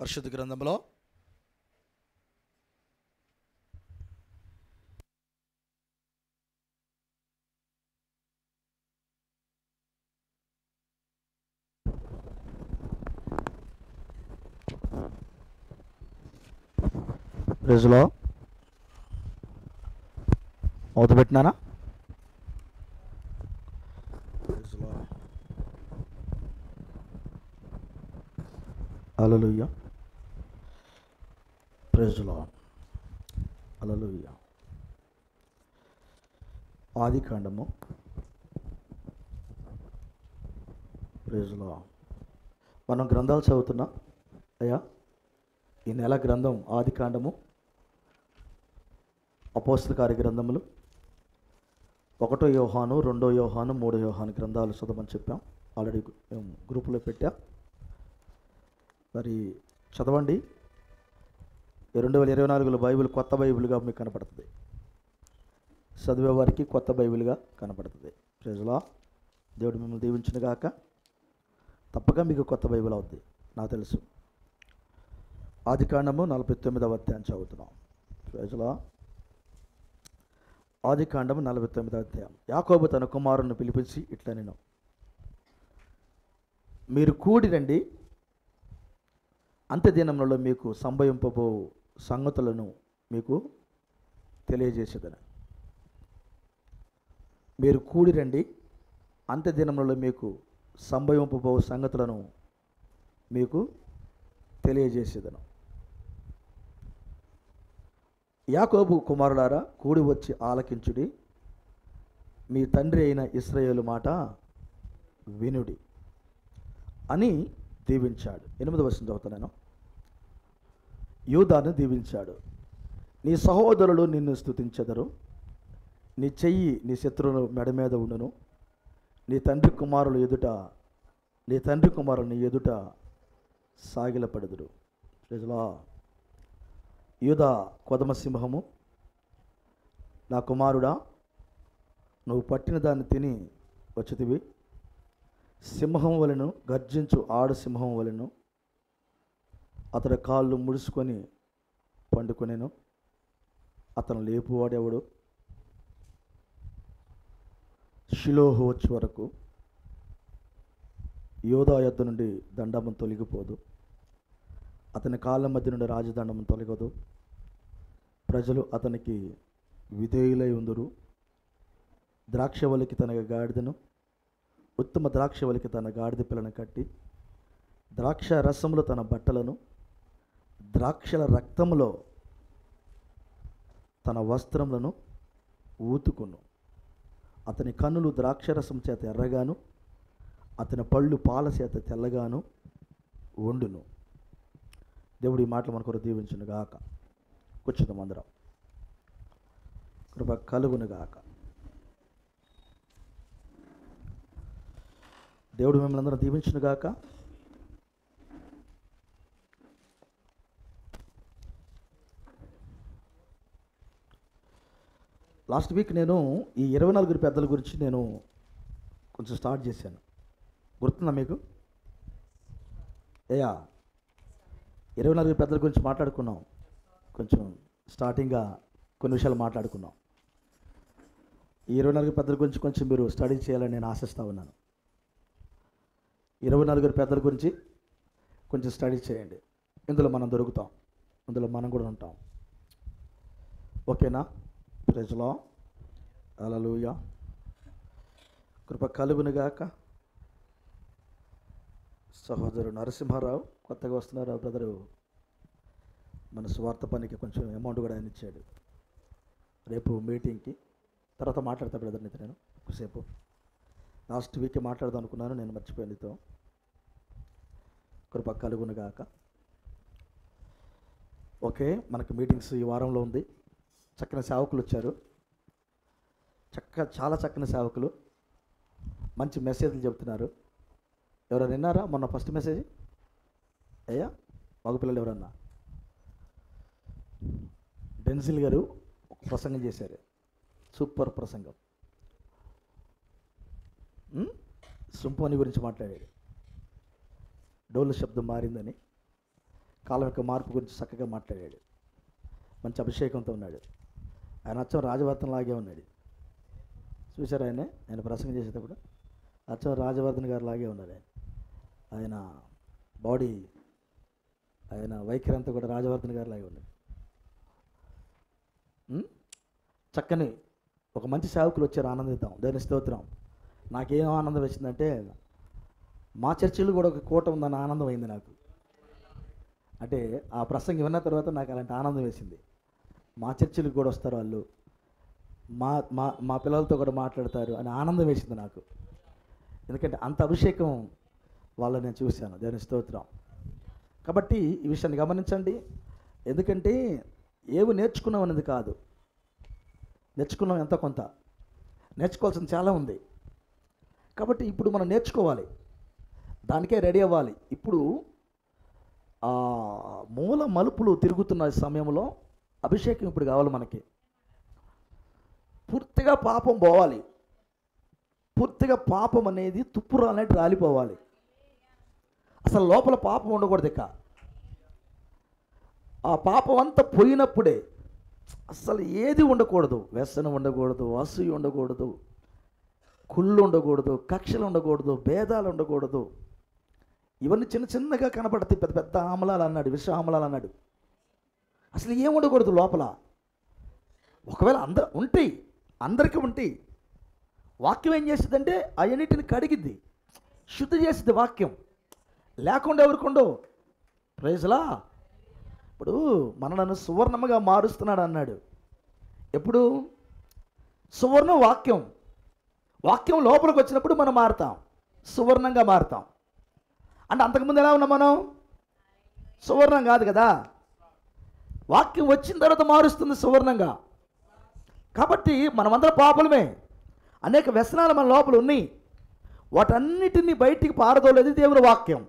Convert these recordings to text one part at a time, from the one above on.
పరిశుద్ధ గ్రంథంలో రోజులో మొదలుపెట్టినానా హల్లెలూయా ప్రైజ్ ది లార్డ్ హల్లెలూయా. ఆదికాండము ప్రైజ్ ది లార్డ్. మనం గ్రంథాలు చదువుతున్నా అయ్యా. ఈ నెల గ్రంథం ఆదికాండము, అపోస్తల కార్య గ్రంథములు, 1 యోహాను, 2 యోహాను, 3 యోహాను గ్రంథాలు చదవమని చెప్పాం. ఆల్రెడీ మేము గ్రూపులో పెట్టాం. మరి చదవండి. 2024లో బైబిల్ కొత్త బైబిల్గా మీకు కనపడుతుంది. చదివే వారికి కొత్త బైబిల్గా కనపడుతుంది. Praise the Lord. దేవుడు మిమ్మల్ని దీవించును గాక. తప్పక మీకు కొత్త బైబిల్ అవుద్ది, నాకు తెలుసు. ఆదికాండము 49వ అధ్యాయం చదువుతున్నాం. Praise the Lord. ఆదికాండము 49వ అధ్యాయం. యాకోబు తన కుమారుని పిలిపించి ఇట్లా నేను, మీరు కూడి రండి, అంత్యదినములలో మీకు సంభవింపబో సంగతులను మీకు తెలియజేసేదని. మీరు కూడి రండి, అంత్యదినములలో మీకు సంభవింపబో సంగతులను మీకు తెలియజేసేదను. యాకోబు కుమారులారా, కూడి వచ్చి ఆలకించుడి, మీ తండ్రి అయిన ఇశ్రాయేలు మాట వినుడి అని దీవించాడు. 8వ వచనం చదువుతాను. యూదాను దీవించాడు. నీ సహోదరులు నిన్ను స్తుతించెదరు, నీ చెయ్యి నీ శత్రువుల మెడ మీద ఉండును, నీ తండ్రి కుమారుని ఎదుట సాగిలపడుదురు. Praise the lord. యూదా కొదమ సింహము, నా కుమారుడా, నువ్వు పట్టిన దాన్ని తిని వచ్చితివి. సింహం వలెను, గర్జించు ఆడు సింహం వలెను అతడి కాళ్ళు ముడుచుకొని పండుకొనెను. అతను లేపువాడెవడు? షిలోహు వచ్చే వరకు యోధా యొద్ద నుండి దండము తొలగిపోదు, అతని కాళ్ళ మధ్య నుండి రాజదండము తొలగదు. ప్రజలు అతనికి విధేయులై ఉందురు. ద్రాక్షవల్లికి తన గాడిదను, ఉత్తమ ద్రాక్షవల్లికి తన గాడిద పిల్లను కట్టి, ద్రాక్ష రసములో తన బట్టలను, ద్రాక్షల రక్తములో తన వస్త్రములను ఊతుకును. అతని కన్నులు ద్రాక్షరసం చేత ఎర్రగాను, అతని పళ్ళు పాల చేత తెల్లగాను వండును. దేవుడు ఈ మాటలు మన కొరకు దీవించును గాక. కూర్చుందాం అందరం. కృప కలుగును గాక. దేవుడు మిమ్మల్ని అందరం దీవించును గాక. లాస్ట్ వీక్ నేను ఈ 24 పెద్దల గురించి నేను కొంచెం స్టార్ట్ చేశాను. గుర్తుందా మీకు? 24 పెద్దల గురించి మాట్లాడుకున్నాం. కొంచెం స్టార్టింగ్గా కొన్ని విషయాలు మాట్లాడుకున్నాం. ఈ 24 పెద్దల గురించి కొంచెం మీరు స్టడీ చేయాలని నేను ఆశిస్తూ ఉన్నాను. 24 పెద్దల గురించి కొంచెం స్టడీ చేయండి. ఇందులో మనం దొరుకుతాం, ఇందులో మనం కూడా ఉంటాం. ఓకేనా? Praise the Lord. హల్లెలూయా. కృప కలుగును గాక. సహోదరుడు నరసింహారావు కొత్తగా వస్తున్నారు. బ్రదరు మన స్వార్థ పనికి కొంచెం అమౌంట్ కూడా ఆయన ఇచ్చాడు. రేపు మీటింగ్కి తర్వాత మాట్లాడతా బ్రదర్ నీతో నేను ఎక్కువసేపు. లాస్ట్ వీక్ మాట్లాడదాం అనుకున్నాను, నేను మర్చిపోయాను నీతో. కృప కలుగును గాక. ఓకే, మనకు మీటింగ్స్ ఈ వారంలో ఉంది. చక్కని సేవకులు వచ్చారు, చాలా చక్కని సేవకులు, మంచి మెసేజ్లు చెబుతున్నారు. ఎవరైనా విన్నారా మొన్న ఫస్ట్ మెసేజ్? అయ్యా మగపిల్లలు ఎవరన్నా? డెన్సిల్ గారు ఒక ప్రసంగం చేశారు, సూపర్ ప్రసంగం. సింఫోనీ గురించి మాట్లాడాడు. డోలు శబ్దం మారిందని, కాలం యొక్క మార్పు గురించి చక్కగా మాట్లాడాడు. మంచి అభిషేకంతో ఉన్నాడు. ఆయన అచ్చం రాజవర్ధన్ లాగే ఉన్నాడు. చూశారు ఆయన ప్రసంగం చేసేటప్పుడు అచ్చం రాజవర్ధన్ గారు లాగే ఉన్నాడు. ఆయన బాడీ, ఆయన వైఖరి అంతా కూడా రాజవర్ధన్ గారు లాగే ఉన్నాడు. చక్కని ఒక మంచి సేవకులు వచ్చారు, ఆనందిద్దాం, దేవుని స్తోత్రం. నాకేం ఆనందం వచ్చిందంటే మా చర్చిలో కూడా ఒక కూట ఉందన్న ఆనందం అయింది నాకు. అంటే ఆ ప్రసంగం విన్న తర్వాత నాకు అలాంటి ఆనందం వేసింది. మా చర్చిలకు కూడా వస్తారు వాళ్ళు, మా మా మా పిల్లలతో కూడా మాట్లాడతారు అని ఆనందం వేసింది నాకు. ఎందుకంటే అంత అభిషేకం వాళ్ళని నేను చూశాను, దేవుని స్తోత్రం. కాబట్టి ఈ విషయాన్ని గమనించండి. ఎందుకంటే ఏవి నేర్చుకున్నాం అనేది కాదు, నేర్చుకున్నాం ఎంత కొంత, నేర్చుకోవాల్సింది చాలా ఉంది. కాబట్టి ఇప్పుడు మనం నేర్చుకోవాలి, దానికే రెడీ అవ్వాలి. ఇప్పుడు మూల మలుపులు తిరుగుతున్న సమయంలో అభిషేకం ఇప్పుడు కావాలి మనకి. పూర్తిగా పాపం పోవాలి, పూర్తిగా పాపం అనేది తుప్పురాలనేది రాలిపోవాలి. అసలు లోపల పాపం ఉండకూడదు. ఇక ఆ పాపం అంతా పోయినప్పుడే అసలు ఏది ఉండకూడదు. వ్యసనం ఉండకూడదు, అసూయ ఉండకూడదు, కుళ్ళు ఉండకూడదు, కక్షలు ఉండకూడదు, భేదాలు ఉండకూడదు. ఇవన్నీ చిన్న చిన్నగా కనపడతాయి, పెద్ద పెద్ద ఆమలాలు అన్నాడు, విష ఆమలాలు అన్నాడు. అసలు ఏం ఉండకూడదు లోపల. ఒకవేళ ఉంటాయి, అందరికీ ఉంటాయి. వాక్యం ఏం చేస్తుందంటే అవన్నిటిని కడిగిద్ది, శుద్ధి చేస్తుంది. వాక్యం లేకుండా ఎవరికి ఉండవు. ప్రైజ్లా. ఇప్పుడు మనలను సువర్ణముగా మారుస్తున్నాడు అన్నాడు. ఎప్పుడు? సువర్ణం వాక్యం. వాక్యం లోపలికి వచ్చినప్పుడు మనం మారుతాం, సువర్ణంగా మారుతాం. అంటే అంతకుముందు ఎలా ఉన్నాం మనం? సువర్ణం కాదు కదా. వాక్యం వచ్చిన తర్వాత మారుస్తుంది సువర్ణంగా. కాబట్టి మనమందరం పాపలమే. అనేక వ్యసనాలు మన లోపల ఉన్నాయి. వాటన్నిటినీ బయటికి పారదోలేది దేవుని వాక్యం.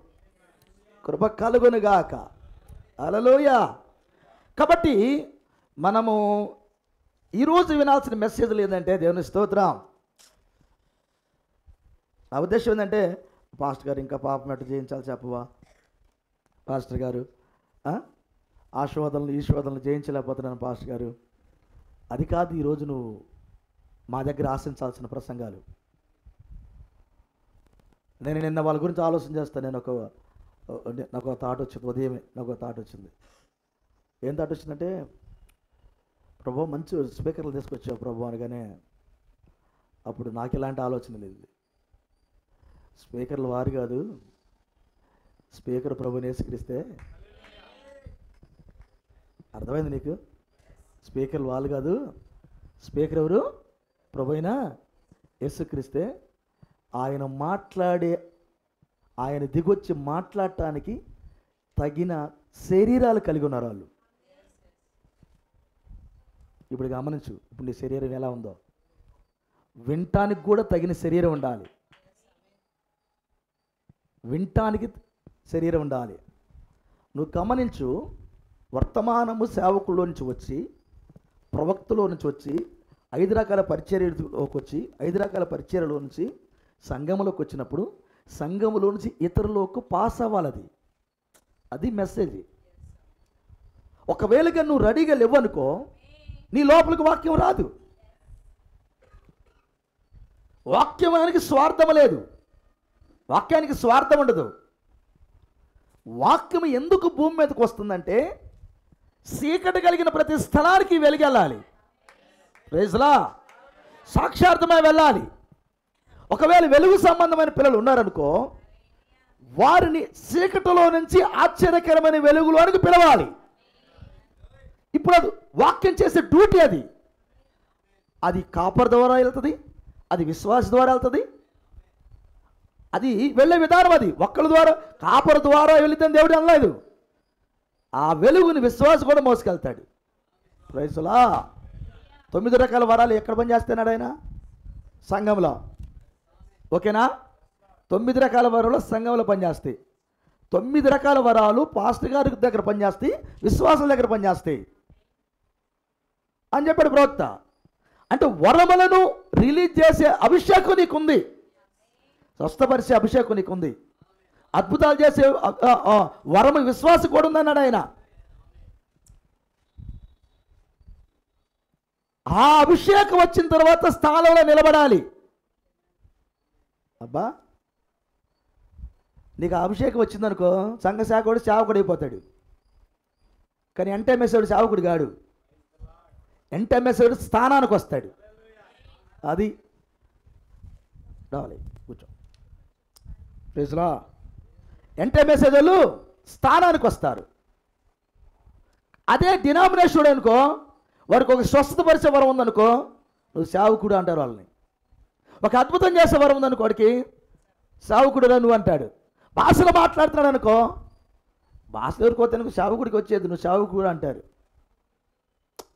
కృప కలుగునుగాక. హల్లెలూయా. కాబట్టి మనము ఈరోజు వినాల్సిన మెసేజ్లు ఏంటంటే, దేవుని స్తోత్రం, నా ఉద్దేశం ఏంటంటే, పాస్టర్ గారు ఇంకా పాపం ఎట్టు జయించాలి చెప్పవా పాస్టర్ గారు? ఆ శోధనలు ఈ శోధనలు జయించలేకపోతున్నాను పాస్టర్ గారు. అది కాదు ఈరోజు నువ్వు మా దగ్గర ఆశించాల్సిన ప్రసంగాలు. నేను నిన్న వాళ్ళ గురించి ఆలోచన చేస్తాను. నాకు ఒక థాట్ వచ్చింది, ఉదయమే నాకు ఒక థాట్ వచ్చింది. ఏం థాట్ వచ్చిందంటే, ప్రభు మంచి స్పీకర్లు తీసుకొచ్చావు ప్రభు అనగానే అప్పుడు నాకు ఇలాంటి ఆలోచన లేదు. స్పీకర్లు వారు కాదు, స్పీకర్ ప్రభుని యేసుక్రీస్తే. అర్థమైంది నీకు? స్పీకర్లు వాళ్ళు కాదు, స్పీకర్ ఎవరు? ప్రభు అయినా యేసుక్రీస్తే. ఆయన దిగొచ్చి మాట్లాడటానికి తగిన శరీరాలు కలిగి ఉన్నారు వాళ్ళు. ఇప్పుడు గమనించు, ఇప్పుడు నీ శరీరం ఎలా ఉందో. వినటానికి కూడా తగిన శరీరం ఉండాలి, వినటానికి శరీరం ఉండాలి. నువ్వు గమనించు, వర్తమానము సేవకుల్లో నుంచి వచ్చి, ప్రవక్తలో నుంచి వచ్చి, 5 రకాల పరిచర్యలోకి వచ్చి, 5 రకాల పరిచర్యలో నుంచి సంఘములోకి వచ్చినప్పుడు సంఘములో నుంచి ఇతరులకు పాస్ అవ్వాలి. అది మెసేజ్. ఒకవేళగా నువ్వు రెడీగా లేవనుకో, నీ లోపలికి వాక్యం రాదు. వాక్యానికి స్వార్థం లేదు, వాక్యానికి స్వార్థం ఉండదు. వాక్యం ఎందుకు భూమి మీదకి వస్తుందంటే, చీకటి కలిగిన ప్రతి స్థలానికి వెలిగెళ్ళాలి. ప్రైజ్లా. సాక్షార్థమై వెళ్ళాలి. ఒకవేళ వెలుగు సంబంధమైన పిల్లలు ఉన్నారనుకో, వారిని చీకటిలో నుంచి ఆశ్చర్యకరమైన వెలుగులోనికి పిలవాలి. ఇప్పుడు అది వాక్యం చేసే డ్యూటీ. అది కాపర్ ద్వారా వెళ్తుంది, అది విశ్వాస ద్వారా వెళ్తుంది. అది వెళ్ళే విధానం. అది ఒక్కరి ద్వారా, కాపర్ ద్వారా వెళితే దేవుడు అనలేదు. ఆ వెలుగుని విశ్వాసం కూడా మోసుకెళ్తాడు. ప్రైజ్లా. 9 రకాల వరాలు ఎక్కడ పనిచేస్తున్నాడు ఆయన? సంఘంలో. ఓకేనా? 9 రకాల వరాలు సంఘంలో పనిచేస్తాయి. 9 రకాల వరాలు పాస్టర్ గారి దగ్గర పనిచేస్తాయి, విశ్వాసం దగ్గర పనిచేస్తాయి అని చెప్పాడు ప్రవక్త. అంటే వరములను రిలీజ్ చేసే అభిషేకం నీకుంది, స్వస్థపరిచే అభిషేకం నీకుంది, అద్భుతాలు చేసే వరము విశ్వాసం కూడా ఉందన్నాడు ఆయన. ఆ అభిషేకం వచ్చిన తర్వాత స్థానంలో నిలబడాలి. అబ్బా, నీకు ఆ అభిషేకం వచ్చిందనుకో, సంఘ సేవకుడు సేవకుడు అయిపోతాడు. కానీ ఎంటెంఎస్ఐడు సేవకుడు కాడు. ఎంటెంఎస్ఐడు స్థానానికి వస్తాడు. అది రావాలి, కూర్చో. ప్లీజ్లా ఎంటెంఎస్ఐలు స్థానానికి వస్తారు. అదే డినామినేషన్ అనుకో, వారికి ఒక స్వస్థతపరిచే వరం ఉందనుకో, నువ్వు సేవకుడు అంటారు వాళ్ళని. ఒక అద్భుతం చేసే వరం ఉందనుకో, వాడికి సేవకుడురా నువ్వు అంటాడు. భాషలో మాట్లాడుతున్నాడు అనుకో, భాషలో ఎవరికోతే నువ్వు సేవకుడికి వచ్చేది, నువ్వు సేవకుడు అంటారు.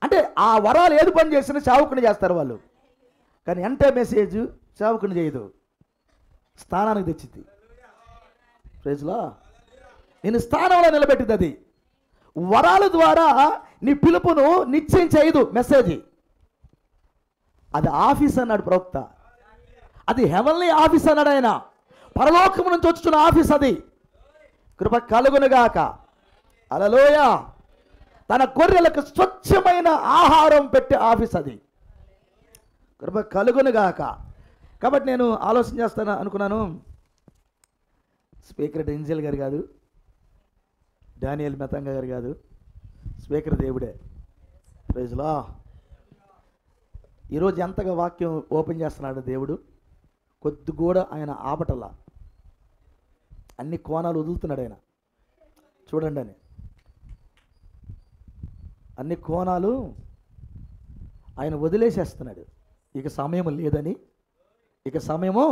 అంటే ఆ వరాలు ఏది పని చేసినా సేవకుని చేస్తారు వాళ్ళు. కానీ అంటే మెసేజ్ సేవకుని చేయదు, స్థానానికి తెచ్చింది. ప్రైజ్లా, నేను స్థానంలో నిలబెట్టింది. అది వరాల ద్వారా నీ పిలుపును నిశ్చయం చేయదు మెసేజ్. అది ఆఫీస్ అన్నాడు ప్రవక్త. అది హెవెన్లీ ఆఫీస్ అన్నాడు ఆయన. పరలోకము నుంచి వచ్చుతున్న ఆఫీస్ అది. కృప కలుగునుగాక. హల్లెలూయ. తన గొర్రెలకు స్వచ్ఛమైన ఆహారం పెట్టే ఆఫీస్ అది. కృప కలుగునుగాక. కాబట్టి నేను ఆలోచన చేస్తాను అనుకున్నాను, స్పీకర్ డెంజిల్ గారు కాదు, డానియల్ మెతంగా గారు కాదు, స్పీకర్ దేవుడే. ప్రైజ్లా. ఈరోజు ఎంతగా వాక్యం ఓపెన్ చేస్తున్నాడు దేవుడు, కొద్ది కూడా ఆయన ఆపటలా, అన్ని కోణాలు వదులుతున్నాడు ఆయన. చూడండి అని అన్ని కోణాలు ఆయన వదిలేసేస్తున్నాడు. ఇక సమయం లేదని, ఇక సమయము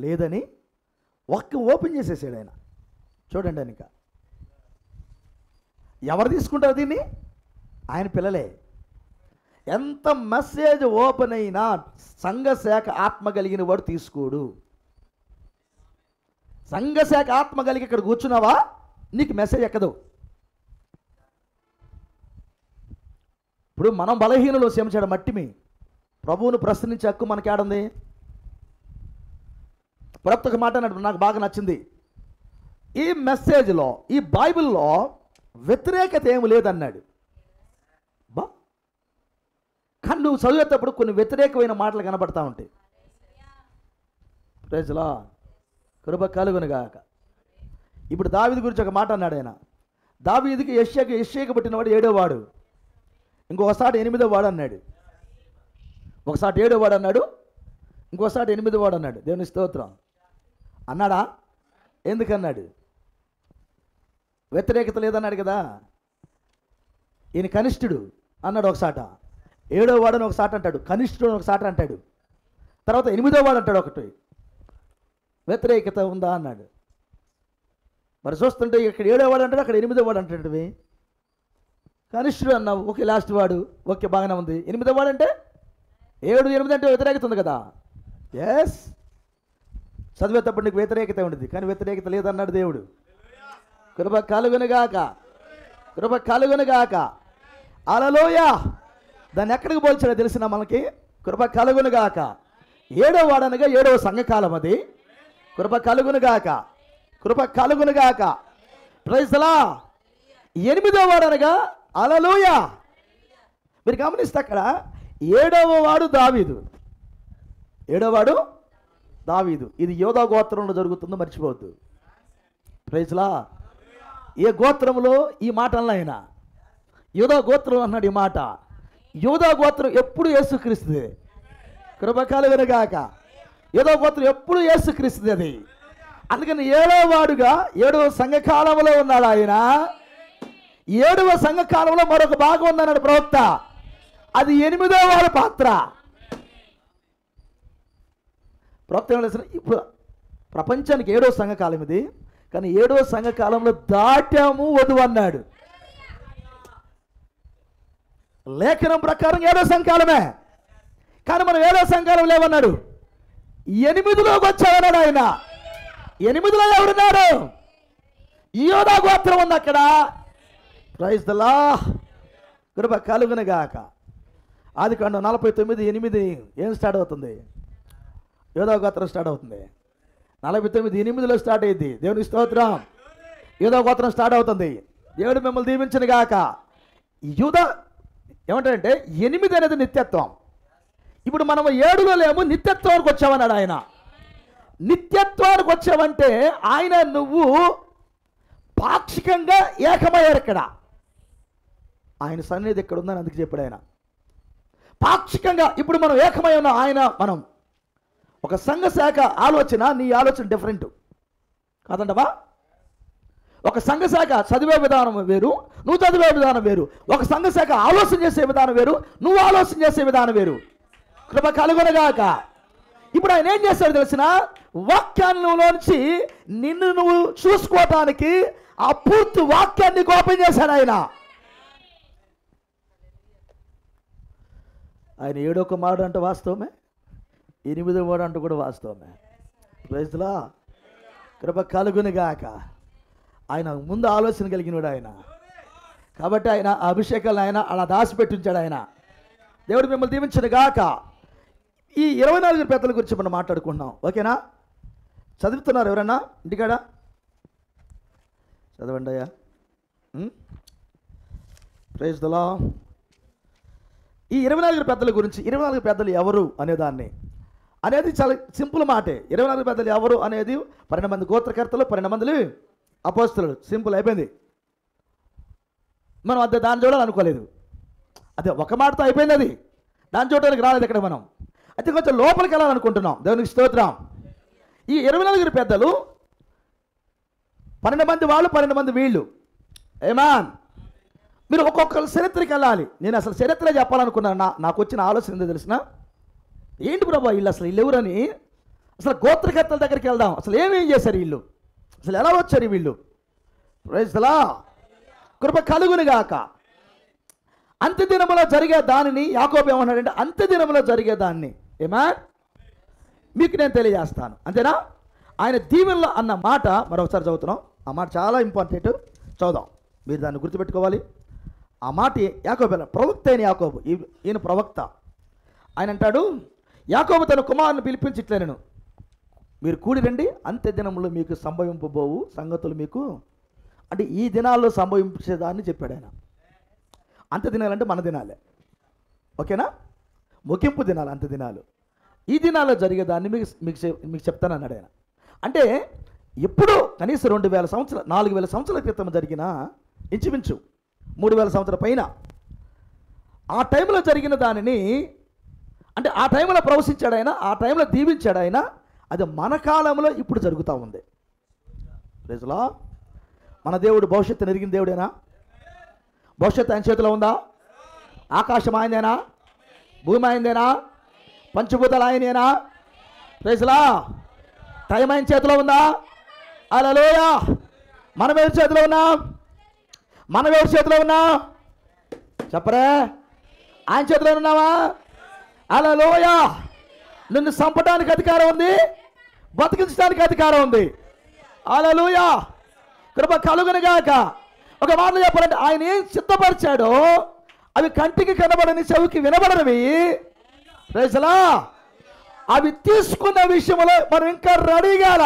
లేదని వాక్యం ఓపెన్ చేసేసాడు ఆయన. చూడండి అని. ఎవరు తీసుకుంటారు దీన్ని? ఆయన పిల్లలే. ఎంత మెసేజ్ ఓపెన్ అయినా సంఘశాఖ ఆత్మ కలిగిన వాడు తీసుకోడు. సంఘశాఖ ఆత్మ కలిగి ఇక్కడ కూర్చున్నావా, నీకు మెసేజ్ ఎక్కదు. ఇప్పుడు మనం బలహీనలో శ్రమించాడు మట్టిమి, ప్రభువును ప్రశ్నించే హక్కు మనకి ఆడుంది. ప్రవక్త ఒక మాట అన్నాడు, నాకు బాగా నచ్చింది. ఈ మెసేజ్లో, ఈ బైబిల్లో వ్యతిరేకత ఏమి లేదన్నాడు. బా, కానీ నువ్వు చదివేటప్పుడు కొన్ని వ్యతిరేకమైన మాటలు కనబడతా ఉంటాయి. ప్రైజ్లా, కృప కలుగునుగాక. ఇప్పుడు దావీదు గురించి ఒక మాట అన్నాడు ఆయన. దావీదుకి యెష్షయికి పుట్టినవాడు 7వ వాడు, ఇంకొకసారి 8వ వాడు అన్నాడు, ఒకసారి 7వ వాడు అన్నాడు, ఇంకోసారి 8వ వాడు అన్నాడు. దేవుని స్తోత్రం. అన్నాడా? ఎందుకన్నాడు? వ్యతిరేకత లేదన్నాడు కదా. ఈయన కనిష్ఠుడు అన్నాడు ఒకసాట, 7వ వాడని ఒకసాట అంటాడు, కనిష్ఠుడు అని ఒకసాట అంటాడు, తర్వాత 8వ వాడు అంటాడు ఒకటి. వ్యతిరేకత ఉందా అన్నాడు. మరి చూస్తుంటే ఇక్కడ 7వ వాడు అంటాడు, అక్కడ 8వ వాడు అంటాడు. కనిష్ఠుడు అన్నావు, ఓకే, లాస్ట్ వాడు ఓకే, బాగానే ఉంది. 8వ వాడు అంటే 7, 8 అంటే వ్యతిరేకత ఉంది కదా. ఎస్, చదివేటప్పుడు నీకు వ్యతిరేకత ఉండేది, కానీ వ్యతిరేకత లేదన్నాడు దేవుడు. కృప కలుగునుగాక, కృప కలుగునుగాక. హల్లెలూయా. దాన్ని ఎక్కడికి పోల్చాడో తెలిసిన మనకి. కృప కలుగునుగాక. 7వ వాడనగా 7వ సంఘకాలం అది. కృప కలుగునుగాక, కృప కలుగునుగాక. Praise the Lord. 8వ వాడనగా హల్లెలూయా. మీరు గమనిస్తే అక్కడ 7వ వాడు దావీదు, 7వ వాడు దావీదు. ఇది యోధా గోత్రంలో జరుగుతుందో మర్చిపోవద్దు. Praise the lord. ఏ గోత్రంలో ఈ మాట అన్న ఆయన? యోధా గోత్రం అన్నాడు ఈ మాట. యోధా గోత్రం ఎప్పుడు యేసుక్రీస్తుదే. కృప కలుగునుగాక. యోధా గోత్రం ఎప్పుడు యేసుక్రీస్తుదే అది. అందుకని 7వ వాడుగా 7వ సంఘకాలంలో ఉన్నాడు ఆయన. 7వ సంఘకాలంలో మరొక భాగం ఉందన్నాడు ప్రవక్త. అది 8వ వాడి పాత్ర. ప్రవక్త ఇప్పుడు ప్రపంచానికి 7వ సంఘకాలం ఇది, కానీ 7వ సంఘకాలంలో దాటాము వధు అన్నాడు. లేఖనం ప్రకారం 7వ సంఘకాలమే, కానీ మనం 7వ సంఘకాలం లేవన్నాడు. 8లోకి వచ్చామన్నాడు ఆయన. 8లో ఎవరున్నాడు? యోధా గోత్రం ఉంది అక్కడ. Praise the lord. కృప కలుగునుగాక. ఆదికాండం 49:8 ఏం స్టార్ట్ అవుతుంది? యోధా గోత్రం స్టార్ట్ అవుతుంది. 49:8 స్టార్ట్ అయ్యింది. దేవునికి స్తోత్రం. యూదా గోత్రం స్టార్ట్ అవుతుంది. దేవుడు మిమ్మల్ని దీవించను గాక. యూదా ఏమంటారంటే 8 అనేది నిత్యత్వం. ఇప్పుడు మనం 7లో లేము, నిత్యత్వానికి వచ్చామన్నాడు ఆయన. నిత్యత్వానికి వచ్చావంటే ఆయన నువ్వు పాక్షికంగా ఏకమయ్యారు. ఇక్కడ ఆయన సన్నిధి ఇక్కడ ఉందని అందుకు చెప్పాడు ఆయన. పాక్షికంగా ఇప్పుడు మనం ఏకమై ఉన్న ఆయన. మనం ఒక సంఘ శాఖ ఆలోచన, నీ ఆలోచన డిఫరెంట్ కాదంటవా? ఒక సంఘ శాఖ చదివే విధానం వేరు, నువ్వు చదివే విధానం వేరు. ఒక సంఘ శాఖ ఆలోచన చేసే విధానం వేరు, నువ్వు ఆలోచన చేసే విధానం వేరు. కృప కలుగునగాక. ఇప్పుడు ఆయన ఏం చేస్తాడు తెలిసిన? వాక్యాన్నిలోంచి నిన్ను నువ్వు చూసుకోవటానికి ఆ పూర్తి వాక్యాన్ని ఓపెన్ చేశాడు ఆయన. ఆయన 7వ కుమారుడు అంటే వాస్తవమే, 8వ వాడు అంటే కూడా వాస్తవమే. ప్రైజ్లా కృప కలుగునుగాక. ఆయన ముందు ఆలోచన కలిగినవాడు ఆయన. కాబట్టి ఆయన అభిషేకాలను ఆయన అలా దాచిపెట్టించాడు ఆయన. దేవుడు మిమ్మల్ని దీవించను గాక. ఈ 24 పెద్దల గురించి మనం మాట్లాడుకుంటున్నాం. ఓకేనా? చదువుతున్నారు ఎవరన్నా ఇంటికాడ? చదవండి అయ్యా. Praise the Lord. ఈ 24 పెద్దల గురించి, 24 పెద్దలు ఎవరు అనేదాన్ని అనేది చాలా సింపుల్ మాటే. 24 పెద్దలు ఎవరు అనేది 12 మంది గోత్రకర్తలు, 12 మంది అపోస్తలులు. సింపుల్ అయిపోయింది. మనం అదే దాన్ని చూడాలనుకోలేదు. అదే ఒక మాటతో అయిపోయింది. అది దాన్ని చూడడానికి రాలేదు ఇక్కడ మనం. అయితే కొంచెం లోపలికి వెళ్ళాలనుకుంటున్నాం. దేవునికి స్తోత్రం. ఈ 24 పెద్దలు 12 మంది వాళ్ళు, 12 మంది వీళ్ళు. ఏమాన్, మీరు ఒక్కొక్కరు చరిత్రకి వెళ్ళాలి. నేను అసలు చరిత్ర చెప్పాలనుకున్నాను. నాకు వచ్చిన ఆలోచన ఏందో తెలిసిన? ఏంటి ప్రభా వీళ్ళు అసలు వీళ్ళు ఎవరని అసలు గోత్రకర్తల దగ్గరికి వెళ్దాం. అసలు ఏమేం చేశారు వీళ్ళు, అసలు ఎలా వచ్చారు వీళ్ళు? Praise the lord. కృప కలుగునుగాక. అంత్యదినములో జరిగే దానిని యాకోబు ఏమన్నాడంటే, అంత్యదినములో జరిగే దాన్ని మీకు నేను తెలియజేస్తాను. అంతేనా? ఆయన దీవెనలో అన్న మాట మరొకసారి చదువుతున్నాం. ఆ మాట చాలా ఇంపార్టెంట్. చదువుదాం, మీరు దాన్ని గుర్తుపెట్టుకోవాలి. ఆ మాట యాకోబు, ప్రవక్త అయిన యాకోబు, ఈయన ప్రవక్త. ఆయన అంటాడు, యాకోబు తన కుమారుని పిలిపించి ఇట్లనెను, మీరు కూడి రండి, అంత్య దినములు మీకు సంభవింపబోవు సంగతులు మీకు, అంటే ఈ దినాల్లో సంభవించేదాన్ని చెప్పాడు ఆయన. అంత్య దినాలు అంటే మన దినాలే. ఓకేనా? ముగింపు దినాలు, అంత్య దినాలు. ఈ దినాల్లో జరిగేదాన్ని మీకు చెప్తాను అన్నాడు ఆయన. అంటే ఎప్పుడో కనీసం 2000 సంవత్సరాలు, 4000 సంవత్సరాల క్రితం జరిగిన, ఇంచుమించు 3000 సంవత్సరాల పైన ఆ టైంలో జరిగిన దానిని, అంటే ఆ టైంలో ప్రవశించాడు ఆయన, ఆ టైంలో దీవించాడు ఆయన. అది మన కాలంలో ఇప్పుడు జరుగుతూ ఉంది. Praise the Lord. మన దేవుడు భవిష్యత్తు ఎరిగిన దేవుడేనా? భవిష్యత్తు ఆయన చేతిలో ఉందా? ఆకాశం ఆయనేనా? భూమి ఆయనదేనా? పంచభూతాలు ఆయనేనా? Praise the Lord. టైం ఆయన చేతిలో ఉందా? హల్లెలూయా. మనం ఎవరి చేతిలో ఉన్నాం? మనం ఎవరి చేతిలో ఉన్నాం? చెప్పరే. ఆయన చేతిలో ఉన్నావా? హల్లెలూయా. నిన్ను చంపడానికి అధికారం ఉంది, బతికించడానికి అధికారం ఉంది. హల్లెలూయా. కృప కలుగునుగాక. ఒక మాటలో చెప్పాలంటే ఆయన ఏం సిద్ధపరిచాడో అవి కంటికి కనబడని, చెవికి వినబడనివి. Praise the lord. అవి తీసుకున్న విషయంలో మనం ఇంకా రెడీగాల.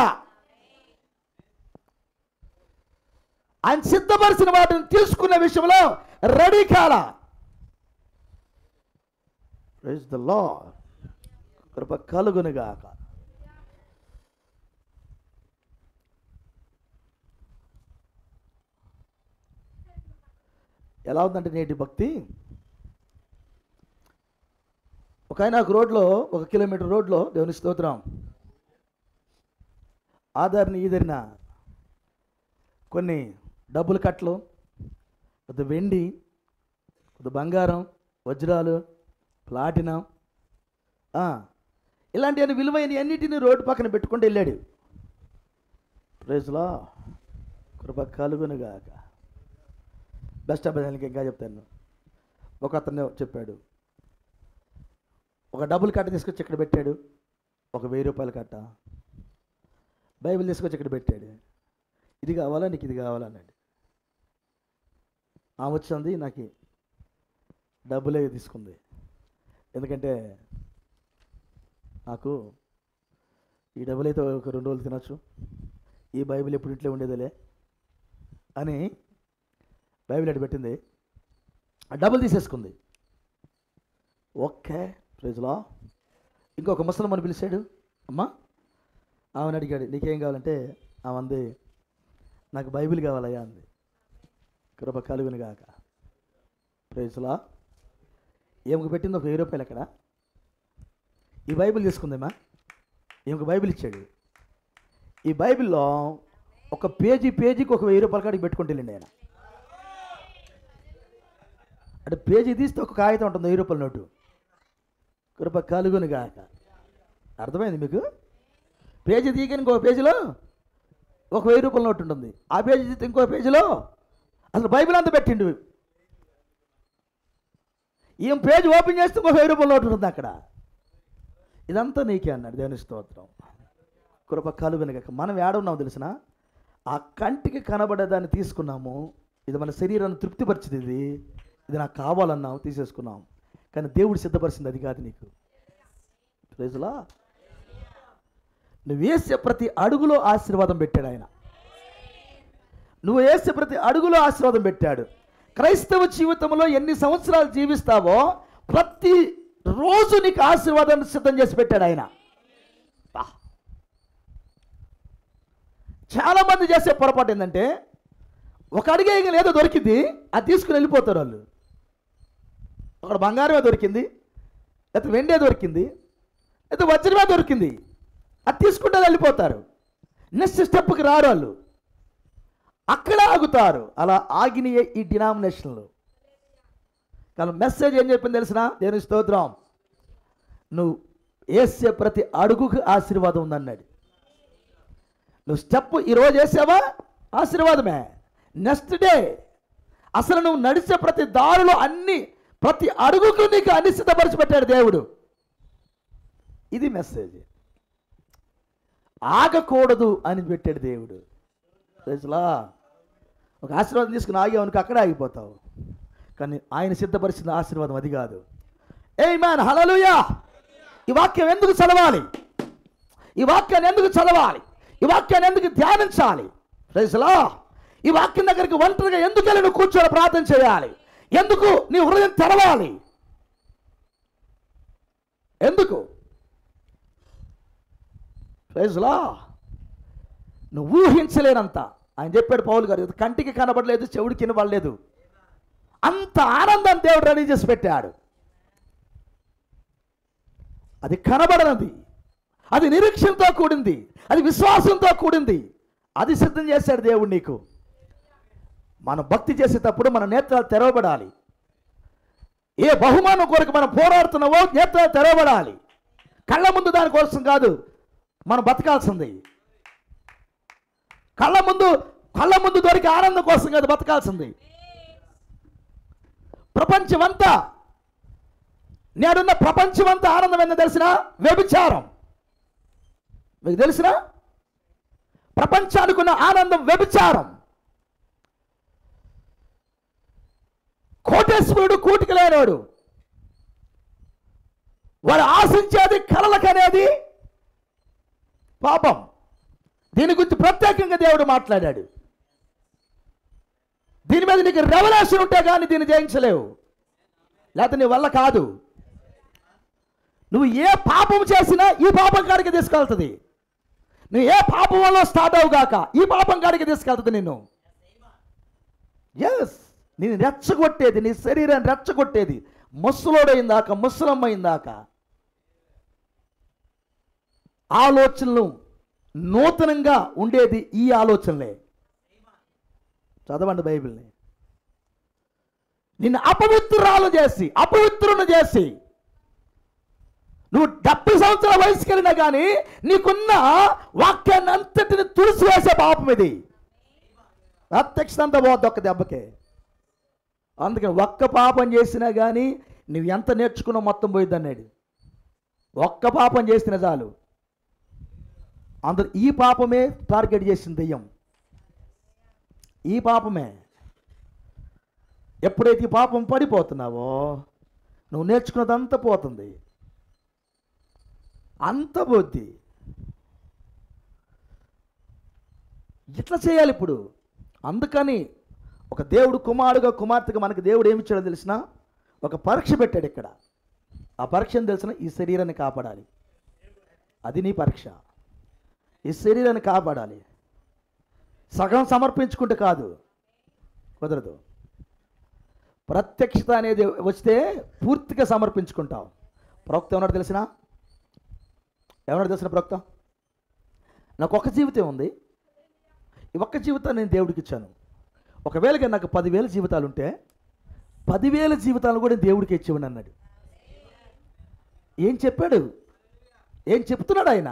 ఆయన సిద్ధపరిచిన వాటిని తీసుకున్న విషయంలో రెడీ కాల. Praise the lord. కృప కలుగునుగాక. ఎలా ఉందంటే నేటి భక్తి, ఒక ఆయన ఒక రోడ్లో, 1 కిలోమీటర్ రోడ్లో, దేవుని స్తోత్రం, ఆధారిని ఈదరిన కొన్ని డబ్బులు కట్టలు, కొద్ది వెండి, కొద్ది బంగారం, వజ్రాలు, ప్లాటినం, ఇలాంటి విలువైన అన్నిటిని రోడ్డు పక్కన పెట్టుకుంటూ వెళ్ళాడు. Praise the lord. కృప కలుగునుగాక. బెస్ట్ అబ్బాయికి ఇంకా చెప్తాను. ఒక అతను చెప్పాడు, ఒక డబ్బులు కట్ట తీసుకొచ్చి ఇక్కడ పెట్టాడు, ఒక 1000 రూపాయల కట్ట. బైబిల్ తీసుకొచ్చి ఇక్కడ పెట్టాడు. ఇది కావాలా, నీకు ఇది కావాలా అన్నాడు. ఆమె వచ్చింది, నాకు డబ్బులే తీసుకుంది. ఎందుకంటే నాకు ఈ డబ్బులు అయితే ఒక 2 రోజులు తినచ్చు, ఈ బైబిల్ ఎప్పుడు ఇంట్లో ఉండేదిలే అని బైబిల్ అటు పెట్టింది. ఆ డబ్బులు తీసేసుకుంది. ఓకే, ప్రైజ్లా. ఇంకొక ముసలమ్మని పిలిచాడు. అమ్మా, ఆమెను అడిగాడు, నీకేం కావాలంటే ఆమె అంది, నాకు బైబిల్ కావాలయ్యా అంది. కృప కలుగును గాక. ప్రైజ్లా. ఏమికి పెట్టింది ఒక 1000 రూపాయలు. అక్కడ ఈ బైబిల్ తీసుకుందేమా, ఈమెకు బైబిల్ ఇచ్చాడు. ఈ బైబిల్లో ఒక పేజీకి ఒక 1000 రూపాయల కాడికి పెట్టుకుంటూ వెళ్ళండి ఆయన. అంటే పేజీ తీస్తే ఒక కాగితం ఉంటుంది 1000 రూపాయల నోటు. కృప కలుగును గాక. అర్థమైంది మీకు? పేజీ తీయగానే ఇంకో పేజీలో ఒక 1000 రూపాయల నోటు ఉంటుంది. ఆ పేజీ తీస్తే ఇంకో పేజీలో అసలు బైబిల్ అంతా పెట్టిండు. ఈమె పేజీ ఓపెన్ చేస్తే ఇంకో 1000 రూపాయల నోటు ఉంటుంది అక్కడ. ఇదంతా నీకే అన్నాడు. దేవుని స్తోత్రం. కృప కలుగును గాక. మనం ఏడున్నాము తెలిసిన? ఆ కంటికి కనబడేదాన్ని తీసుకున్నాము. ఇది మన శరీరాన్ని తృప్తిపరిచింది. ఇది నాకు కావాలన్నాము, తీసేసుకున్నాం. కానీ దేవుడు సిద్ధపరిచింది అది కాదు నీకు. ప్రైజ్లా. నువ్వు వేసే ప్రతి అడుగులో ఆశీర్వాదం పెట్టాడు ఆయన. నువ్వు వేసే ప్రతి అడుగులో ఆశీర్వాదం పెట్టాడు. క్రైస్తవ జీవితంలో ఎన్ని సంవత్సరాలు జీవిస్తావో ప్రతి రోజు నీకు ఆశీర్వాదాన్ని సిద్ధం చేసి పెట్టాడు ఆయన. చాలామంది చేసే పొరపాటు ఏంటంటే, ఒక అడిగే ఏదో దొరికింది, అది తీసుకుని వెళ్ళిపోతారు వాళ్ళు. అక్కడ బంగారమే దొరికింది, లేకపోతే వెండే దొరికింది, లేకపోతే వజ్రమే దొరికింది, అది తీసుకుంటే వెళ్ళిపోతారు. నెక్స్ట్ స్టెప్కి రారు వాళ్ళు, అక్కడ ఆగుతారు. అలా ఆగిన ఈ డినామినేషన్లు. కానీ మెసేజ్ ఏం చెప్పింది తెలిసిన? దేవుని స్తోత్రం. నువ్వు వేసే ప్రతి అడుగుకు ఆశీర్వాదం ఉందన్నాడు. నువ్వు స్టెప్ ఈరోజు వేసావా, ఆశీర్వాదమే. నెక్స్ట్ డే అసలు నువ్వు నడిచే ప్రతి దారిలో ప్రతి అడుగుకు నీకు అన్ని సిద్ధపరిచి పెట్టాడు దేవుడు. ఇది మెసేజ్. ఆగకూడదు అని పెట్టాడు దేవుడు. తెలుసులా? ఒక ఆశీర్వాదం తీసుకుని ఆగావనుకో అక్కడే ఆగిపోతావు. కానీ ఆయన సిద్ధపరిచిన ఆశీర్వాదం అది కాదు. ఆమేన్, హల్లెలూయా. ఈ వాక్యం ఎందుకు చదవాలి? ఈ వాక్యాన్ని ఎందుకు చదవాలి? ఈ వాక్యాన్ని ఎందుకు ధ్యానించాలి? ప్రైజ్ లా. ఈ వాక్యం దగ్గరికి ఒంటరిగా ఎందుకు వెళ్ళి నువ్వు కూర్చొని ప్రార్థన చేయాలి? ఎందుకు నీ హృదయం తెరవాలి? ఎందుకు? ప్రైజ్ లా. నువ్వు ఊహించలేనంత ఆయన చెప్పాడు పౌలు గారు, కంటికి కనబడలేదు, చెవుడికి వినబడలేదు, అంత ఆనందం దేవుడు రెడీ చేసి పెట్టాడు. అది కనబడనది, అది నిరీక్షణతో కూడింది, అది విశ్వాసంతో కూడింది. అది సిద్ధం చేశాడు దేవుడు నీకు. మనం భక్తి చేసేటప్పుడు మన నేత్రాలు తెరవబడాలి. ఏ బహుమానం కొరకు మనం పోరాడుతున్నావో నేత్రాలు తెరవబడాలి. కళ్ళ ముందు దానికోసం కాదు మనం బతకాల్సింది. కళ్ళ ముందు దొరికే ఆనందం కోసం కాదు బతకాల్సింది. ప్రపంచమంతా, నేడున్న ప్రపంచమంతా ఆనందం ఏందో తెలిసిన? వ్యభిచారం. మీకు తెలిసిన? ప్రపంచానికి ఉన్న ఆనందం వ్యభిచారం. కోటేశ్వరుడు కూటికి లేనివాడు, వాడు ఆశించేది కలలకనేది పాపం. దీని గురించి ప్రత్యేకంగా దేవుడు మాట్లాడాడు. దీని మీద నీకు రెవల్యూషన్ ఉంటే కానీ దీన్ని జయించలేవు, లేకపోతే నీ వల్ల కాదు. నువ్వు ఏ పాపం చేసినా ఈ పాపం కాడికి తీసుకెళ్తుంది. నువ్వు ఏ పాపం వల్ల స్టార్ట్ అవుగాక ఈ పాపం కాడికి తీసుకెళ్తుంది నిన్ను. ఎస్, నేను రెచ్చగొట్టేది, నీ శరీరాన్ని రెచ్చగొట్టేది ముసలోడైందాక, ముసలమ్మైందాక ఆలోచనలు నూతనంగా ఉండేది ఈ ఆలోచనలే. చదవండి బైబిల్ని. నిన్ను అపవిత్రుని చేసి నువ్వు 70 సంవత్సరాల వయసుకి వెళ్ళినా కానీ నీకున్న వాక్యాన్ని అంతటిని తుడిసివేసే పాపం ఇది. ప్రత్యక్షంతా పోద్ది ఒక్క దెబ్బకే. అందుకని ఒక్క పాపం చేసినా కానీ నువ్వు ఎంత నేర్చుకున్నావు మొత్తం పోయిద్ది అన్నాడు. ఒక్క పాపం చేసినా చాలు. అందరూ ఈ పాపమే టార్గెట్ చేసింది దెయ్యం. ఈ పాపమే. ఎప్పుడైతే ఈ పాపం పడిపోతున్నావో నువ్వు నేర్చుకున్నదంతా పోతుంది, అంత పోద్ది. ఇట్లా చేయాలి ఇప్పుడు. అందుకని ఒక దేవుడు కుమారుడుగా కుమార్తెగా మనకి దేవుడు ఏమి ఇచ్చాడో తెలిసిన ఒక పరీక్ష పెట్టాడు ఇక్కడ. ఆ పరీక్ష ఏం తెలిసిన, ఈ శరీరాన్ని కాపాడాలి. అది నీ పరీక్ష. ఈ శరీరాన్ని కాపాడాలి. సగం సమర్పించుకుంటే కాదు, కుదరదు. ప్రత్యక్షత అనేది వస్తే పూర్తిగా సమర్పించుకుంటావు. ప్రవక్త ఏమన్నాడు తెలిసిన ప్రవక్త, నాకు ఒక జీవితం ఉంది, ఈ ఒక్క జీవితాన్ని నేను దేవుడికి ఇచ్చాను. ఒకవేళ నాకు 10,000 జీవితాలు ఉంటే 10,000 జీవితాలు కూడా నేను దేవుడికి ఇచ్చేవాడిని అన్నాడు. ఏం చెప్పాడు? ఏం చెప్తున్నాడు ఆయన?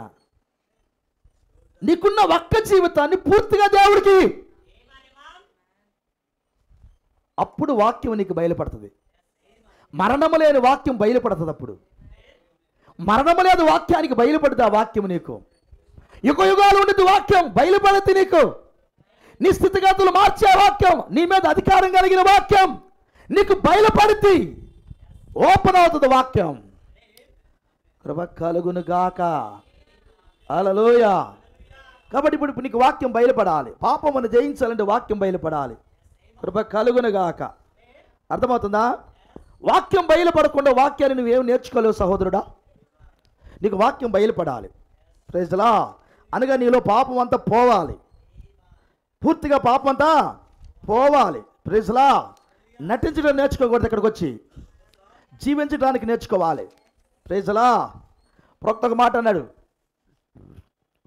నీకున్న ఒక్క జీవితాన్ని పూర్తిగా దేవుడికి, అప్పుడు వాక్యం నీకు బయలుపడుతుంది. మరణము లేని వాక్యం బయలుపడుతుంది. అప్పుడు మరణము లేదు వాక్యానికి బయలుపడుతుంది. ఆ వాక్యం నీకు యుగ యుగాలు ఉండేది వాక్యం బయలుపడుతుంది. నీకు నీ స్థితిగతులు మార్చే వాక్యం, నీ మీద అధికారం కలిగిన వాక్యం నీకు బయలుపడుతుంది. ఓపెన్ అవుతుంది వాక్యం. కృప కలుగును గాక. హల్లెలూయా. కాబట్టి ఇప్పుడు నీకు వాక్యం బయలుపడాలి. పాపమును జయించాలంటే వాక్యం బయలుపడాలి. కృప కలుగును గాక. అర్థమవుతుందా? వాక్యం బయలుపడకుండా వాక్యాన్ని నువ్వేం నేర్చుకోలేవు సహోదరుడా. నీకు వాక్యం బయలుపడాలి. ప్రైజ్ లా. అనగా నీలో పాపం అంతా పోవాలి. పూర్తిగా పాపం అంతా పోవాలి. ప్రైజ్ లా. నటించడం నేర్చుకోకూడదు. ఇక్కడికి వచ్చి జీవించడానికి నేర్చుకోవాలి. ప్రైజ్ లా. ప్రవక్త ఒక మాట అన్నాడు.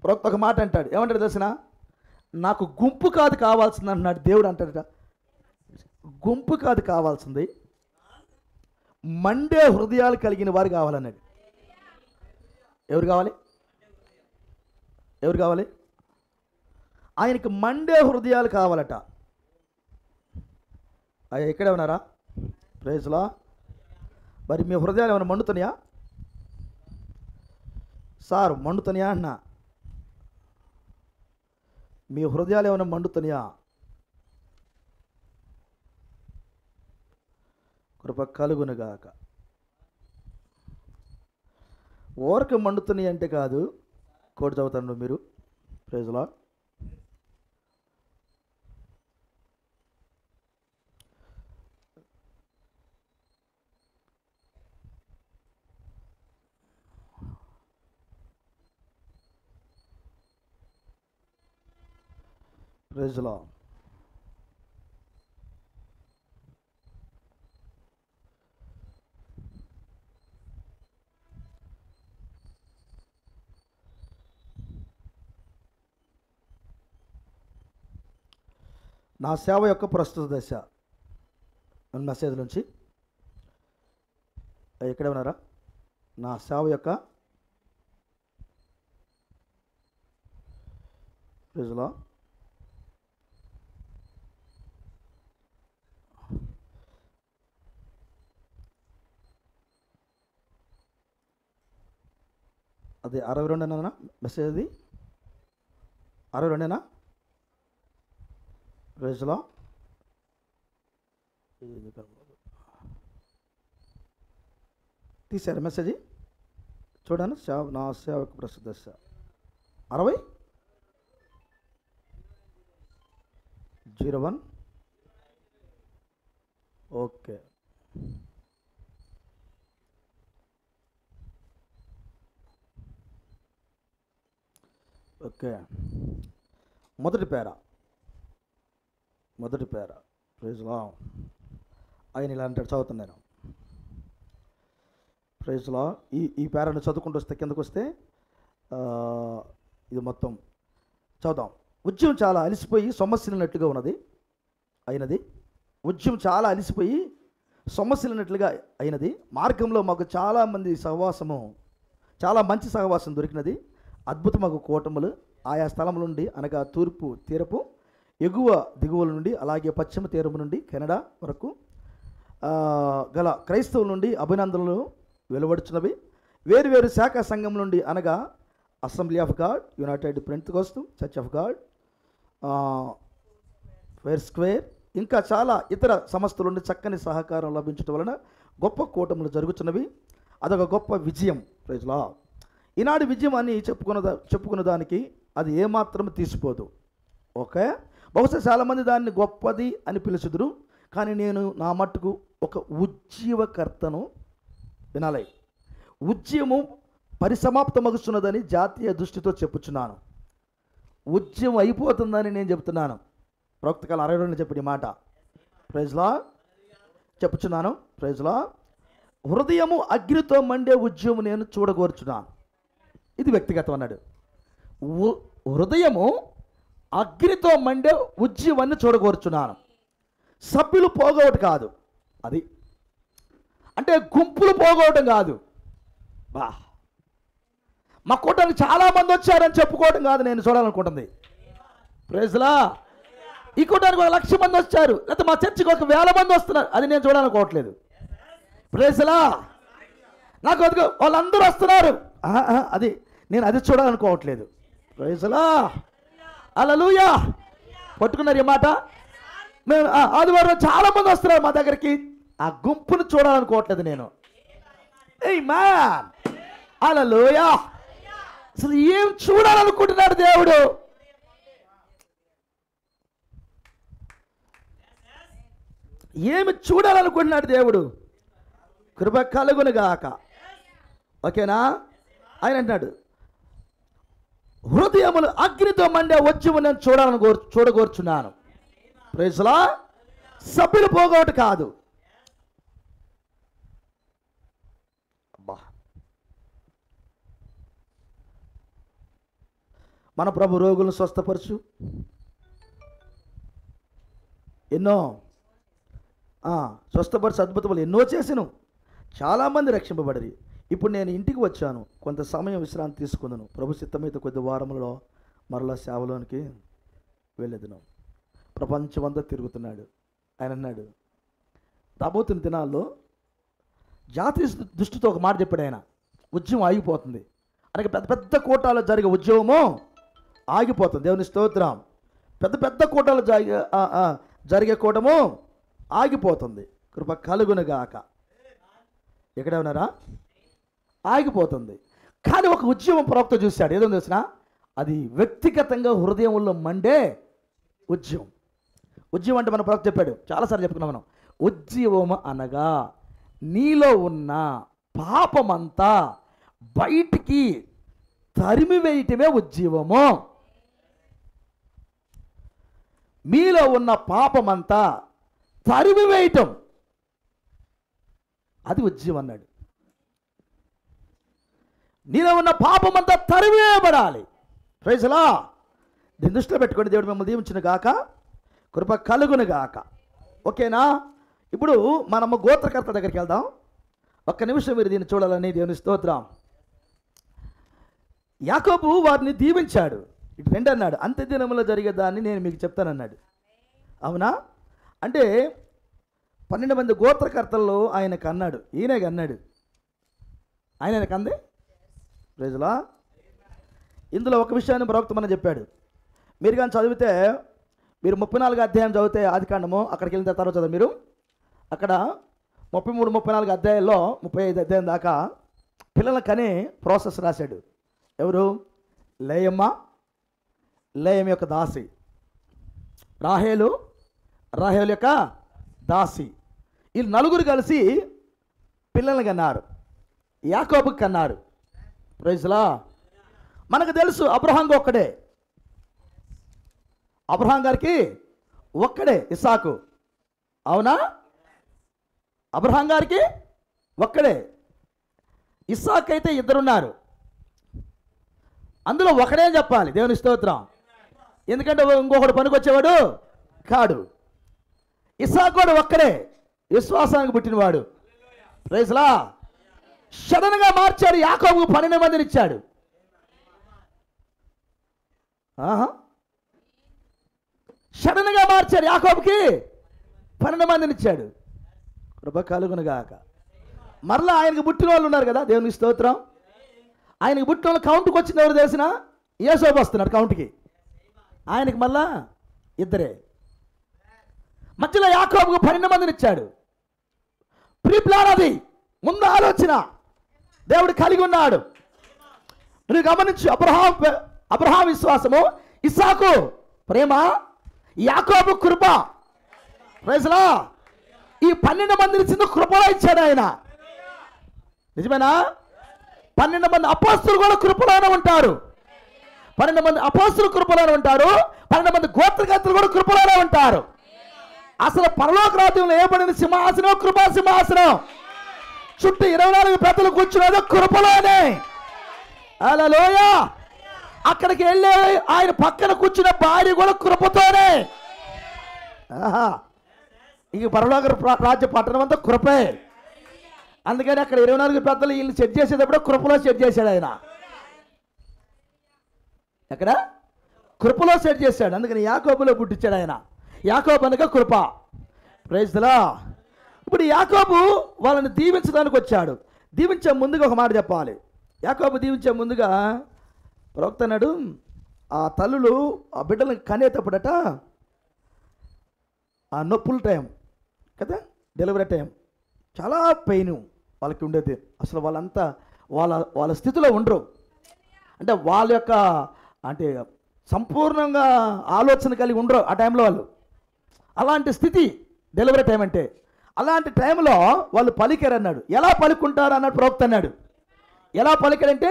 ప్రవక్త ఒక మాట అంటాడు. ఏమంటాడు తెలిసిన, నాకు గుంపు కాదు కావాల్సింది అన్నాడు దేవుడు. అంటాడట, గుంపు కాదు కావాల్సింది, మండే హృదయాలు కలిగిన వారు కావాలన్నాడు. ఎవరు కావాలి? ఎవరు కావాలి? ఆయనకి మండే హృదయాలు కావాలట. అయ్యా ఇక్కడే ఉన్నారా? ప్రైజ్లా. మరి మీ హృదయాలు ఏమైనా మండుతున్నాయా సార్? మండుతున్నాయా అన్నా? మీ హృదయాలు ఏమైనా మండుతున్నాయా? కృప కలుగునుగాక. ఓరక మండుతున్నాయి అంటే కాదు. కోటి చదువుతాను మీరు. ప్రైజ్లా. ప్రైజ్లా. నా సేవ యొక్క ప్రస్తుత దశ మెసేజ్ నుంచి ఎక్కడ ఉన్నారా? నా సేవ యొక్క ప్రైజ్లా. అది 62 మెసేజ్. అది 62 ప్రైజ్లా. తీశారు మెసేజ్ చూడండి. నా సేవకు ప్రస్తుత దశ 60:01. ఓకే. ఓకే. మొదటి పేర ప్రైజ్లా. ఆయన ఇలా అంటాడు, చదువుతున్నాను. ప్రైజ్లా. ఈ పేరాను చదువుకుంటూ వస్తే కిందకు వస్తే ఇది మొత్తం చదువుదాం. ఉద్యమం చాలా అలిసిపోయి సొమ్మసిల్లినట్లుగా అయినది. ఉద్యమం చాలా అలిసిపోయి సొమ్మసిల్లినట్లుగా అయినది. మార్గంలో మాకు చాలా మంచి సహవాసం దొరికినది. అద్భుతమగు కూటములు ఆయా స్థలముల నుండి, అనగా తూర్పు తీరపు, ఎగువ దిగువల నుండి, అలాగే పశ్చిమ తీరము నుండి కెనడా వరకు గల క్రైస్తవుల నుండి అభినందనలు వెలువడుచున్నవి. వేరు శాఖా సంఘం నుండి, అనగా assembly of God, United Pentecost church of God, fire square, ఇంకా చాలా ఇతర సంస్థల నుండి చక్కని సహకారం లభించడం వలన గొప్ప కూటములు జరుగుతున్నవి. అదొక గొప్ప విజయం. ప్రైజ్లా. ఈనాడు విజయం అని చెప్పుకున్న దానికి అది ఏమాత్రం తీసిపోదు. ఓకే, బహుశా చాలామంది దాన్ని గొప్పది అని పిలుచుదురు, కానీ నేను నా మట్టుకు ఒక ఉజ్జీవకర్తను వినాలి. ఉజ్జీవము పరిసమాప్తమగుతున్నదని జాతీయ దృష్టితో చెప్పుచున్నాను. ఉజ్జీవం అయిపోతుందని నేను చెప్తున్నాను. ప్రవక్త కాలం 62 చెప్పిన మాట. ప్రైజ్లా చెప్పుచున్నాను. ప్రైజ్లా. హృదయము అగ్నితో మండే ఉజ్జీవము నేను చూడగోర్చున్నాను. ఇది వ్యక్తిగతం అన్నాడు. హృదయము అగ్నితో మండే ఉజ్జీవాన్ని చూడగోర్చున్నాను. సభ్యులు పోగొవటం కాదు, అది అంటే గుంపులు పోగొవటం కాదు. బా, మా కూటానికి చాలామంది వచ్చారని చెప్పుకోవడం కాదు నేను చూడాలనుకుంటుంది. ప్రైజ్లా. ఈ కూటానికి 1,00,000 మంది వచ్చారు, లేకపోతే మా చర్చికి 1,000 మంది వస్తున్నారు, అది నేను చూడాలనుకోవట్లేదు. ప్రైజ్లా. నాకు వాళ్ళందరూ వస్తున్నారు, అది నేను అది చూడాలనుకోవట్లేదు. ప్రైజ్లా. హల్లెలూయా. పట్టుకున్నారు ఈ మాట. మేము ఆదివారం చాలామంది వస్తున్నారు మా దగ్గరికి, ఆ గుంపును చూడాలనుకోవట్లేదు నేను. ఆమేన్. హల్లెలూయా. అసలు ఏం చూడాలనుకుంటున్నాడు దేవుడు? ఏమి చూడాలనుకుంటున్నాడు దేవుడు? కృప కలుగునుగాక. ఓకేనా? ఆయన అంటున్నాడు, హృదయములు అగ్నితో మండే ఉజ్జీవము నేను చూడగోర్చున్నాను. ప్రైజ్లా. సభ్యులు పోగొట్టు కాదు. అబ్బా, మన ప్రభు రోగులను స్వస్థపరచు, ఎన్నో స్వస్థపరచు అద్భుతములు ఎన్నో చేసాను, చాలామంది రక్షింపబడరి. ఇప్పుడు నేను ఇంటికి వచ్చాను, కొంత సమయం విశ్రాంతి తీసుకుందును. ప్రభు చిత్తమైతే కొద్ది వారంలో మరలా సేవలోనికి వెళ్ళేదును. ప్రపంచమంతా తిరుగుతున్నాడు. ఆయన అన్నాడు, రాబోతున్న దినాల్లో జాతీయ దృష్టితో ఒక మాట చెప్పాడు ఆయన, ఉద్యమం ఆగిపోతుంది. అనగా పెద్ద పెద్ద కోటాలో జరిగే ఉద్యమము ఆగిపోతుంది. దేవుని స్తోత్రం. పెద్ద పెద్ద కోటాలు జరిగే కూటము ఆగిపోతుంది. కృప కలుగునుగాక. ఎక్కడే ఉన్నారా? ఆగిపోతుంది. కానీ ఒక ఉద్యమం ప్రవక్త చూశాడు. ఏదో తెలిసిన, అది వ్యక్తిగతంగా హృదయంలో మండే ఉద్యమం. ఉద్యమం అంటే మన ప్రవక్త చెప్పాడు, చాలాసార్లు చెప్పుకున్నాం మనం. ఉద్యమం అనగా నీలో ఉన్న పాపమంతా బయటికి తరిమివేయటమే ఉద్యమము. మీలో ఉన్న పాపమంతా తరిమివేయటం, అది ఉద్యమం అన్నాడు. నీలో ఉన్న పాపమంతా తరిమివేయబడాలి. ప్రైజ్లా. దీన్ని దృష్టిలో పెట్టుకోండి. దేవుడు మిమ్మల్ని దీవించును గాక, కృప కలుగును గాక. ఓకేనా? ఇప్పుడు మనము గోత్రకర్త దగ్గరికి వెళ్దాం. ఒక్క నిమిషం మీరు దీన్ని చూడాలని. దేవుని స్తోత్రం. యాకోబు వారిని దీవించాడు. ఇటు రెండు అన్నాడు, అంత్యదినములో జరిగేదాన్ని నేను మీకు చెప్తానన్నాడు. అవునా? అంటే 12 మంది గోత్రకర్తల్లో ఆయనకు అన్నాడు, ఈయనకి అన్నాడు. ఆయనకు అంది. ప్రైజ్లా. ఇందులో ఒక విషయాన్ని ప్రవక్త మనం చెప్పాడు. మీరు కానీ చదివితే, మీరు 34 అధ్యాయం చదివితే ఆదికాండము, అక్కడికి వెళ్ళిన తర్వాత చదువు మీరు. అక్కడ 33, 34 అధ్యాయాల్లో 35 అధ్యాయం దాకా పిల్లలకి అనే ప్రాసెస్ రాశాడు. ఎవరు? లేయమ్మ, లేయం యొక్క దాసి, రాహేలు, రాహేలు యొక్క దాసి. వీళ్ళు నలుగురు కలిసి పిల్లల్ని కన్నారు, యాకోబుకి కన్నారు. ప్రైజ్లా. మనకు తెలుసు అబ్రహాంకి ఒక్కడే, అబ్రహాం గారికి ఒక్కడే ఇస్సాకు. అవునా? అబ్రహాం గారికి ఒక్కడే. ఇస్సాకు అయితే ఇద్దరున్నారు, అందులో ఒకడే చెప్పాలి. దేవుని స్తోత్రం. ఎందుకంటే ఇంకొకడు పనికొచ్చేవాడు కాడు. ఇస్సాకు కూడా ఒక్కడే, విశ్వాసానికి పుట్టినవాడు. ప్రైజ్లా. సడన్గా మార్చాడు. యాకోబుకు 12 మందిని ఇచ్చాడు. సడన్గా మార్చాడు. యాకోబుకి 12 మందిని ఇచ్చాడు. కృప కలుగునుగాక. మరలా ఆయనకి పుట్టిన వాళ్ళు ఉన్నారు కదా. దేవునికి స్తోత్రం. ఆయనకి పుట్టిన వాళ్ళు కౌంట్కి వచ్చింది ఎవరు తెలిసిన? యేసోబు వస్తున్నాడు కౌంట్కి. ఆయనకి మళ్ళా ఇద్దరే. మధ్యలో యాకోబుకు 12 మందిని ఇచ్చాడు. ప్రీ ప్లాన్, అది ముందు ఆలోచన దేవుడు కలిగి ఉన్నాడు. నువ్వు గమనించు. అబ్రహాం విశ్వాసము, ఇస్సాకు ప్రేమ, యాకోబు కృప. ప్రైజ్లా. ఈ 12 మందిని చిన్న కృపలో ఇచ్చాడు ఆయన. నిజమేనా? 12 మంది అపోస్తులు కూడా కృపలోనే ఉంటారు. 12 మంది అపోస్తులు కృపలోనే ఉంటారు. 12 మంది గోత్రకర్తలు కూడా కృపలోనే ఉంటారు. అసలు పరలోక రాజ్యంలో ఏర్పడిన సింహాసనం కృపా సింహాసనం. చుట్టూ 24 పెద్దలు కూర్చున్నది కృపలోనే. హల్లెలూయా. అక్కడికి వెళ్ళి ఆయన పక్కన కూర్చున్న భార్య కూడా కృపతోనే. ఇంక పరలోక రాజ్య పట్టణం అంతా కృపే. అందుకని అక్కడ 24 పెద్దలు వీళ్ళు సెట్ చేసేటప్పుడు కృపలో సెట్ చేశాడు ఆయన. ఎక్కడ? కృపలో సెట్ చేశాడు. అందుకని యాకోబులో పుట్టించాడు ఆయన. యాకోబు అనగా కృప. Praise the lord. ఇప్పుడు యాకోబు వాళ్ళని దీవించడానికి వచ్చాడు. దీవించే ముందుగా ఒక మాట చెప్పాలి. యాకోబు దీవించే ముందుగా ప్రవక్త అన్నాడు, ఆ తల్లులు ఆ బిడ్డలను కనేటప్పుడట ఆ నొప్పుల టైం కదా, డెలివరీ టైం, చాలా పెయిన్ వాళ్ళకి ఉండేది. అసలు వాళ్ళంతా వాళ్ళ స్థితిలో ఉండరు. అంటే వాళ్ళ యొక్క అంటే సంపూర్ణంగా ఆలోచన కలిగి ఉండరు ఆ టైంలో వాళ్ళు. అలాంటి స్థితి డెలివరీ టైం అంటే. అలాంటి టైంలో వాళ్ళు పలికారన్నాడు. ఎలా పలుకుంటారు అన్నాడు ప్రవక్త అన్నాడు. ఎలా పలికారంటే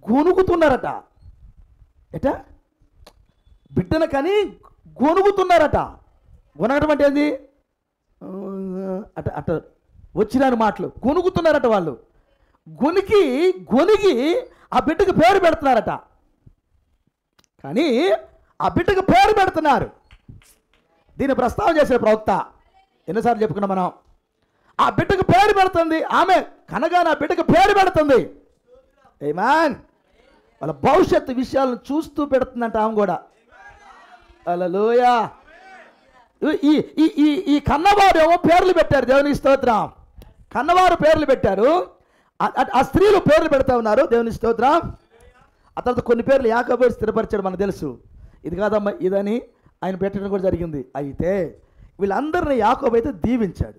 గొనుగుతున్నారట. ఎట? బిడ్డను కానీ గొనుగుతున్నారట. గొనగటం అంటే ఏంది? అట వచ్చినారు మాటలు. గొనుగుతున్నారట వాళ్ళు. గొనిగి ఆ బిడ్డకు పేరు పెడుతున్నారట. కానీ ఆ బిడ్డకు పేరు పెడుతున్నారు. దీన్ని ప్రస్తావన చేసే ప్రవక్త ఎన్నిసార్లు చెప్పుకున్నాం మనం. ఆ బిడ్డకు పేరు పెడుతుంది ఆమె, కనగా నా బిడ్డకు పేరు పెడుతుంది. ఆమేన్. వాళ్ళ భవిష్యత్తు విషయాలను చూస్తూ పెడుతుందంట ఆమె కూడా. హల్లెలూయా. ఈ కన్నవారు ఏమో పేర్లు పెట్టారు. దేవునికి స్తోత్రం. కన్నవారు పేర్లు పెట్టారు. ఆ స్త్రీలు పేర్లు పెడతా ఉన్నారు. దేవునికి స్తోత్రం. ఆ తర్వాత కొన్ని పేర్లు యాకోబు స్థిరపరిచాడు, మనకు తెలుసు. ఇది కాదమ్మా ఇదని ఆయన పెట్టడం కూడా జరిగింది. అయితే వీళ్ళందరినీ యాకోబు అయితే దీవించాడు.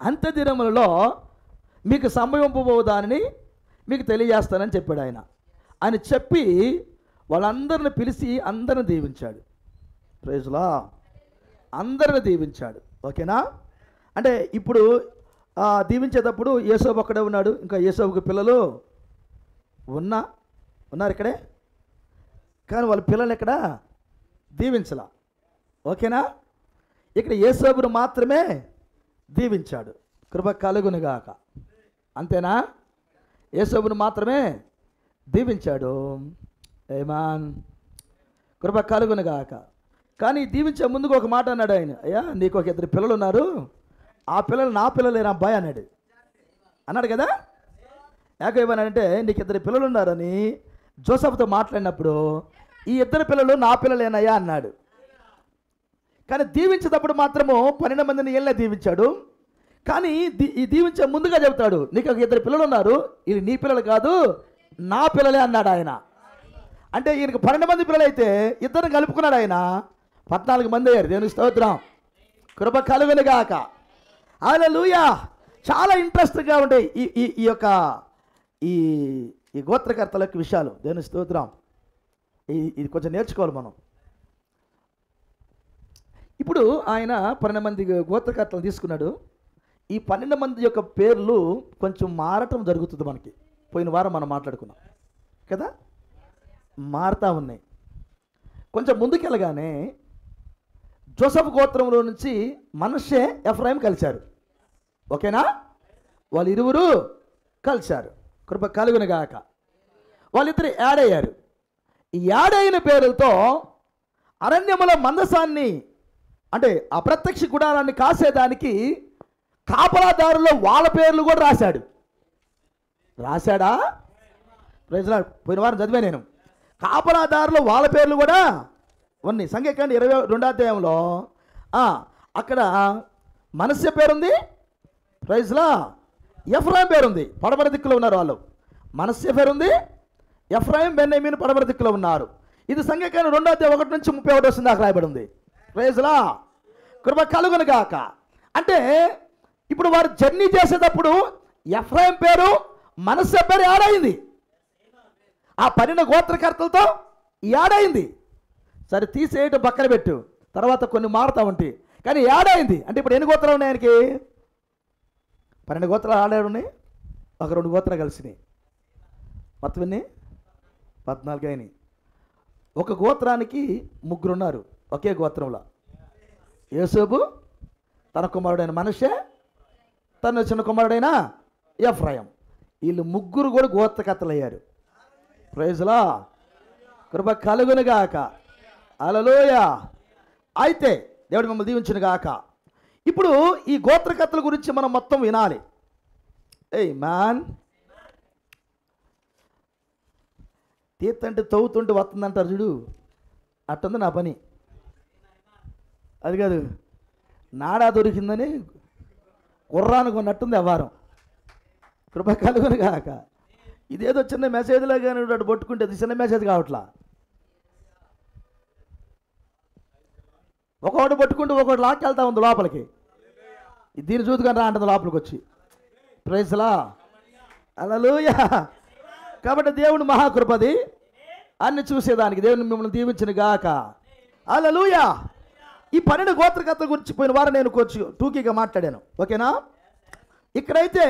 అంత్య దినములలో మీకు సంభవింపబోదానని మీకు తెలియజేస్తానని చెప్పాడు ఆయన. ఆయన చెప్పి వాళ్ళందరిని పిలిచి అందరిని దీవించాడు. Praise the Lord. అందరిని దీవించాడు. ఓకేనా? అంటే ఇప్పుడు దీవించేటప్పుడు యేసోబు ఒక్కడే ఉన్నాడు. ఇంకా యేసోబుకి పిల్లలు ఉన్నారు ఇక్కడే, కానీ వాళ్ళ పిల్లలు ఎక్కడ దీవించలా. ఓకేనా? ఇక్కడ యేసోబును మాత్రమే దీవించాడు. కృప కలుగునుగాక. అంతేనా? యేసోబును మాత్రమే దీవించాడు. ఆమేన్. కృప కలుగునుగాక. కానీ దీవించే ముందుకు ఒక మాట అన్నాడు ఆయన. అయ్యా నీకు ఒక 2 పిల్లలు ఉన్నారు, ఆ పిల్లలు నా పిల్లలేనా అబ్బాయి అన్నాడు కదా. యాకోబు నీకు 2 పిల్లలు ఉన్నారని జోసెఫ్తో మాట్లాడినప్పుడు ఈ 2 పిల్లలు నా పిల్లలేనయ్యా అన్నాడు. కానీ దీవించేటప్పుడు మాత్రము 12 మందిని ఏళ్ళే దీవించాడు. కానీ ఈ దీవించే ముందుగా చెబుతాడు, నీకు ఒక 2 పిల్లలు ఉన్నారు, ఇది నీ పిల్లలు కాదు నా పిల్లలే అన్నాడు ఆయన. అంటే ఈయనకు 12 మంది పిల్లలు అయితే 2 కలుపుకున్నాడు ఆయన, 14 మంది అయ్యారు. దేవునికి స్తోత్రం. కృప కలుగునుగాక. హల్లెలూయా. చాలా ఇంట్రెస్ట్గా ఉంటాయి ఈ యొక్క ఈ గోత్రకర్తల యొక్క విషయాలు. దేవునికి స్తోత్రం. ఇది కొంచెం నేర్చుకోవాలి మనం. ఇప్పుడు ఆయన 12 మంది గోత్రకర్తలు తీసుకున్నాడు. ఈ 12 మంది యొక్క పేర్లు కొంచెం మారటం జరుగుతుంది మనకి. పోయిన వారం మనం మాట్లాడుకున్నాం కదా, మారుతూ ఉన్నాయి. కొంచెం ముందుకెళ్ళగానే జోసెఫ్ గోత్రంలో నుంచి మనష్షే, ఎఫ్రాయిం కలిశారు. ఓకేనా? వాళ్ళు ఇరువురు కలిశారు. కృప కలుగునుగాక. వాళ్ళిద్దరు యాడ్ అయ్యారు. ఈ యాడ్ అయిన పేరులతో అరణ్యముల మందసాన్ని అంటే అప్రత్యక్ష గుడారాన్ని కాసేదానికి కాపలాదారులో వాళ్ళ పేర్లు కూడా రాశాడా? Praise lord. పోయిన వారం చదివా నేను. కాపలాదారులు వాళ్ళ పేర్లు కూడా ఉన్నాయి. సంఖ్యాకాండం 22వ అధ్యాయంలో అక్కడ మనష్షే పేరుంది. Praise lord. ఎఫ్రాయిం పేరుంది. పడమర దిక్కులో ఉన్నారు వాళ్ళు. మనష్షే పేరుంది, ఎఫ్రాయిం బెన్యామీను పడమర దిక్కులో ఉన్నారు. ఇది సంఖ్యాకాండం 2వ అధ్యాయం 1 నుంచి 31 దాకా రాయబడి ఉంది. Praise lord. కృప కలుగునుగాక. అంటే ఇప్పుడు వారు జర్నీ చేసేటప్పుడు ఎఫ్రాయిం పేరు మనష్షే పేరు యాడ్ అయింది. ఆ 12 గోత్రకర్తలతో యాడ్ అయింది. సరే తీసేయటం పక్కన పెట్టు, తర్వాత కొన్ని మారుతా ఉంటాయి. కానీ ఏడైంది అంటే ఇప్పుడు ఎన్ని గోత్రాలు ఉన్నాయి ఆయనకి? 12 గోత్రాలు ఆడాడు ఉన్నాయి, ఒక 2 గోత్రాలు కలిసినాయి, మొత్తం ఎన్ని? 14 అయినాయి. ఒక గోత్రానికి 3 ఉన్నారు ఒకే గోత్రంలో. యోసేపు, తన కుమారుడైన మనష్షే, తన చిన్న కుమారుడైన ఎఫ్రాయిం. వీళ్ళు 3 కూడా గోత్రకర్తలు అయ్యారు. ప్రైజ్లా, కృప కలుగునుగాక. హల్లెలూయా. అయితే దేవుడు మిమ్మల్ని దీవించును గాక. ఇప్పుడు ఈ గోత్రకర్తల గురించి మనం మొత్తం వినాలి. ఏయ్ మ్యాన్, తీర్థంటే తవ్వుతుంటే వస్తుందంటారు చూడు, అట్టుంది నా పని. అది కాదు, నాడా దొరికిందని కుర్రాను కొన్నట్టుంది వ్యవహారం. కృప కలుగును గాక. ఇదేదో చిన్న మెసేజ్లో కానీ అటు పట్టుకుంటే అది చిన్న మెసేజ్ కావట్లా. ఒకటి పట్టుకుంటూ ఒకటి లాక్కెళ్తా ఉంది లోపలికి. దీన్ని చూదుకొని రా అంటుంది లోపలికి వచ్చి. ప్రైజ్లా, హల్లెలూయా. కాబట్టి దేవుని మహాకృపది అన్ని చూసేదానికి దేవుని మిమ్మల్ని దీవించిన గాక. హల్లెలూయా. ఈ 12 గోత్రకర్తల గురించి పోయిన వారం నేను కొంచెం టూకీగా మాట్లాడాను, ఓకేనా? ఇక్కడైతే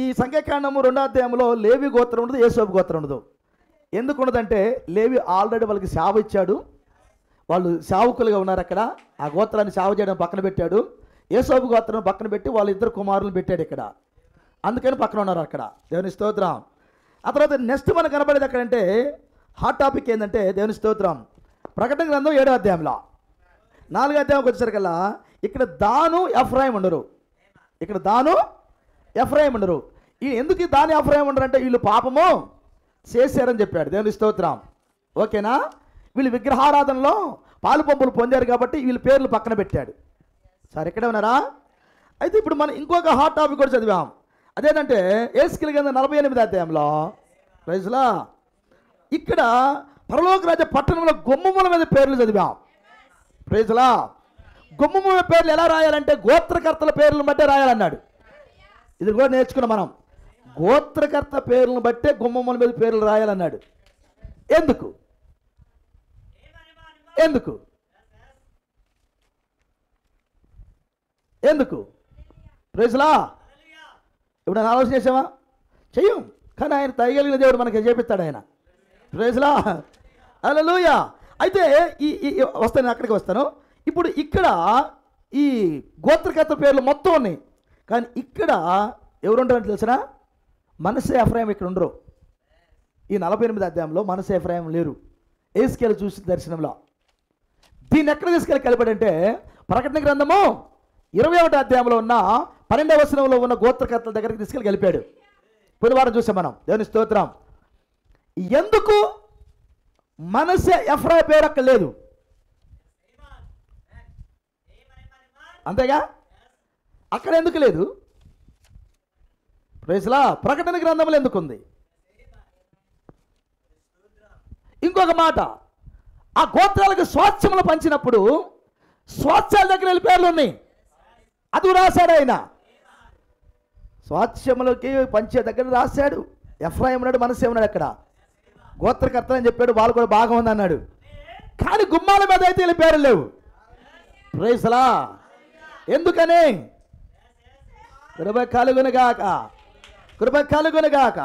ఈ సంఖ్యాకాండము 2వ అధ్యాయంలో లేవి గోత్రం ఉండదు, యోసేపు గోత్రం ఉండదు. ఎందుకు ఉండదంటే లేవి ఆల్రెడీ వాళ్ళకి సేవ ఇచ్చాడు, వాళ్ళు సేవకులుగా ఉన్నారు అక్కడ. ఆ గోత్రాన్ని సేవ చేయడం పక్కన పెట్టాడు. యోసేపు గోత్రాన్ని పక్కన పెట్టి వాళ్ళ 2 కుమారులను పెట్టాడు ఇక్కడ, అందుకని పక్కన ఉన్నారు అక్కడ. దేవుని స్తోత్రం. ఆ తర్వాత నెక్స్ట్ మనకు కనబడేది ఎక్కడంటే హాట్ టాపిక్ ఏంటంటే దేవుని స్తోత్రం, ప్రకటన గ్రంథం 7వ అధ్యాయంలో 4వ అధ్యాయంకి వచ్చేసరికల్లా ఇక్కడ దాను ఎఫ్రాయిం ఉండరు. ఇక్కడ దాను ఎఫ్రాయిం ఉండరు. ఈ ఎందుకు దాని ఎఫ్రాయిం ఉండరు అంటే వీళ్ళు పాపము చేశారని చెప్పాడు. దేవుని స్తోత్రం, ఓకేనా? వీళ్ళు విగ్రహారాధనలో పాలు పంపులు పొందారు కాబట్టి వీళ్ళ పేర్లు పక్కన పెట్టాడు. సార్ ఇక్కడే ఉన్నారా? అయితే ఇప్పుడు మనం ఇంకొక హాట్ టాపిక్ కూడా చదివాం. అదేంటంటే యేసుకెళ్ళి కింద 48వ అధ్యాయంలో ప్రైజ్లా ఇక్కడ పరలోక రాజ్య పట్టణంలో గుమ్మముల మీద పేర్లు చదివాం. ప్రైజ్లా, గుమ్మముల పేర్లు ఎలా రాయాలంటే గోత్రకర్తల పేర్లను బట్టే రాయాలన్నాడు. ఇది కూడా నేర్చుకున్నాం మనం. గోత్రకర్త పేర్లను బట్టే గుమ్మముల మీద పేర్లు రాయాలన్నాడు. ఎందుకు? ఎందుకు ఎందుకు ప్రైజ్లా, ఇప్పుడు నేను ఆలోచన చేసావా? చెయ్యం, కానీ ఆయన తగ్గలిగిన దేవుడు మనకి చేపిస్తాడు ఆయన. ప్రైజ్లా, హల్లెలూయా. అయితే ఈ వస్తాను, అక్కడికి వస్తాను. ఇప్పుడు ఇక్కడ ఈ గోత్రకర్త పేర్లు మొత్తం ఉన్నాయి, కానీ ఇక్కడ ఎవరుంటారంటే తెలిసిన? మనష్షే, ఎఫ్రాయిం ఇక్కడ ఉండరు. ఈ 48వ అధ్యాయంలో మనష్షే, ఎఫ్రాయిం లేరు. యేసుకేలు చూసిన దర్శనంలో దీన్ని ఎక్కడ తీసుకెళ్ళి కలిపాడంటే ప్రకటన గ్రంథము 20వ అధ్యాయంలో ఉన్న 12వ వచనంలో ఉన్న గోత్రకర్తల దగ్గరికి తీసుకెళ్ళి కలిపాడు. పోయిన వారం చూసాం మనం. దేవుని స్తోత్రం. ఎందుకు మనష్షే, ఎఫ్రాయిం పేరు అక్కడ లేదు? అంతేగా, అక్కడ ఎందుకు లేదు? ప్రైజ్లా, ప్రకటన గ్రంథంలో ఎందుకు ఉంది? ఇంకొక మాట, ఆ గోత్రాలకు స్వాస్థ్యములు పంచినప్పుడు స్వాస్థ్యాల దగ్గర వెళ్ళి పేర్లు ఉన్నాయి, అది రాశాడు ఆయన. స్వాస్థ్యములకి పంచే దగ్గర రాశాడు. ఎఫ్రాయిం ఉన్నాడు, మనష్షే ఉన్నాడు. అక్కడ గోత్రకర్త అని చెప్పాడు, వాళ్ళు కూడా బాగా ఉంది అన్నాడు. కానీ గుమ్మాల మీద అయితే వీళ్ళ పేర్లు లేవు. ప్రైజ్లా, ఎందుకని? కృప కలుగునుగాక, కృప కలుగునుగాక.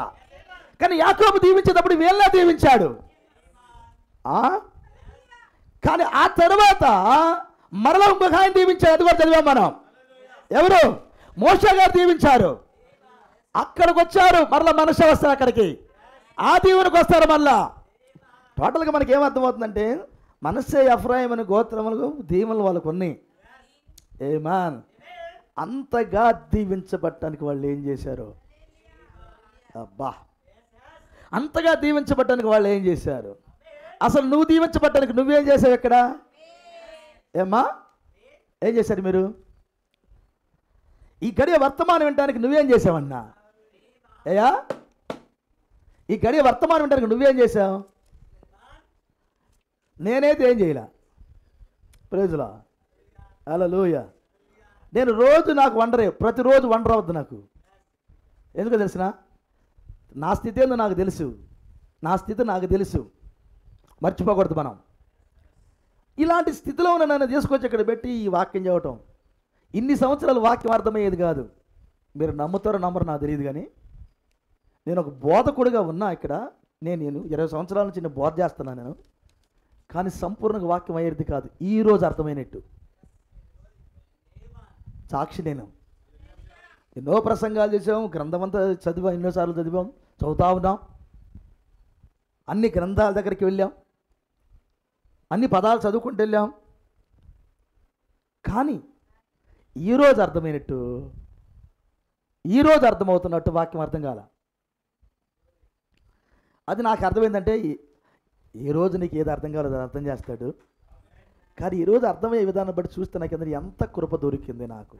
కానీ యాకోబు దీవించేటప్పుడు వీళ్ళనే దీవించాడు. కానీ ఆ తర్వాత మరలా ఇంకొక ఆయన దీవించాడు, అది కూడా చదివాం మనం. ఎవరు? మోషే గారు దీవించారు. అక్కడికి వచ్చారు, మరలా మనష్షే వస్తారు అక్కడికి, ఆ దీవునికి వస్తారు మళ్ళా. టోటల్గా మనకి ఏమర్థమవుతుందంటే మనష్షే, ఎఫ్రాయిం అనే గోత్రములకు దీవెనలు వాళ్ళకు ఉన్నాయి. ఏమాన్, అంతగా దీవించబట్టడానికి వాళ్ళు ఏం చేశారు? అబ్బా, అంతగా దీవించబట్టడానికి వాళ్ళు ఏం చేశారు? అసలు నువ్వు దీవించబట్టడానికి నువ్వేం చేసావు? ఎక్కడ ఏమ్మా ఏం చేశారు మీరు? ఈ గడియ వర్తమానం వినడానికి నువ్వేం చేసావన్నా? అయ్యా, ఈ గడియ వర్తమానం వినడానికి నువ్వేం చేసావు? నేనైతే ఏం చేయలే. ప్రైజ్లా, హల్లెలూయా. నేను రోజు నాకు వండరే, ప్రతిరోజు వండర్ అవద్దు నాకు. ఎందుకు తెలిసిన? నా స్థితి ఏందో నాకు తెలుసు, నా స్థితి నాకు తెలుసు. మర్చిపోకూడదు మనం. ఇలాంటి స్థితిలో ఉన్న నన్ను తీసుకొచ్చి ఇక్కడ పెట్టి ఈ వాక్యం చెప్పటం, ఇన్ని సంవత్సరాలు వాక్యం అర్థమయ్యేది కాదు. మీరు నమ్ముతారో నమ్మరో నాకు తెలియదు, కానీ నేను ఒక బోధకుడిగా ఉన్నా ఇక్కడ. నేను 20 సంవత్సరాల నుంచి నేను బోధ చేస్తున్నాను నేను, కానీ సంపూర్ణంగా వాక్యం అయ్యేది కాదు. ఈరోజు అర్థమైనట్టు సాక్షి నేను. ఎన్నో ప్రసంగాలు చేసాం, గ్రంథం అంతా చదివాం, ఎన్నోసార్లు చదువుతా ఉన్నాం, అన్ని గ్రంథాల దగ్గరికి వెళ్ళాం, అన్ని పదాలు చదువుకుంటూ వెళ్ళాం. కానీ ఈరోజు అర్థమైనట్టు, ఈరోజు అర్థమవుతున్నట్టు వాక్యం అర్థం కాల. అది నాకు అర్థమైందంటే, ఈ రోజు నీకు ఏది అర్థం కాలేదు అది అర్థం చేస్తాడు. కానీ ఈరోజు అర్థమయ్యే విధానం బట్టి చూస్తే నాకు అందరూ ఎంత కృప దొరికింది నాకు.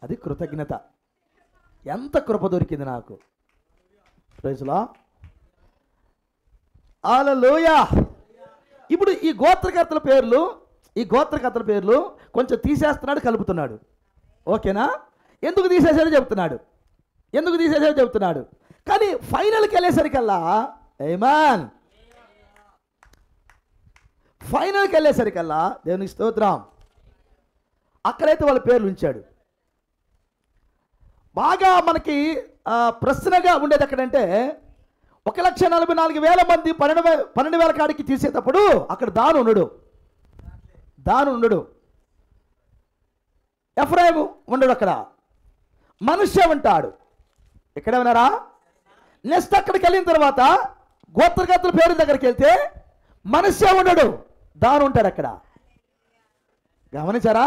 అది కృతజ్ఞత. ఎంత కృప దొరికింది నాకు. Praise Lord. హల్లెలూయా. ఇప్పుడు ఈ గోత్రకర్తల పేర్లు కొంచెం తీసేస్తున్నాడు, కలుపుతున్నాడు. ఓకేనా? ఎందుకు తీసేసాడో చెప్తున్నాడు. కానీ ఫైనల్కి వెళ్ళేసరికల్లా, ఆమేన్, ఫైనల్కి వెళ్ళేసరికల్లా దేవునికి స్తోత్రం, అక్కడైతే వాళ్ళ పేర్లు ఉంచాడు. బాగా మనకి ప్రశ్నగా ఉండేది ఎక్కడంటే, 1,44,000 మంది 12,000 కాడికి తీసేటప్పుడు అక్కడ దాను ఉండడు, ఎఫ్రాయిము ఉండడు, అక్కడ మనుష్య ఉంటాడు. ఎక్కడ ఉన్నారా? నెక్స్ట్ అక్కడికి వెళ్ళిన తర్వాత గోత్రకర్తల పేరు దగ్గరికి వెళ్తే మనుష్య ఉండడు, దాను ఉంటాడు అక్కడ. గమనించారా?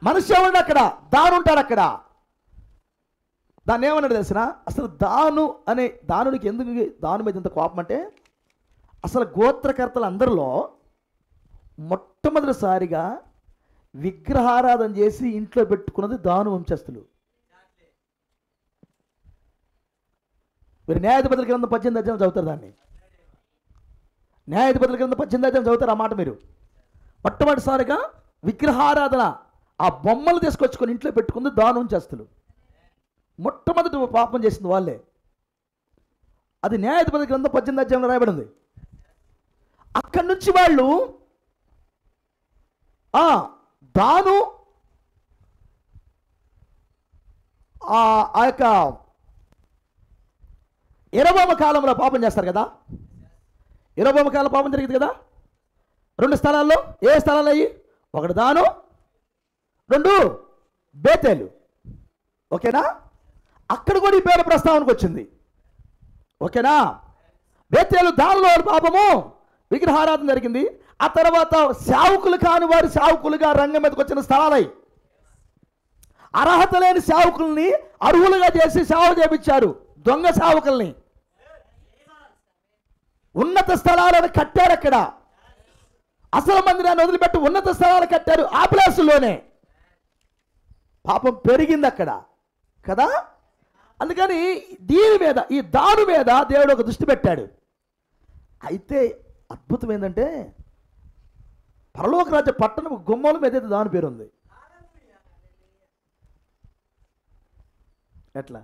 మనుష్య ఉండడు అక్కడ, దాను ఉంటాడు అక్కడ. దాన్ని ఏమన్నాడు తెలిసిన? అసలు దానునికి ఎందుకు దాని మీద ఇంత కోపం అంటే, అసలు గోత్రకర్తలు అందరిలో మొట్టమొదటిసారిగా విగ్రహారాధన చేసి ఇంట్లో పెట్టుకున్నది దాను వంశస్థులు. మీరు న్యాయాధిపతుల గ్రంథం 18వ అధ్యాయం చదువుతారు. దాన్ని న్యాయాధిపతుల గ్రంథం 18వ అధ్యాయం చదువుతారు. ఆ మాట మీరు మొట్టమొదటిసారిగా విగ్రహారాధన, ఆ బొమ్మలు తీసుకొచ్చుకొని ఇంట్లో పెట్టుకుంది దాను వంశస్థులు. మొట్టమొదటి పాపం చేసింది వాళ్ళే. అది న్యాయాధిపతుల గ్రంథం 18వ అధ్యాయంలో రాయబడింది. అక్కడి నుంచి వాళ్ళు దాను ఆ యొక్క యెరొబోము కాలంలో పాపం చేస్తారు కదా. యెరొబోము కాలంలో పాపం జరిగింది కదా 2 స్థలాల్లో. ఏ స్థలాలు అయ్యి? 1 దాను, 2 బేతేలు. ఓకేనా? అక్కడ కూడా ఈ పేరు ప్రస్తావనకు వచ్చింది. ఓకేనా? బేతేలు, దానిలో పాపము, విగ్రహారాధన జరిగింది. ఆ తర్వాత సేవకులు కాని వారు సేవకులుగా రంగం మీదకి వచ్చిన స్థలాలై, అర్హత లేని సేవకుల్ని అర్హులుగా చేసి సేవ చేపించారు. దొంగ సేవకుల్ని ఉన్నత స్థలాలను కట్టారు. అక్కడ అసలు మందిరాన్ని వదిలిపెట్టి ఉన్నత స్థలాలు కట్టారు. ఆ ప్లేసుల్లోనే పాపం పెరిగింది అక్కడ కదా. అందుకని దీని మీద, ఈ దాను మీద దేవుడు ఒక దృష్టి పెట్టాడు. అయితే అద్భుతం ఏంటంటే, పరలోక రాజ్య పట్టణం గుమ్మల మీద అయితే దాని పేరు ఉంది. ఎట్లా?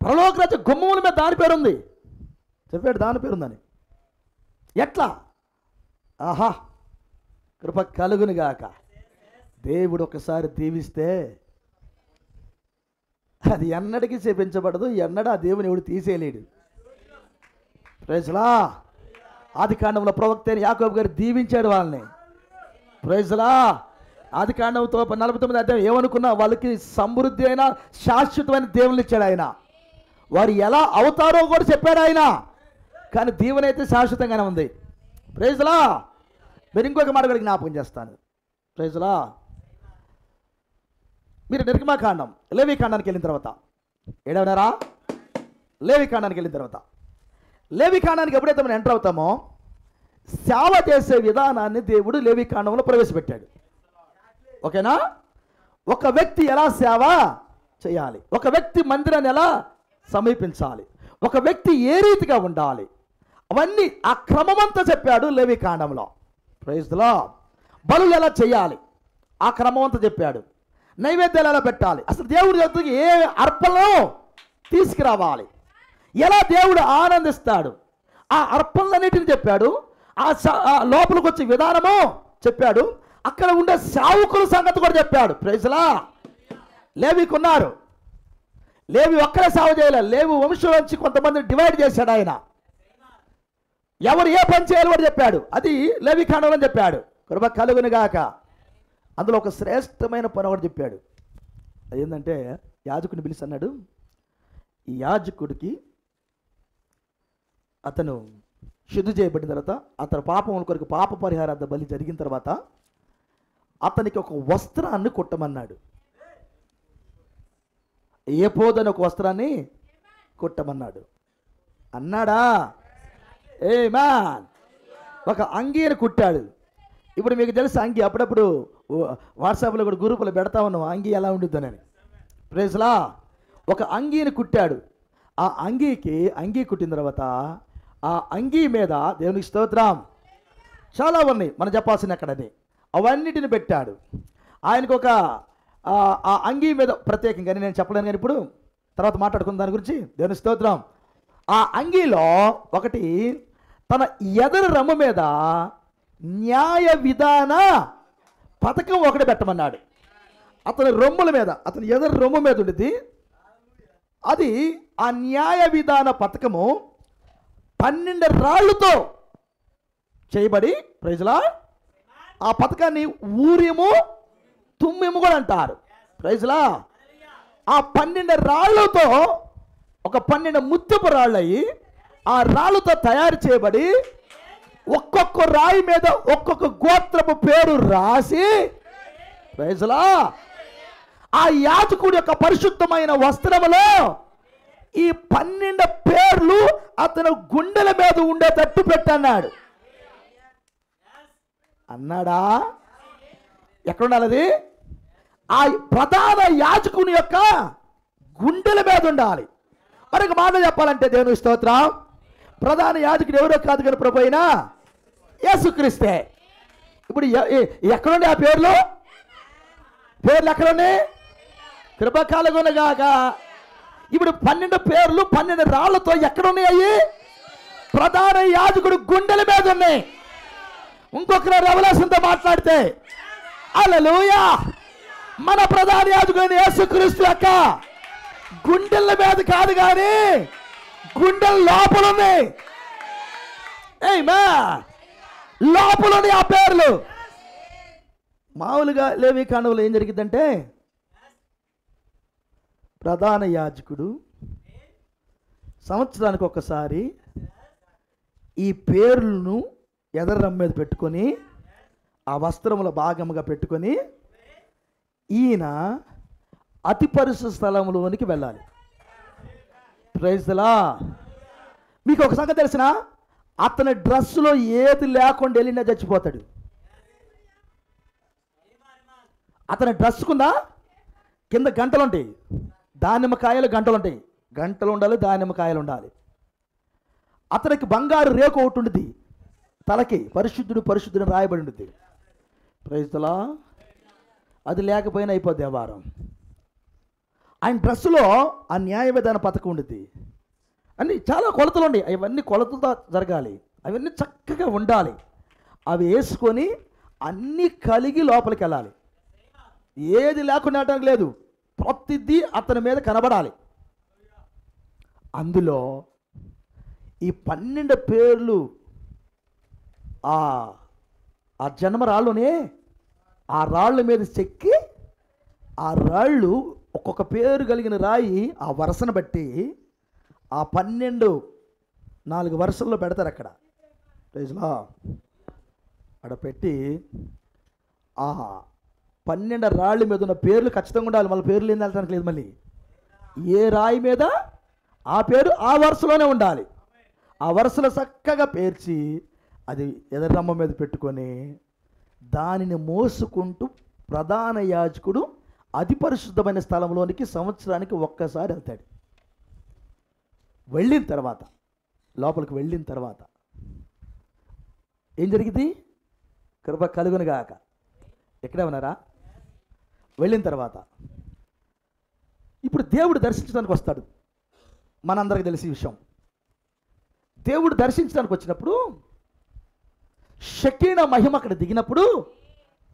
పరలోక రాజ్య గుమ్మముల మీద దాని పేరు ఉంది. చెప్పాడు దాని పేరు ఉందని. ఎట్లా? ఆహా, కృప కలుగును గాక. దేవుడు ఒకసారి దీవిస్తే అది ఎన్నటికీ చేపించబడదు. ఎన్నడూ ఆ దేవుని ఎవడు తీసేయలేడు. Praise lord. ఆదికాండంలో ప్రవక్త అయిన యాకోబు గారు దీవించాడు వాళ్ళని. Praise lord. ఆదికాండంతో 49వ అధ్యాయం ఏమనుకున్నా, వాళ్ళకి సమృద్ధి అయిన శాశ్వతమైన దేవుని ఇచ్చాడు ఆయన. వారు ఎలా అవుతారో కూడా చెప్పాడు ఆయన. కానీ దీవెన అయితే శాశ్వతంగానే ఉంది. Praise Lord. మీరు ఇంకొక మాట కూడా జ్ఞాపకం చేస్తాను. Praise Lord. మీరు నిర్గమకాండం, లేవీకాండానికి వెళ్ళిన తర్వాత, ఏడవనారా? లేవీకాండానికి వెళ్ళిన తర్వాత, లేవీకాండానికి ఎప్పుడైతే మనం ఎంటర్ అవుతామో, సేవ చేసే విధానాన్ని దేవుడు లేవీకాండంలో ప్రవేశపెట్టాడు. ఓకేనా? ఒక వ్యక్తి ఎలా సేవ చేయాలి, ఒక వ్యక్తి మందిరాన్ని ఎలా సమీపించాలి, ఒక వ్యక్తి ఏ రీతిగా ఉండాలి, అవన్నీ ఆ క్రమమంతా చెప్పాడు లేవీకాండంలో. Praise the lord. బలులు ఎలా చేయాలి, ఆ క్రమం అంతా చెప్పాడు. నైవేద్యాలు ఎలా పెట్టాలి, అసలు దేవుడి దగ్గరికి ఏ అర్పణలో తీసుకురావాలి, ఎలా దేవుడు ఆనందిస్తాడు, ఆ అర్పణలన్నిటిని చెప్పాడు. ఆ లోపలికి వచ్చే విధానము చెప్పాడు. అక్కడ ఉండే సేవకుల సంగతి కూడా చెప్పాడు. ప్రైజ్లా. లేవికి ఉన్నారు. లేవి ఒక్కరే సేవ చేయలేదు. లేవి వంశం నుంచి కొంతమంది డివైడ్ చేశాడు ఆయన. ఎవరు ఏ పని చేయాలి కూడా చెప్పాడు. అది లేవి కాండంలో చెప్పాడు. కృప కలుగును గాక. అందులో ఒక శ్రేష్టమైన పని ఒకటి చెప్పాడు. అదేంటంటే యాజకుడిని పిలిచి అన్నాడు, ఈ యాజకుడికి అతను శుద్ధి చేయబడిన తర్వాత, అతని పాపముల కొరకు పాప పరిహారార్థ బలి జరిగిన తర్వాత అతనికి ఒక వస్త్రాన్ని కుట్టమన్నాడు. ఏ పోదని ఒక వస్త్రాన్ని కుట్టమన్నాడు. అన్నాడా? ఏ మ్యాన్, ఒక అంగీని కుట్టాడు. ఇప్పుడు మీకు తెలుసు అంగి, అప్పుడప్పుడు వాట్సాప్లో కూడా గ్రూపులో పెడతా ఉన్నాం అంగి ఎలా ఉంటుందని. ప్రైజ్లా. ఒక అంగీని కుట్టాడు. ఆ అంగీ కుట్టిన తర్వాత ఆ అంగీ మీద దేవునికి స్తోత్రం చాలా ఉన్నాయి మనం చెప్పాల్సిన అక్కడని, అవన్నిటిని పెట్టాడు. ఆయనకు ఒక ఆ అంగీ మీద ప్రత్యేకంగా నేను చెప్పలేను కానీ ఇప్పుడు తర్వాత మాట్లాడుకున్న దాని గురించి. దేవునికి స్తోత్రం. ఆ అంగీలో ఒకటి తన ఎదరు రొమ్ము మీద న్యాయ విధాన పథకం ఒకటి పెట్టమన్నాడు. అతని రొమ్ముల మీద, అతని ఎదరు రొమ్ము మీద ఉండేది అది. ఆ న్యాయ విధాన పథకము 12 రాళ్లతో చేయబడి, ప్రైజ్లా, ఆ పథకాన్ని ఊరియము తుమ్మిము కూడా అంటారు. ప్రైజ్లా. ఆ 12 రాళ్లతో ఒక 12 ముత్యపు రాళ్ళు అయ్యి ఆ రాళ్ళతో తయారు చేయబడి ఒక్కొక్క రాయి మీద ఒక్కొక్క గోత్రపు పేరు రాసి, ప్రైజ్లా, ఆ యాజకుడి యొక్క పరిశుద్ధమైన వస్త్రములో ఈ 12 పేర్లు అతను గుండెల మీద ఉండేటట్టు పెట్టన్నాడు. అన్నాడా? ఎక్కడ ఉండాలి అది? ఆ ప్రధాన యాజకుని యొక్క గుండెల మీద ఉండాలి. మరొక మాట చెప్పాలంటే దేవుని స్తోత్రం, ప్రధాన యాజకుడు ఎవరో కాదు కానీ ప్రభు అయిన యేసుక్రీస్తే. ఇప్పుడు ఎక్కడుండే ఆ పేర్లు ఎక్కడున్నాయి? కృప కలుగునుగాక. ఇప్పుడు 12 పేర్లు 12 రాళ్లతో ఎక్కడున్నాయి? ప్రధాన యాజకుడు గుండెల మీద ఉన్నాయి. ఇంకొకరు రెవల్యూషన్తో మాట్లాడితే హల్లెలూయా, మన ప్రధాన యాజకుడు యేసుక్రీస్తు యొక్క గుండెల మీద కాదు కానీ గుండెల లోపల ఉంది. లోపల ఉన్నాయి ఆ పేర్లు. మామూలుగా లేవి కాండంలో ఏం జరిగిందంటే, ప్రధాన యాజకుడు సంవత్సరానికి ఒకసారి ఈ పేర్లను ఎదర్రం మీద పెట్టుకొని ఆ వస్త్రముల భాగముగా పెట్టుకొని ఈయన అతి పరిశుద్ధ స్థలంలోనికి వెళ్ళాలి. Praise the Lord. మీకు ఒక సంగతి తెలిసిన, అతని డ్రెస్సులో ఏది లేకుండా వెళ్ళినా చచ్చిపోతాడు. అతని డ్రెస్సుకుందా కింద గంటలు ఉంటాయి, దానిమ్మకాయలు గంటలు ఉంటాయి, గంటలు ఉండాలి, దానిమ్మకాయలు ఉండాలి. అతనికి బంగారు రేకు ఒకటి ఉంటుంది, తలకి పరిశుద్ధుడు రాయబడి ఉంటుంది. Praise the Lord. అది లేకపోయినా అయిపోద్ది వ్యవహారం. ఆయన డ్రెస్సులో ఆ న్యాయ విధాన పథకం ఉంటుంది. అన్నీ చాలా కొలతలు ఉన్నాయి, అవన్నీ కొలతలతో జరగాలి, అవన్నీ చక్కగా ఉండాలి. అవి వేసుకొని అన్నీ కలిగి లోపలికి వెళ్ళాలి. ఏది లేకుండా అనడానికి లేదు, ప్రతిదీ అతని మీద కనబడాలి. అందులో ఈ 12 పేర్లు ఆ జన్మ రాళ్ళునే ఆ రాళ్ళ మీద చెక్కి, ఆ రాళ్ళు ఒక్కొక్క పేరు కలిగిన రాయి ఆ వరుసను బట్టి ఆ 12 4 వరుసల్లో పెడతారు అక్కడ. ప్రైజ్లా. అక్కడ పెట్టి ఆ 12 రాళ్ళ మీద ఉన్న పేర్లు ఖచ్చితంగా ఉండాలి. మళ్ళీ పేర్లు ఏం వెళ్ళటానికి లేదు. మళ్ళీ ఏ రాయి మీద ఆ పేరు ఆ వరుసలోనే ఉండాలి. ఆ వరుసలో చక్కగా పేర్చి అది ఎదరమ్మ మీద పెట్టుకొని దానిని మోసుకుంటూ ప్రధాన యాజకుడు అతి పరిశుద్ధమైన స్థలంలోనికి సంవత్సరానికి ఒక్కసారి వెళ్తాడు. వెళ్ళిన తర్వాత, లోపలికి వెళ్ళిన తర్వాత ఏం జరిగింది? కృప కలుగునుగాక. ఎక్కడే ఉన్నారా? వెళ్ళిన తర్వాత ఇప్పుడు దేవుడు దర్శించడానికి వస్తాడు. మనందరికీ తెలిసిన విషయం. దేవుడు దర్శించడానికి వచ్చినప్పుడు షకీనా మహిమ అక్కడ దిగినప్పుడు,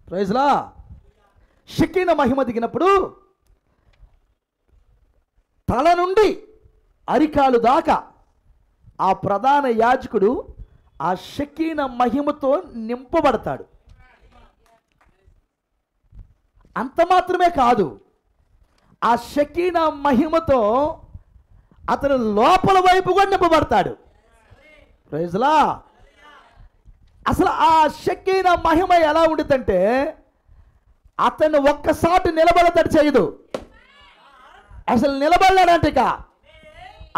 ప్రైజ్లా, షకీనా మహిమ దిగినప్పుడు తల నుండి అరికాలు దాకా ఆ ప్రధాన యాజకుడు ఆ షకీనా మహిమతో నింపబడతాడు. అంత మాత్రమే కాదు, ఆ షకీనా మహిమతో అతను లోపల వైపు కూడా నింపబడతాడు. ప్రైజ్లా. అసలు ఆ షకీనా మహిమ ఎలా ఉండిద్దంటే అతను ఒక్కసారి నిలబడతాడు చేయదు. అసలు నిలబడలేడంటే ఇక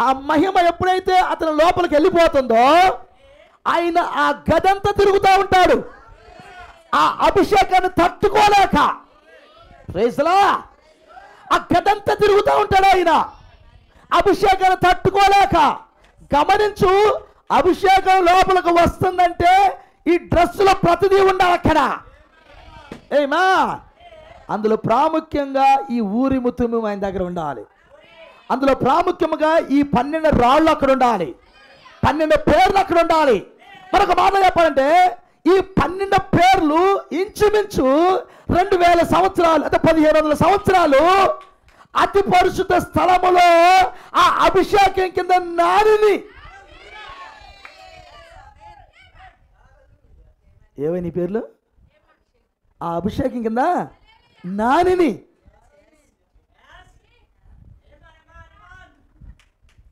ఆ మహిమ ఎప్పుడైతే అతను లోపలికి వెళ్ళిపోతుందో ఆయన ఆ గదంతా తిరుగుతూ ఉంటాడు, ఆ అభిషేకాన్ని తట్టుకోలేక. ప్రైజ్లా. ఆ గదంతా తిరుగుతూ ఉంటాడు ఆయన అభిషేకాన్ని తట్టుకోలేక. గమనించు, అభిషేకం లోపలికి వస్తుందంటే ఈ డ్రెస్సులో ప్రతిదీ ఉండాలి అక్కడ. ఏమా, అందులో ప్రాముఖ్యంగా ఈ ఊరిము తుమ్మిము ఆయన దగ్గర ఉండాలి. అందులో ప్రాముఖ్యంగా ఈ 12 రాళ్ళు అక్కడ ఉండాలి, 12 పేర్లు అక్కడ ఉండాలి. మరొక మాట చెప్పాలంటే ఈ 12 పేర్లు ఇంచుమించు 2000 సంవత్సరాలు అంటే 1500 సంవత్సరాలు అతి పరిశుద్ధ స్థలములో ఆ అభిషేకం కింద నానిని. ఏవైనా పేర్లు? ఆ అభిషేకం కింద నానిని.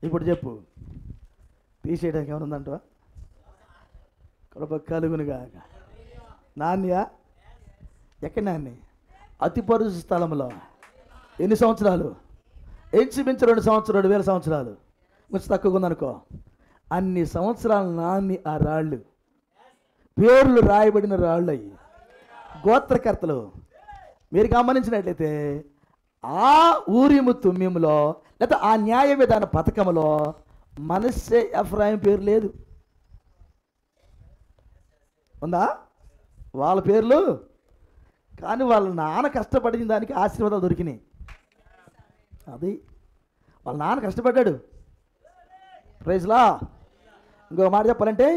ఇప్పుడు చెప్పు, తీసేయడానికి ఏమైనా ఉందంట? కడప కలుగునుగా. నాణ్యా ఎక్కడ నాన్ని? అతి పరిశుద్ధ స్థలంలో. ఎన్ని సంవత్సరాలు? ఇంచుమించు 2 సంవత్సరాలు, 2000 సంవత్సరాలు. కొంచెం తక్కువగా ఉందనుకో. అన్ని సంవత్సరాలు నాన్ని ఆ రాళ్ళు, పేర్లు రాయబడిన రాళ్ళు అయ్యి గోత్రకర్తలు. మీరు గమనించినట్లయితే ఆ ఊరిము తుమ్మిములో లేదా ఆ న్యాయ విధాన పథకంలో మనస్సే ఎఫ్రాయిం పేరు లేదు. ఉందా? వాళ్ళ పేర్లు. కానీ వాళ్ళ నాన్న కష్టపడిన దానికి ఆశీర్వాదాలు దొరికినాయి. అది వాళ్ళ నాన్న కష్టపడ్డాడు. ప్రైజ్లా. ఇంకో మాట చెప్పాలంటే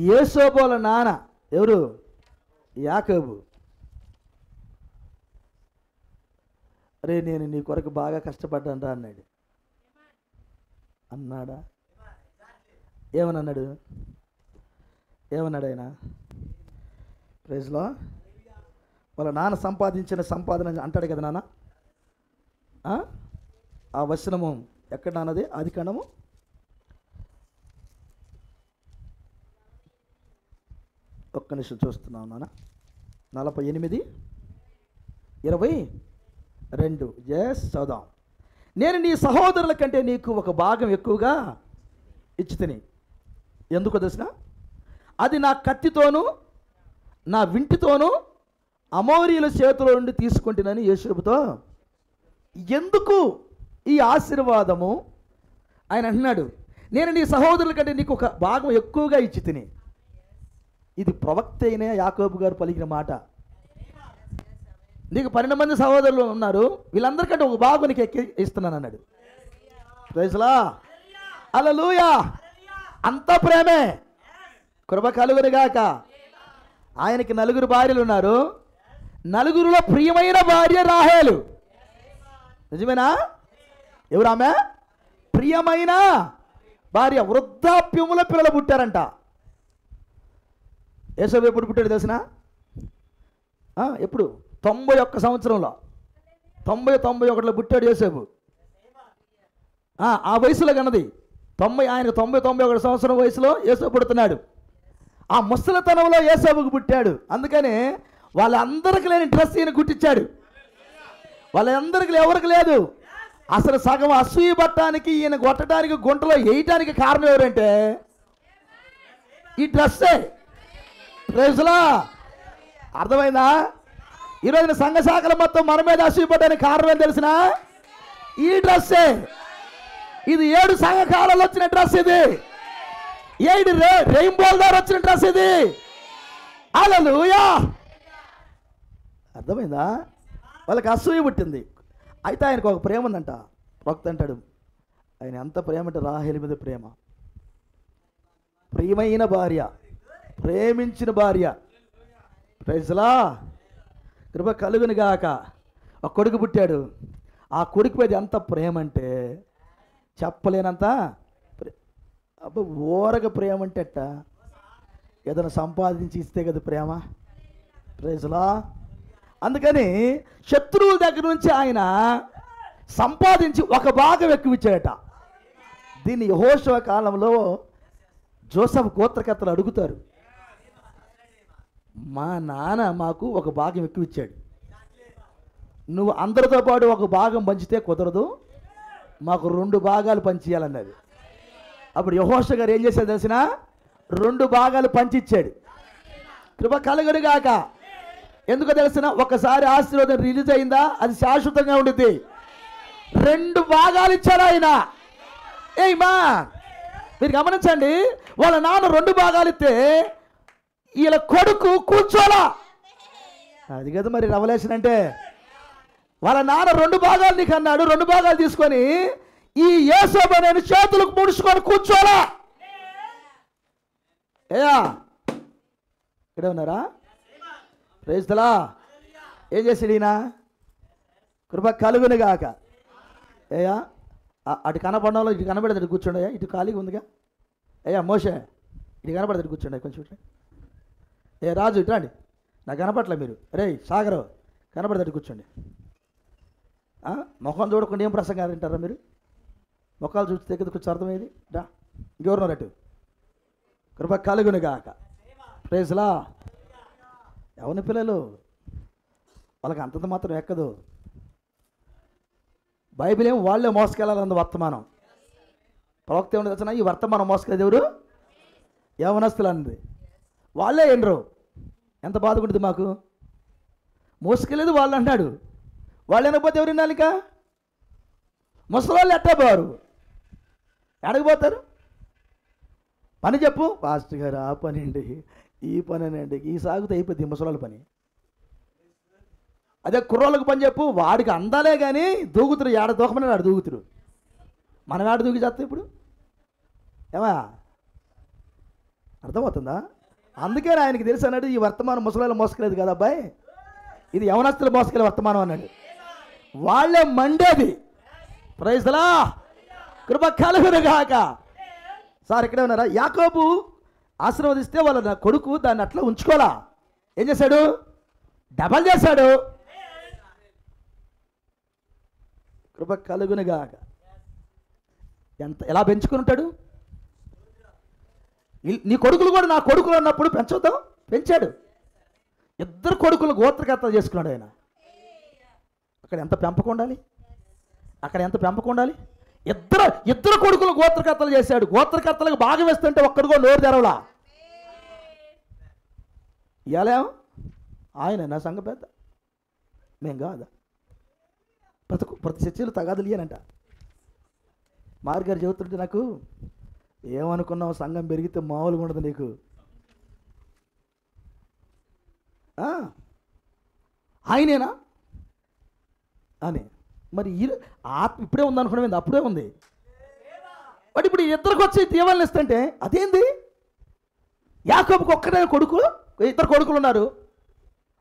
యేసోబు వాళ్ళ నాన్న ఎవరు? యాకోబు. అరే నేను నీ కొరకు బాగా కష్టపడ్డాను అన్నాడు. అన్నాడా? ఏమన్నాడు? ఏమన్నాడు ఆయన? ప్రైజ్లో. వాళ్ళ నాన్న సంపాదించిన సంపాదన అంటాడు కదా నాన్న. ఆ వచనము ఎక్కడ నాన్నది? ఆదికాండము 1 నిమిషం చూస్తున్నాను నాన్న. 48:22. చదుదాం. నేను నీ సహోదరుల కంటే నీకు ఒక భాగం ఎక్కువగా ఇచ్చి తిని. ఎందుకో తెలిసిన? అది నా కత్తితోనూ నా వింటితోనూ అమోరీల చేతిలో నుండి తీసుకుంటున్నాను యోసేపుతో. ఎందుకు ఈ ఆశీర్వాదము? ఆయన అంటున్నాడు, నేను నీ సహోదరుల కంటే నీకు ఒక భాగం ఎక్కువగా ఇచ్చి తిని. ఇది ప్రవక్త అయిన యాకోబు గారు పలికిన మాట. నీకు 12 మంది సహోదరులు ఉన్నారు, వీళ్ళందరికంటే ఒక భాగం నీకు ఇస్తున్నాను అన్నాడు. ప్రైజ్లా. హల్లెలూయా. అంత ప్రేమే. కృప కలుగునుగాక. ఆయనకి 9 భార్యలు ఉన్నారు. 9లో ప్రియమైన భార్య రాహేలు. నిజమేనా? ఎవరు ఆమె? ప్రియమైన భార్య. వృద్ధాప్యముల పిల్లలు పుట్టారంట. యేసోబు ఎప్పుడు పుట్టాడు తెలిసిన? ఎప్పుడు? 91 సంవత్సరంలో. 91లో పుట్టాడు యేసోబు. ఆ వయసులో కన్నది 90. ఆయన 91 సంవత్సరం వయసులో యేసోబు పుడుతున్నాడు. ఆ ముసలితనంలో యేసోబుకు పుట్టాడు. అందుకనే వాళ్ళందరికీ లేని డ్రెస్ ఈయన గుట్టించాడు. వాళ్ళందరికీ ఎవరికి లేదు. అసలు సగం అసూయ పట్టడానికి, ఈయన కొట్టడానికి, గుంటలో వేయటానికి కారణం ఎవరంటే ఈ డ్రెస్సే. ప్రైజ్లా. అర్థమైందా? ఈరోజున సంఘ శాఖలు మొత్తం మన మీద అసూయపడడానికి కారణం ఏం తెలిసిన? ఈ డ్రెస్సే. ఇది 7 సంఘ కాలంలో వచ్చిన డ్రెస్. ఇది 7 రెయిన్బోల్ ద్వారా వచ్చిన డ్రెస్ ఇది. హల్లెలూయా. అర్థమైందా? వాళ్ళకి అసూయ పుట్టింది. అయితే ఆయనకు ఒక ప్రేమ ఉందంట. భక్త అంటాడు ఆయన ఎంత ప్రేమ అంటే రాహేలు మీద ప్రేమ. ప్రియమైన భార్య, ప్రేమించిన భార్య. ప్రైజ్లా కృప కలుగును గాక. ఒక కొడుకు పుట్టాడు. ఆ కొడుకు మీద ఎంత ప్రేమ అంటే చెప్పలేనంత అబ్బా, ఓరగ ప్రేమ అంటే అట్ట ఏదైనా సంపాదించి ఇస్తే కదా ప్రేమ. ప్రైజ్లా. అందుకని శత్రువుల దగ్గర నుంచి ఆయన సంపాదించి ఒక భాగం ఎక్కువ ఇచ్చాడట. దీన్ని యెహోషువ కాలంలో జోసెఫ్ గోత్రకర్తలు అడుగుతారు, మా నాన్న మాకు ఒక భాగం ఎక్కువ ఇచ్చాడు, నువ్వు అందరితో పాటు ఒక భాగం పంచితే కుదరదు, మాకు 2 భాగాలు పంచియాలన్నది. అప్పుడు యెహోషువ గారు ఏం చేశారు తెలిసిన? 2 భాగాలు పంచిచ్చాడు. కృప కలుగును గాక. ఎందుకో తెలిసిన? ఒకసారి ఆశీర్వాదం రిలీజ్ అయిందా అది శాశ్వతంగా ఉండిద్ది. 2 భాగాలు ఇచ్చాడు ఆయన. ఏమా మీరు గమనించండి, వాళ్ళ నాన్న 2 భాగాలు ఇస్తే వీళ్ళ కొడుకు కూర్చోలా. అది కదా మరి రెవల్యూషన్ అంటే. వాళ్ళ నాన్న 2 భాగాలు నీకు అన్నాడు, 2 భాగాలు తీసుకొని ఈ యేసోబు నేను చేతులకు ముడుచుకొని కూర్చోలా. ఏయా ఇక్కడ ఉన్నారా? ప్రైజ్లా. ఏం చేసాడు ఈయన? కృప కలుగును గాక. ఏయా అటు కనపడంలో ఇటు కనపడతాడు కూర్చోండి. ఇటు ఖాళీగా ఉందిగా. అయ్యా మోషే ఇటు కనపడతాడు కూర్చోండి కొంచెం. ఏ రాజు ఇటు రండి, నాకు కనపడలే మీరు. రే సాగరు కనపడతాడు కూర్చోండి. ముఖం చూడకుండా ఏం ప్రసంగాలు తింటారా మీరు? ముఖాలు చూస్తే కదా కొంచెం అర్థమయ్యేది. రా ఇంకెవరున్నారు అటు. కృప కలుగును గాక. ప్రైజ్లా. ఎవరి పిల్లలు వాళ్ళకి అంతంత మాత్రం ఎక్కదు. బైబిల్ ఏం వాళ్ళే మోసుకెళ్ళాలంది వర్తమానం. ప్రవక్త ఏమన్నా తెలిసిన? ఈ వర్తమానం మోసుకెళ్ళేది ఎవరు? యవనస్తులు అన్నది. వాళ్ళే ఎండరు. ఎంత బాధకుంటుంది మాకు. మోసుకెళ్ళేది వాళ్ళు అన్నాడు. వాళ్ళు వినకపోతే ఎవరు వినాలి? ఇక ముసలాళ్ళు ఎట్టా పోరు, ఎడకపోతారు? పని చెప్పు పాస్టర్ గారు, ఆ పని అండి, ఈ పని అండి, ఈ సాగుతో అయిపోద్ది ముసలాళ్ళ పని. అదే కుర్రోళ్ళకి పని చెప్పు, వాడికి అందాలే కానీ దూకుతురు. ఏడ దూకమని ఆడు దూకుతురు. మనం ఆడ దూకి చేస్తాం ఇప్పుడు. ఏమా అర్థమవుతుందా? అందుకే ఆయనకి తెలుసు అన్నాడు, ఈ వర్తమానం ముసలాళ్ళు మోసుకెళ్ళేది కదా అబ్బాయి, ఇది యవనస్తులు మోసుకెళ్ళే వర్తమానం అన్నాడు. వాళ్ళే మండేది. ప్రైజ్లా. కృప కలుగును గాక. సార్ ఇక్కడే ఉన్నారా? యాకోబు ఆశీర్వదిస్తే వాళ్ళ కొడుకు దాన్ని అట్లా ఉంచుకోవాలా. ఏం చేశాడు? డబల్ చేశాడు. కృప కలుగును గాక. ఎలా పెంచుకుని ఉంటాడు? నీ కొడుకులు కూడా నా కొడుకులు అన్నప్పుడు పెంచుతాం. పెంచాడు. 2 కొడుకులు గోత్రకర్తలు చేసుకున్నాడు ఆయన. అక్కడ ఎంత పెంపకం ఉండాలి? అక్కడ ఎంత పెంపకం ఉండాలి? ఇద్దరు కొడుకులు గోత్రకర్తలు చేశాడు. గోత్రకర్తలకు భాగం వేస్తుంటే ఒక్కడు కూడా నోరు తెరవలా. ఇవాళ ఆయన నా సంఘ పెద్ద, మేం కాదా? ప్రతి చర్చలు తగాదులు ఇయ్యనంట. మార్గారు చెబుతుంటే నాకు ఏమనుకున్నావు, సంఘం పెరిగితే మామూలుగా ఉండదు నీకు. ఆయనేనా అని మరి ఆత్మ ఇప్పుడే ఉంది అనుకున్నాం. అప్పుడే ఉంది. బట్ ఇప్పుడు 2 వచ్చి దీవాలను ఇస్తుంటే అదేంది? యాకోబుకి ఒక్కడే కొడుకు, 2 కొడుకులు ఉన్నారు.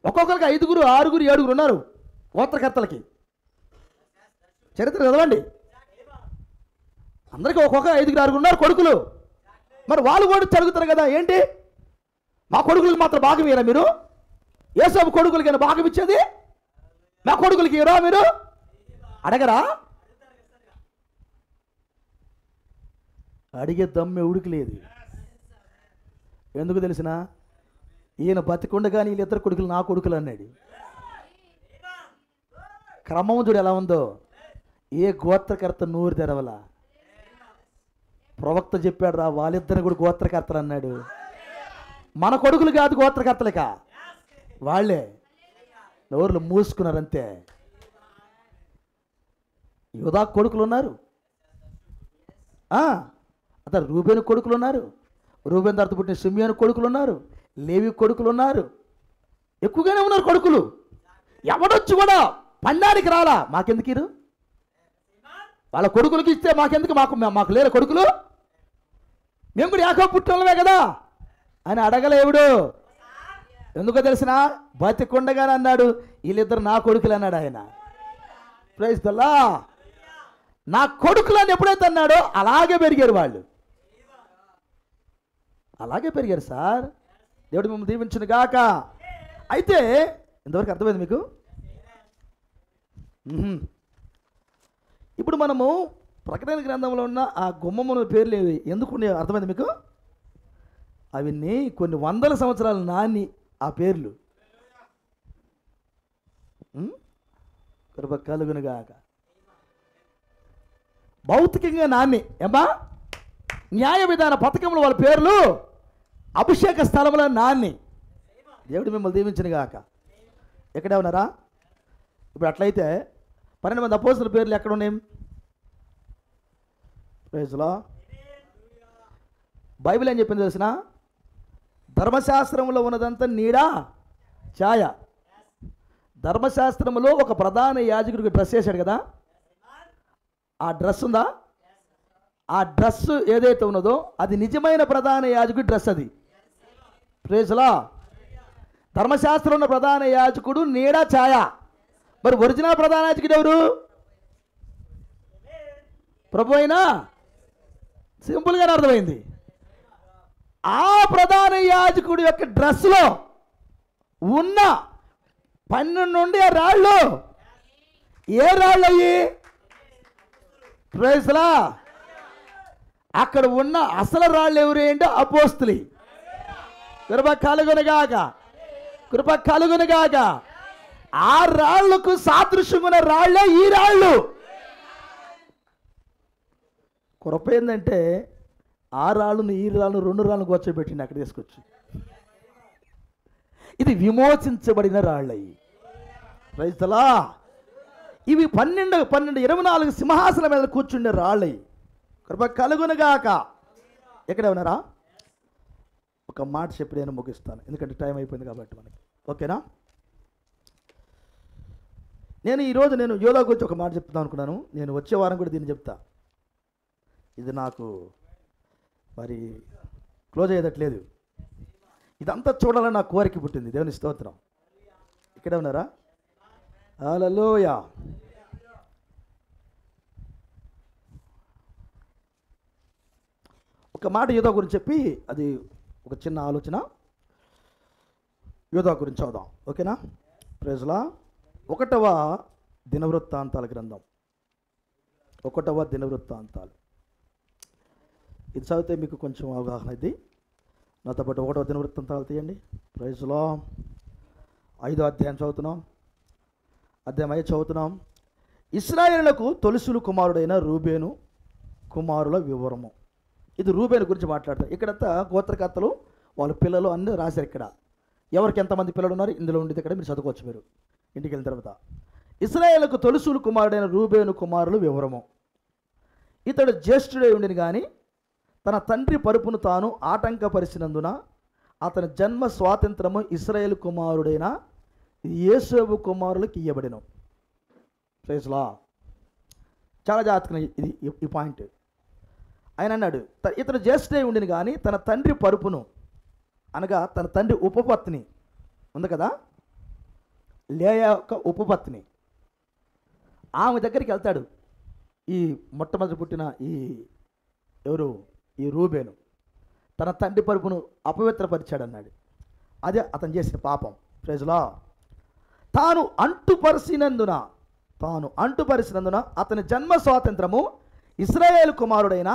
ఒక్కొక్కరికి 5, 6, 7 ఉన్నారు గోత్రకర్తలకి. చరిత్ర చదవండి. అందరికీ ఒక్కొక్క 5, 6 ఉన్నారు కొడుకులు. మరి వాళ్ళు కూడా జరుగుతారు కదా. ఏంటి మా కొడుకులకి మాత్రం భాగం ఇయ్యరా మీరు? యేసోబు కొడుకులకి భాగం ఇచ్చేది మా కొడుకులకి ఇవ్వరా మీరు? అడగరా? అడిగే దమ్మె ఉడికిలేదు. ఎందుకు తెలిసిన? ఈయన బతికుండగాని వీళ్ళిద్దరు కొడుకులు నా కొడుకులు అన్నాడు. క్రమం చూడు ఎలా ఉందో. ఏ గోత్రకర్త నోరు తెరవలా. ప్రవక్త చెప్పాడు రా, వాళ్ళిద్దరిని కూడా గోత్రకర్తలు అన్నాడు. మన కొడుకులు కాదు గోత్రకర్తలేక, వాళ్ళే నోరులు మూసుకున్నారంతే. యోధా కొడుకులు ఉన్నారు, అతను రూబేను కొడుకులు ఉన్నారు, రూబేన్ తర్వాత పుట్టిన సిమియోను కొడుకులు ఉన్నారు, లేవి కొడుకులు ఉన్నారు. ఎక్కువగానే ఉన్నారు కొడుకులు. ఎవడొచ్చి కూడా పండానికి రాలా. మాకెందుకు ఇరు? వాళ్ళ కొడుకులకి ఇస్తే మాకెందుకు? మాకు లేరు కొడుకులు. మేము కూడా యాకోబు పుట్టినోళ్ళమే కదా అని అడగలేవుడు. ఎందుకో తెలిసిన, బతికుండగానే అన్నాడు, వీళ్ళిద్దరు నా కొడుకులు అన్నాడు ఆయన. Praise the Lord. నా కొడుకులు అని ఎప్పుడైతే అన్నాడో అలాగే పెరిగారు వాళ్ళు, అలాగే పెరిగారు సార్. దేవుడు మిమ్మల్ని దీవించును గాక. అయితే ఇంతవరకు అర్థమైంది మీకు? ఇప్పుడు మనము ప్రకటన గ్రంథంలో ఉన్న ఆ గుమ్మముల పేర్లు ఏవి ఎందుకు అర్థమైంది మీకు? అవన్నీ కొన్ని వందల సంవత్సరాలు నాని ఆ పేర్లు. కృప కలుగునుగాక. భౌతికంగా నాని ఏమా న్యాయ విధాన పథకంలో వాళ్ళ పేర్లు, అభిషేక స్థలంలో నాని. దేవుడు మిమ్మల్ని దీవించిన గాక. ఎక్కడే ఉన్నారా? ఇప్పుడు అట్లయితే 12 మంది అపోస్తలుల పేర్లు ఎక్కడ ఉన్నాయి? ప్రైజ్లో బైబిల్ ఏం చెప్పింది తెలిసిన? ధర్మశాస్త్రంలో ఉన్నదంతా నీడా ఛాయ. ధర్మశాస్త్రంలో ఒక ప్రధాన యాజకుడికి డ్రెస్ వేశాడు కదా, ఆ డ్రెస్ ఉందా? ఆ డ్రెస్ ఏదైతే ఉన్నదో అది నిజమైన ప్రధాన యాజకుడి డ్రెస్. అది ప్రైజ్లో ధర్మశాస్త్రంలో ఉన్న ప్రధాన యాజకుడు నీడా ఛాయ. మరి ఒరిజినల్ ప్రధాన యాజకుడు ఎవరు? ప్రభు అయినా. సింపుల్గానే అర్థమైంది. ఆ ప్రధాన యాజకుడి యొక్క డ్రెస్లో ఉన్న 12 రాళ్ళు ఏ రాళ్ళు అయ్యి? ప్రైజ్లా అక్కడ ఉన్న అసలు రాళ్ళు ఎవరు ఏంటో అపోస్తులి. కృప కలుగునుగాక, కృప కలుగునుగాక. ఆ రాళ్లకు సాదృశ్యమైన రాళ్లే ఈ రాళ్ళు. కృప ఏంటంటే ఆ రాళ్ళను ఈ రాళ్ళను 2 రాళ్ళను కూర్చోబెట్టింది అక్కడ తీసుకొచ్చి. ఇది విమోచించబడిన రాళ్ళయి. రైతులా ఇవి 12 24 సింహాసనం మీద కూర్చుండే రాళ్ళయి. కృప కలుగునుగాక. ఎక్కడే ఉన్నారా? ఒక మాట చెప్పి నేను ముగిస్తాను, ఎందుకంటే టైం అయిపోయింది కాబట్టి మనకి. ఓకేనా? నేను ఈరోజు యోధా గురించి ఒక మాట చెప్తాను అనుకున్నాను. నేను వచ్చే వారం కూడా దీన్ని చెప్తా. ఇది నాకు మరి క్లోజ్ అయ్యేటట్లేదు. ఇదంతా చూడాలని నా కోరిక పుట్టింది. దేవుని స్తోత్రం. ఇక్కడే ఉన్నారా? హల్లెలూయా. ఒక మాట యోధా గురించి చెప్పి అది ఒక చిన్న ఆలోచన యోధా గురించి చదుదాం. ఓకేనా? ప్రైజ్లా 1వ దినవృత్తాంతాల గ్రంథం, 1వ దినవృత్తాంతాలు. ఇది చదివితే మీకు కొంచెం అవగాహన ఇది. నాతో పాటు 1వ దినవృత్తాంతాలు తీయండి. ప్రైజ్లో 5వ అధ్యాయం చదువుతున్నాం. అధ్యాయం 5 చదువుతున్నాం. ఇశ్రాయేలులకు తొలుసులు కుమారుడైన రూబేను కుమారుల వివరము. ఇది రూబేను గురించి మాట్లాడతారు. ఇక్కడంతా గోత్రకర్తలు వాళ్ళ పిల్లలు అన్నీ రాశారు. ఇక్కడ ఎవరికి ఎంతమంది పిల్లలు ఉన్నారు ఇందులో ఉండేది ఇక్కడ మీరు చదువుకోవచ్చు మీరు ఇంటికి వెళ్ళిన తర్వాత. ఇశ్రాయేలుకు తొలుసులు కుమారుడైన రూబేను కుమారులు వివరము. ఇతడు జ్యేష్ఠుడై ఉండిని కానీ తన తండ్రి పరుపును తాను ఆటంకపరిచినందున అతని జన్మ స్వాతంత్రము ఇశ్రాయేలు కుమారుడైన యోసేపు కుమారులకు ఇయ్యబడెను. ప్రైజ్లా చాలా జాగ్రత్తగా ఇది ఈ పాయింట్. ఆయన అన్నాడు, ఇతను జ్యేష్ఠుడై ఉండిని కానీ తన తండ్రి పరుపును, అనగా తన తండ్రి ఉపపత్ని ఉంది కదా, లేయా యొక్క ఉపపత్ని, ఆమె దగ్గరికి వెళ్తాడు. ఈ మొట్టమొదటి పుట్టిన ఈ రూబేను తన తండ్రి పరుపును అపవిత్రపరిచాడు అన్నాడు. అదే అతను చేసిన పాపం. ప్రైజ్లా తాను అంటుపరిచినందున అతని జన్మ స్వాతంత్రము ఇశ్రాయేలు కుమారుడైన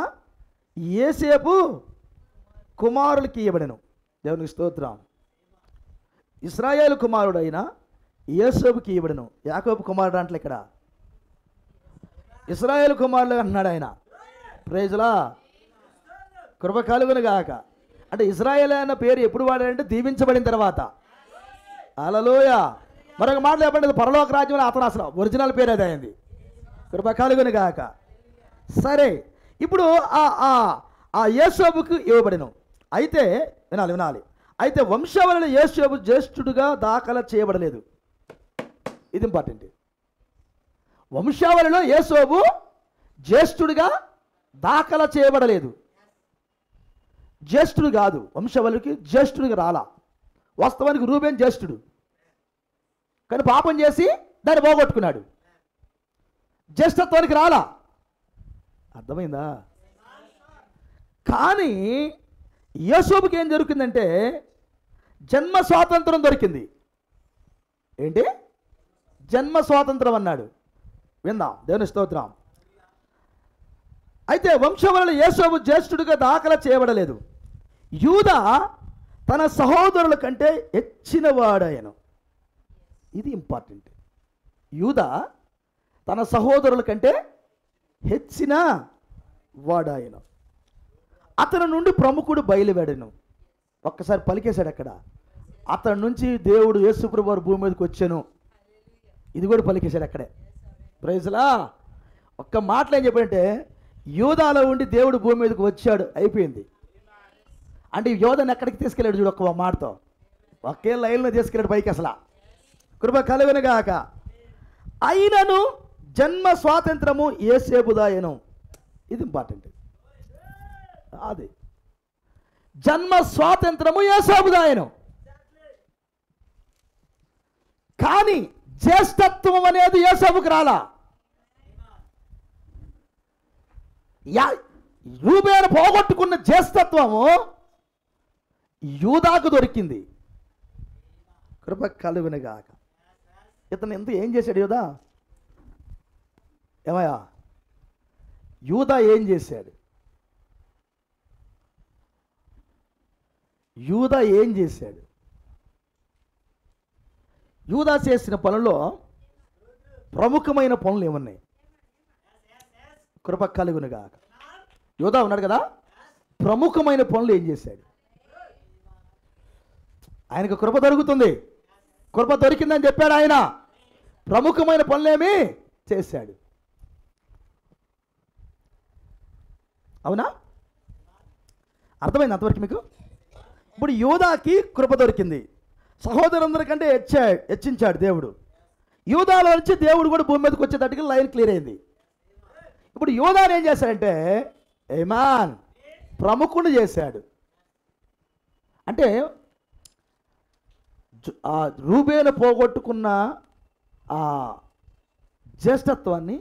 యోసేపు కుమారులకి ఇవ్వబడెను. దేవునికి స్తోత్రం. ఇశ్రాయేలు కుమారుడైన యోసేపుకి ఇవ్వబడెను. యాకోబు కుమారుడు అంటే ఇక్కడ ఇశ్రాయేలు కుమారుడు అన్నాడు ఆయన. ప్రైజ్లా కృప కలుగునుగాక. అంటే ఇశ్రాయేల్ అన్న పేరు ఎప్పుడు వాడాడంటే దీవించబడిన తర్వాత. హల్లెలూయా. మరొక మాట చెప్పండి, పరలోక రాజ్యంలో అతను అసలు ఒరిజినల్ పేరు అది అయింది. కృప కలుగునుగాక. సరే, ఇప్పుడు ఆ యోసేపుకు ఇవ్వబడెను. అయితే వినాలి. అయితే వంశావళిలో యోసేపు జ్యేష్ఠుడుగా దాఖలు చేయబడలేదు. ఇది ఇంపార్టెంట్. వంశావళిలో యోసేపు జ్యేష్ఠుడిగా దాఖలు చేయబడలేదు. జ్యేష్ఠుడు కాదు, వంశవళికి జ్యేష్ఠుడికి రాలా. వాస్తవానికి రూబేన్ జ్యేష్ఠుడు, కానీ పాపం చేసి దాన్ని పోగొట్టుకున్నాడు, జ్యేష్ఠత్వానికి రాలా. అర్థమైందా? కానీ యోసేపుకి ఏం జరుగుతుందంటే జన్మ స్వాతంత్రం దొరికింది. ఏంటి? జన్మ స్వాతంత్రం అన్నాడు. విందాం, దేవుని స్తోత్రం. అయితే వంశవళిలో యోసేపు జ్యేష్ఠుడిగా దాఖలా చేయబడలేదు. యూదా తన సహోదరుల కంటే హెచ్చిన వాడాయను. ఇది ఇంపార్టెంట్. యూదా తన సహోదరుల కంటే హెచ్చిన వాడాయను. అతని నుండి ప్రముఖుడు బయలువెడను. ఒక్కసారి పలికేశాడు అక్కడ. అతని నుంచి దేవుడు యేసుప్రభువు వారు భూమి మీదకి వచ్చాను, ఇది కూడా పలికేశాడు అక్కడే. ప్రైజ్లా. ఒక్క మాటలు ఏం చెప్పాడంటే యూదాలో ఉండి దేవుడు భూమి మీదకి వచ్చాడు, అయిపోయింది. అంటే యోధాన్ని ఎక్కడికి తీసుకెళ్ళాడు చూడు, ఒక్క మాటతో ఒకే లైన్లో తీసుకెళ్ళాడు పైకి. అసలు కృప కలుగునుగాక. అయినను జన్మ స్వాతంత్రము యోసేపుదాయను. ఇది ఇంపార్టెంట్. అది జన్మ స్వాతంత్రము యోసేపుదాయను. కానీ జ్యేష్ఠత్వం అనేది యోసేపుకు రాలా. రూబేను పోగొట్టుకున్న జ్యేష్ఠత్వము యూదాకు దొరికింది. కృప కలుగునుగాక. ఇతను ఎంత ఏం చేశాడు యూదా? ఏమయ్యా, యూదా ఏం చేశాడు? యూదా ఏం చేశాడు? యూదా చేసిన పనుల్లో ప్రముఖమైన పనులు ఏమున్నాయి? కృప కలుగునుగాక. యూదా ఉన్నాడు కదా, ప్రముఖమైన పనులు ఏం చేశాడు? ఆయనకు కృప దొరుకుతుంది, కృప దొరికిందని చెప్పాడు ఆయన. ప్రముఖమైన పనులేమి చేశాడు? అవునా? అర్థమైంది అంతవరకు మీకు? ఇప్పుడు యూదాకి కృప దొరికింది, సహోదరులందరికంటే హెచ్చించాడు దేవుడు. యూదాలో నుంచి దేవుడు కూడా భూమి మీదకి వచ్చేటట్టుగా లైన్ క్లియర్ అయింది. ఇప్పుడు యూదాను ఏం చేశాడంటే ఏమాన్ ప్రముఖుడు చేశాడు. అంటే ఆ రూబేను పోగొట్టుకున్న ఆ జ్యేష్ఠత్వాన్ని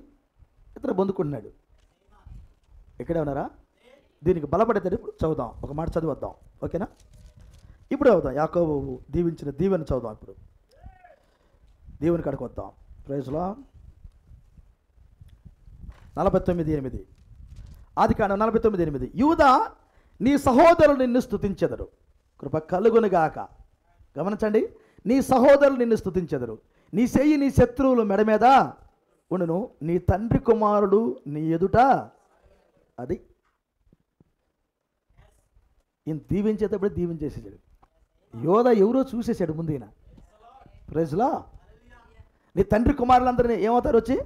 ఇతను పొందుకున్నాడు. ఇక్కడే ఉన్నారా? దీనికి బలపడితే ఇప్పుడు చదువుదాం, ఒక మాట చదివద్దాం, ఓకేనా? ఇప్పుడు చదువుదాం, యాకోబు దీవించిన దీవెన చదువుదాం. ఇప్పుడు దీవెని కాడికి వద్దాం. ప్రైజ్లో 49:8, ఆదికాండం 49:8. యూదా నీ సహోదరులు నిన్ను స్తుతించెదరు. కృప కలుగునుగాక. గమనించండి, నీ సహోదరులు నిన్ను స్తుతించెదరు. నీ చెయ్యి నీ శత్రువుల మెడ మీద ఉండును, నీ తండ్రి కుమారుడు నీ ఎదుట. అది ఈయన దీవించేటప్పుడు దీవించేసేసాడు. యోధా ఎవరో చూసేసాడు ముందు ఈయన. ప్రైజ్లా. నీ తండ్రి కుమారులందరినీ ఏమవుతారు వచ్చి?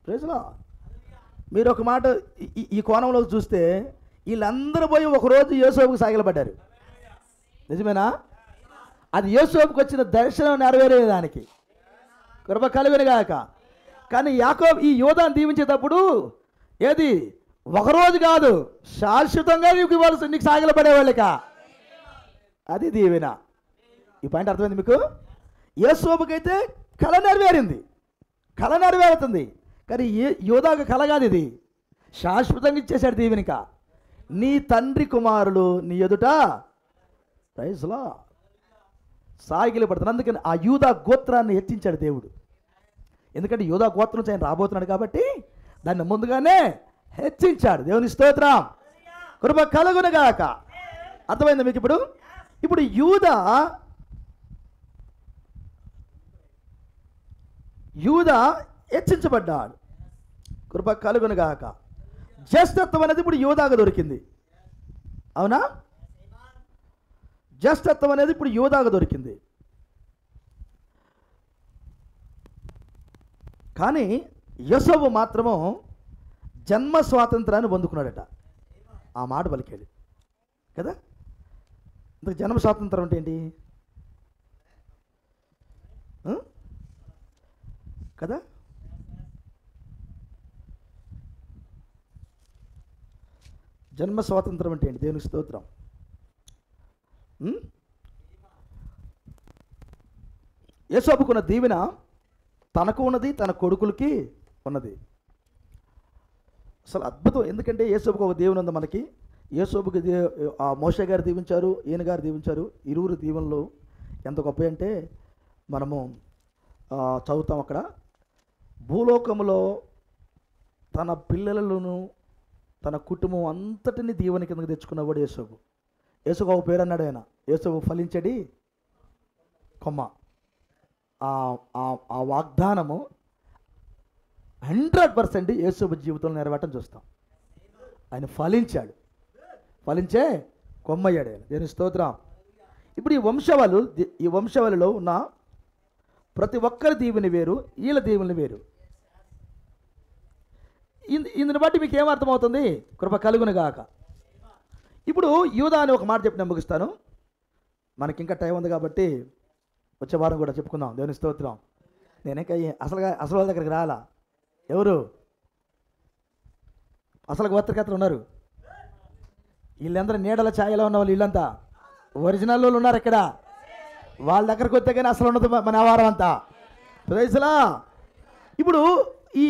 ప్రైజ్లా. మీరు ఒక మాట ఈ కోణంలో చూస్తే వీళ్ళందరూ పోయి ఒకరోజు యోసేపుకు సాగిలపడ్డారు. నిజమేనా? అది యోసేపుకు వచ్చిన దర్శనం నెరవేరేదానికి. కృప కలుగునుగాక. కానీ యాకోబు ఈ యోధాను దీవించేటప్పుడు ఏది ఒకరోజు కాదు, శాశ్వతంగా నీకు ఇవ్వాల్సి, నీకు సాగిలపడేవాళ్ళక. అది దీవెన. ఈ పాయింట్ అర్థమైంది మీకు? యోసేపుకైతే కళ నెరవేరింది, కళ నెరవేరుతుంది. కానీ యోధాకు కళ కాదు, ఇది శాశ్వతంగా ఇచ్చేశాడు దీవెనిక. నీ తండ్రి కుమారులు నీ ఎదుట ప్రైజ్లా సాగిలి పడుతుంది. అందుకని ఆ యూదా గోత్రాన్ని హెచ్చించాడు దేవుడు. ఎందుకంటే యూదా గోత్రం నుంచి ఆయన రాబోతున్నాడు కాబట్టి దాన్ని ముందుగానే హెచ్చించాడు. దేవుని స్తోత్రం. కృప కలుగునుగాక. అర్థమైందా మీకు? ఇప్పుడు యూదా హెచ్చించబడ్డాడు. కృప కలుగునుగాక. జ్యేష్ఠత్వం అనేది ఇప్పుడు యూదాకు దొరికింది. అవునా? జ్యేష్ఠత్వం అనేది ఇప్పుడు యూదాకు దొరికింది. కానీ యోసేపు మాత్రము జన్మ స్వాతంత్రాన్ని పొందుకున్నాడట. ఆ మాట పలికాడు కదా. ఇంతకు జన్మ స్వాతంత్రం అంటే ఏంటి కదా? జన్మ స్వాతంత్రం అంటే ఏంటి? దేవునికి స్తోత్రం. యేసోపుకున్న దీవెన తనకు ఉన్నది, తన కొడుకులకి ఉన్నది. అసలు అద్భుతం. ఎందుకంటే యేసోపుకు ఒక దేవుని ఉంది మనకి. యేసోపుకి ఆ మోషే గారు దీవించారు, ఈయన గారు దీవించారు. ఇరువురు దీవెనలు ఎంత గొప్ప అంటే మనము చదువుతాం అక్కడ. భూలోకంలో తన పిల్లలను, తన కుటుంబం అంతటిని దీవెన కిందకి తెచ్చుకున్నవాడు యేసోపు. యేసోపు ఒక పేరు అన్నాడు ఆయన, యేసోపు ఫలించడి కొమ్మ. ఆ వాగ్దానము 100% యేసోపు జీవితంలో నెరవేరటం చూస్తాం. ఆయన ఫలించాడు, ఫలించే కొమ్మయ్యాడు ఆయన. దేని స్తోత్రం. ఇప్పుడు ఈ వంశవాళిలో ఉన్న ప్రతి ఒక్కరి దీవెని వేరు, వీళ్ళ దీవెని వేరు. ఇందుని బట్టి మీకు ఏమర్థమవుతుంది? కృప కలుగును గాక. ఇప్పుడు యూదా అని ఒక మాట చెప్పి నేను ముగిస్తాను. మనకి ఇంకా టైం ఉంది కాబట్టి వచ్చే వారం కూడా చెప్పుకుందాం. దేవుని స్తోత్రం. నేనేక అసలు వాళ్ళ దగ్గరికి రాలా. ఎవరు అసలు వర్తకర్తలు ఉన్నారు? వీళ్ళందరూ నీడల ఛాయలో ఉన్న వాళ్ళు. వీళ్ళంతా ఒరిజినల్ వాళ్ళు ఉన్నారు ఇక్కడ. వాళ్ళ దగ్గరకు వస్తే కానీ అసలు ఉన్నది మన వారం అంతా. ప్రైజ్లా. ఇప్పుడు ఈ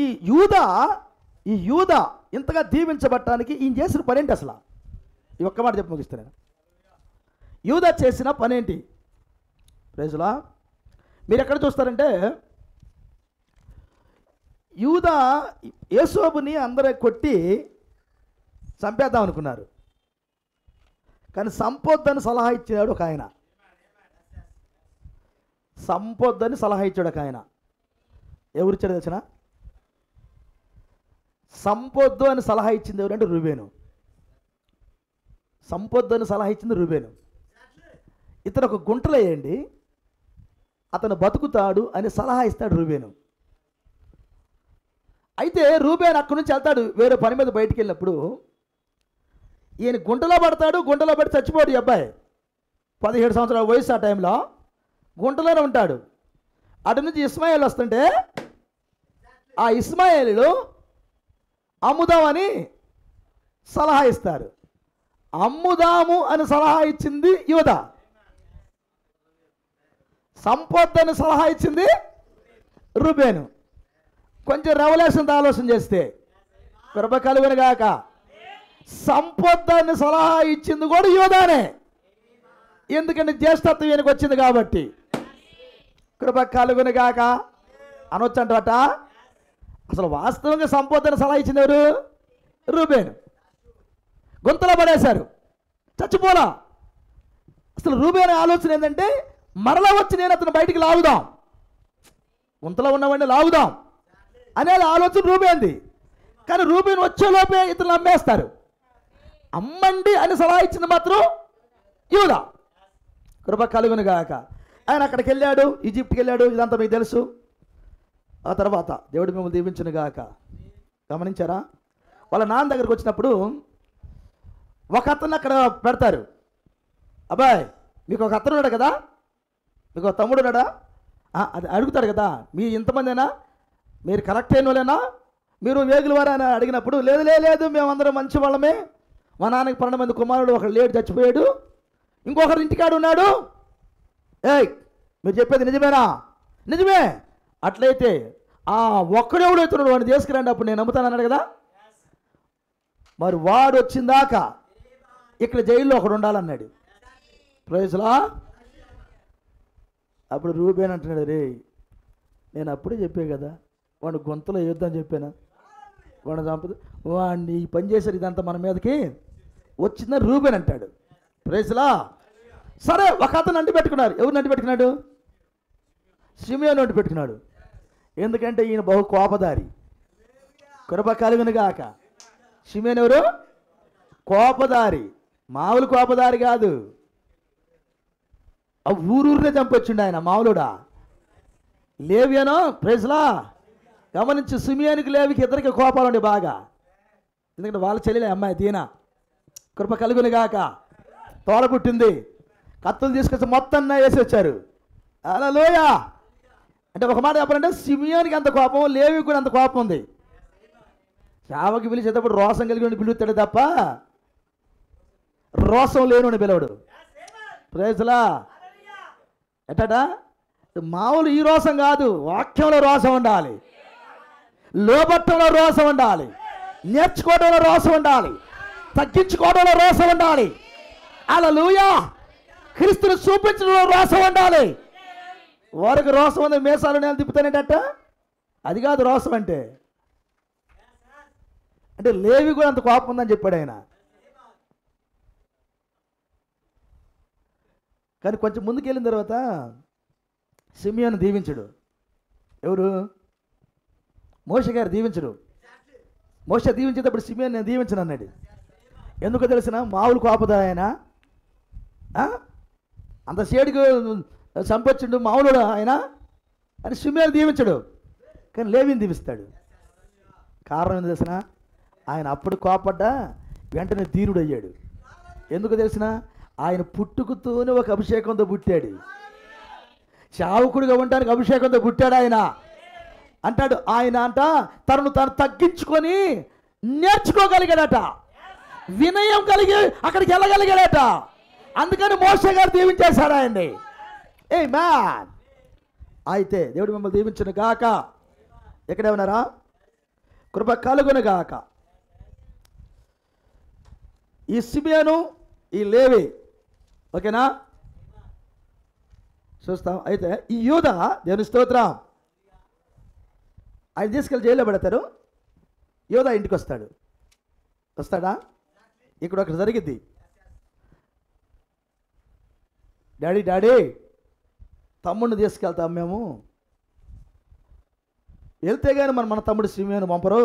యూదా ఇంతగా దీవించబట్టడానికి ఈయన చేసిన పని ఏంటి అసలు? ఈ ఒక్క మాట చెప్పి ముగిస్తాను నేను. యూదా చేసిన పని ఏంటి? ప్రైజ్లా. మీరు ఎక్కడ చూస్తారంటే యూదా యేసోబుని అందరూ కొట్టి చంపేద్దాం అనుకున్నారు. కానీ సంపొద్దని సలహా ఇచ్చాడు ఒక ఆయన. సంపొద్దని సలహా ఇచ్చాడు ఒక ఆయన. ఎవరిచ్చాడు తెలిసిన? సంపొద్దు అని సలహా ఇచ్చింది ఎవరంటే రూబేను. సంపొద్దు అని సలహా ఇచ్చింది రూబేను. ఇతను ఒక గుంటలో వేయండి, అతను బతుకుతాడు అని సలహా ఇస్తాడు రూబేను. అయితే రూబేన్ అక్కడి నుంచి వెళ్తాడు వేరే పని మీద బయటికి వెళ్ళినప్పుడు. ఈయన గుంటలో పడతాడు, గుంటలో పడి చచ్చిపోడు. ఈ అబ్బాయి 17 సంవత్సరాల వయసు. ఆ టైంలో గుంటలోనే ఉంటాడు. అటు నుంచి ఇస్మాయిల్ వస్తుంటే ఆ ఇస్మాయిలు అమ్ముదామని సలహా ఇస్తారు. అమ్ముదాము అని సలహా ఇచ్చింది యూదా. సంపొద్దని సలహా ఇచ్చింది రూబేను. కొంచెం రెవల్యూషన్ ఆలోచన చేస్తే కృప కలుగును గాక. సంపొద్దని సలహా ఇచ్చింది కూడా యూదానే. ఎందుకంటే జ్యేష్ఠత్వం ఈయనకు వచ్చింది కాబట్టి. కృప కలుగును గాక అనొచ్చంటట. అసలు వాస్తవంగా సంపొద్దని సలహా ఇచ్చింది ఎవరు? రూబేను. గుంతలో పడేశారు, చచ్చిపోలా. అసలు రూబేను ఆలోచన ఏంటంటే మరలా వచ్చి నేను అతను బయటికి లాగుదాం, గుంతలో ఉన్నవాడిని లాగుదాం అనేది ఆలోచన రూబేన్ది. కానీ రూబేన్ వచ్చేలోపే ఇతను అమ్మేస్తారు. అమ్మండి అని సలహా ఇచ్చింది మాత్రం యూదా. కృప కలుగును గాక. ఆయన అక్కడికి వెళ్ళాడు, ఈజిప్ట్కి వెళ్ళాడు. ఇదంతా మీకు తెలుసు. ఆ తర్వాత దేవుడు మిమ్మల్ని దీవించును గాక. గమనించారా? వాళ్ళ నాన్న దగ్గరికి వచ్చినప్పుడు ఒక అతను అక్కడ పెడతారు. అబ్బాయి మీకు ఒక అతను ఉన్నాడు కదా, మీకు ఒక తమ్ముడు ఉన్నాడా? అది అడుగుతాడు కదా, మీ ఇంతమందేనా, మీరు కరెక్ట్ అయిన వాళ్ళేనా, మీరు వేగుల వారా అని అడిగినప్పుడు లేదు లేదు మేమందరం మంచి వాళ్ళమే, మా నాన్నకి 12 మంది కుమారుడు, ఒకడు లేడు చచ్చిపోయాడు, ఇంకొకరు ఇంటికాడు ఉన్నాడు. ఏయ్ మీరు చెప్పేది నిజమేనా? నిజమే. అట్లయితే ఆ ఒక్కడెవడవుతున్నాడు వాడిని తీసుకురండి, అప్పుడు నేను నమ్ముతాను అన్నాడు కదా. మరి వాడు వచ్చిందాకా ఇక్కడ జైల్లో ఒకడు ఉండాలన్నాడు. ప్రైజ్లా. అప్పుడు రూబేన్ అంటున్నాడు, రే నేను అప్పుడే చెప్పే కదా వాడు గొంతులో వేద్దని చెప్పాను, వాడు చంపదు, వాడిని ఈ పని చేశారు, ఇదంతా మన మీదకి వచ్చిందని రూబేన్ అంటాడు. ప్రైజ్లా. సరే ఒక అతను అంటి పెట్టుకున్నారు. ఎవరిని అంటి పెట్టుకున్నాడు? షిమియోను అంటి పెట్టుకున్నాడు. ఎందుకంటే ఈయన బహు కోపదారి. కృప కలుగును గాక. షిమియోను ఎవరు? కోపదారి. మామూలు కోపదారి కాదు. ఆ ఊరూరినే చంపొచ్చిండు ఆయన, మామూలుడా. లేవియనో ప్రైజ్లా. గమనించి షిమియోనుకి లేవికి ఇద్దరికి కోపాలు ఉండే బాగా. ఎందుకంటే వాళ్ళ చెల్లెలే అమ్మాయి దీనా. కృప కలుగును గాక. తోడ పుట్టింది. కత్తులు తీసుకొచ్చి మొత్తం వేసి వచ్చారు. హల్లెలూయా. అంటే ఒక మాట చెప్పాలంటే షిమియోనికి అంత కోపం, లేవికి కూడా అంత కోపం ఉంది. చావకి పిలిచేటప్పుడు రోసం కలిగి ఉండి పిలుస్తాడు తప్ప రోసం లేనుని పిలవడు. ప్రైజ్లా ఎట్టా మామూలు ఈ రోసం కాదు, వాక్యంలో రోసం ఉండాలి, లోబట్టంలో రోసం ఉండాలి, నేర్చుకోవడంలో రోసం ఉండాలి, తగ్గించుకోవడంలో రోసం ఉండాలి. హల్లెలూయా. క్రీస్తుని చూపించడంలో రోసం ఉండాలి. వారికి రోసం ఉంది, మేసాలు నేను తిప్పుతానేటట్ట, అది కాదు రోసం అంటే. అంటే లేవి కూడా అంత కోపం ఉందని చెప్పాడు ఆయన. కానీ కొంచెం ముందుకు వెళ్ళిన తర్వాత సిమియోను దీవించడు. ఎవరు? మోషే గారు దీవించడు. మోషే దీవించేటప్పుడు సిమియోను నేను దీవించను అన్నాడు. ఎందుకో తెలిసిన? మామూలు కోపద ఆయన, అంత సేడుకు చంపొచ్చిండు మామూలు ఆయన అని సిమియోను దీవించడు, కానీ లేవిని దీవిస్తాడు. కారణం ఏంది తెలిసిన? ఆయన అప్పుడు కోపడ్డా వెంటనే ధీరుడు అయ్యాడు. ఎందుకు తెలిసిన? ఆయన పుట్టుకతోనే ఒక అభిషేకంతో పుట్టాడు. చావుకుడిగా ఉండడానికి అభిషేకంతో పుట్టాడు ఆయన. అంటాడు ఆయన అంట తనను తాను తగ్గించుకొని నేర్చుకోగలిగాడట, వినయం కలిగి అక్కడికి వెళ్ళగలిగాడట. అందుకని మోషే గారు దీవించేశాడు ఆయన్ని. ఏ మ్యాన్. అయితే దేవుడు మిమ్మల్ని దీవించును గాక. ఎక్కడే ఉన్నారా? కృప కలుగును గాక. ఈ సిమియోను, ఈ లేవి, ఓకేనా? చూస్తాం. అయితే ఈ యూదా, దేవుని స్తోత్రం, ఆయన తీసుకెళ్ళి జైల్లో పెడతారు. యూదా ఇంటికి వస్తాడు. వస్తాడా? ఇక్కడ ఒకటి జరిగిద్ది. డాడీ డాడీ తమ్ముడిని తీసుకెళ్తాం మేము. వెళ్తే కానీ మన తమ్ముడు సిమియోను పంపరు.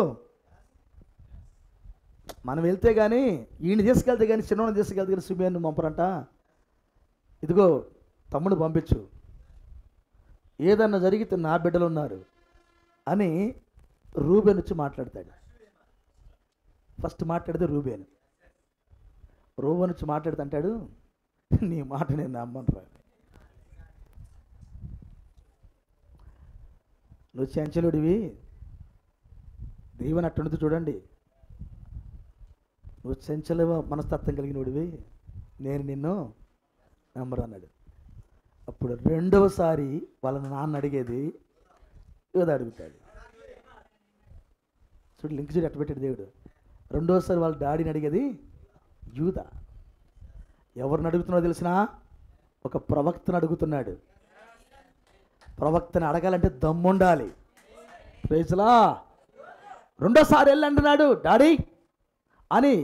మనం వెళ్తే కానీ ఈయన తీసుకెళ్తే కానీ చిన్నోని తీసుకెళ్తే కానీ సిమియోను పంపరంట. ఇదిగో తమ్ముడు పంపించు, ఏదన్నా జరిగితే నా బిడ్డలు ఉన్నారు అని రూబేన్ వచ్చి మాట్లాడతాడు. ఫస్ట్ మాట్లాడితే రూబేన్ వచ్చి మాట్లాడుతూ అంటాడు, నీ మాట నేను నమ్మను. నువ్వు చంచలుడివి, దేవుని అట్టుండి చూడండి, నువ్వు చంచల మనస్తత్వం కలిగినోడివి, నేను నిన్ను నమ్మరు అన్నాడు. అప్పుడు రెండవసారి వాళ్ళ నాన్న అడిగేది యూదా అడుగుతాడు. చూడు లింక్ చూడు ఎట్ట పెట్టాడు దేవుడు. రెండోసారి వాళ్ళ డాడీని అడిగేది యూదా. ఎవరిని అడుగుతున్నాడో తెలిసిన? ఒక ప్రవక్తను అడుగుతున్నాడు. ప్రవక్తను అడగాలంటే దమ్ముండాలి. ప్రైజ్లా. రెండోసారి వెళ్ళి అంటున్నాడు డాడీ అని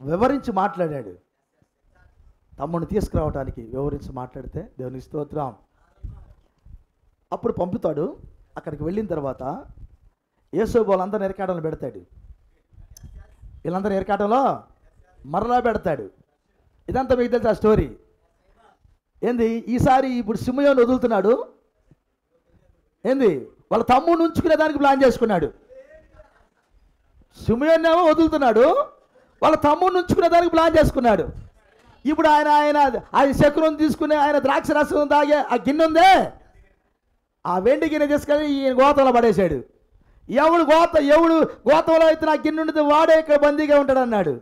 వివరించి మాట్లాడాడు. తమ్ముడిని తీసుకురావడానికి వివరించి మాట్లాడితే దేవునికి స్తోత్రం. అప్పుడు పంపుతాడు. అక్కడికి వెళ్ళిన తర్వాత యేసోబు వాళ్ళందరూ ఎరకాటంలో పెడతాడు. వీళ్ళందరూ ఎరకాటంలో మరలా పెడతాడు. ఇదంతా మీకు తెలుసు ఆ స్టోరీ. ఏంది? ఈసారి ఇప్పుడు సిమియోను వదులుతున్నాడు. ఏంది? వాళ్ళ తమ్ముడిని ఉంచుకునే దానికి ప్లాన్ చేసుకున్నాడు. సిమియోను ఏమో వదులుతున్నాడు, వాళ్ళ తమ్ముడిని ఉంచుకునే దానికి ప్లాన్ చేసుకున్నాడు. ఇప్పుడు ఆయన శకునం తీసుకుని ఆయన ద్రాక్ష రసం తాగే ఆ గిన్నె ఉందే, ఆ వెండి గిన్నె తీసుకొని ఈయన గోతంలో పడేశాడు. ఎవడు గోతంలో అయితే నా గిన్నె ఉండదు, వాడే ఇక్కడ బందీగా ఉంటాడు అన్నాడు.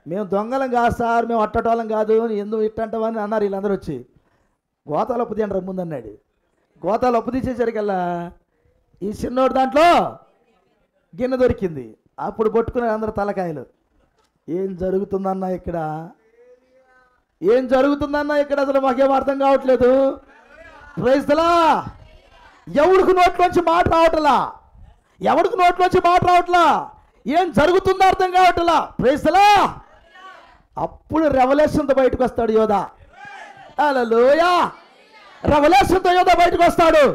మేము దొంగలం కాదు సార్, మేము అట్టటోళ్ళం కాదు, ఎందుకు ఇట్టంటావని అన్నారు వీళ్ళందరూ వచ్చి. గోతాలు అప్పు తీయండి ముందు అన్నాడు. గోతాలు అప్పు తీసేసరికల్లా ఈ చిన్నోడు దాంట్లో గిన్నె దొరికింది. అప్పుడు పట్టుకున్నారు అందరు తలకాయలు. ఏం జరుగుతుందన్నా ఇక్కడ, ఏం జరుగుతుందన్నా ఇక్కడ, అసలు మాకేం అర్థం కావట్లేదు. Praise the Lord. ఎవడికి నోట్లోంచి మాట రావట్లా, ఎవడికి నోట్లోంచి మాట రావట్లా, ఏం జరుగుతుందో అర్థం కావట్లా. Praise the Lord. అప్పుడు రెవల్యూషన్తో బయటకు వస్తాడు యోధా. హల్లెలూయా. రెవల్యూషన్తో యోధా బయటకు వస్తాడు.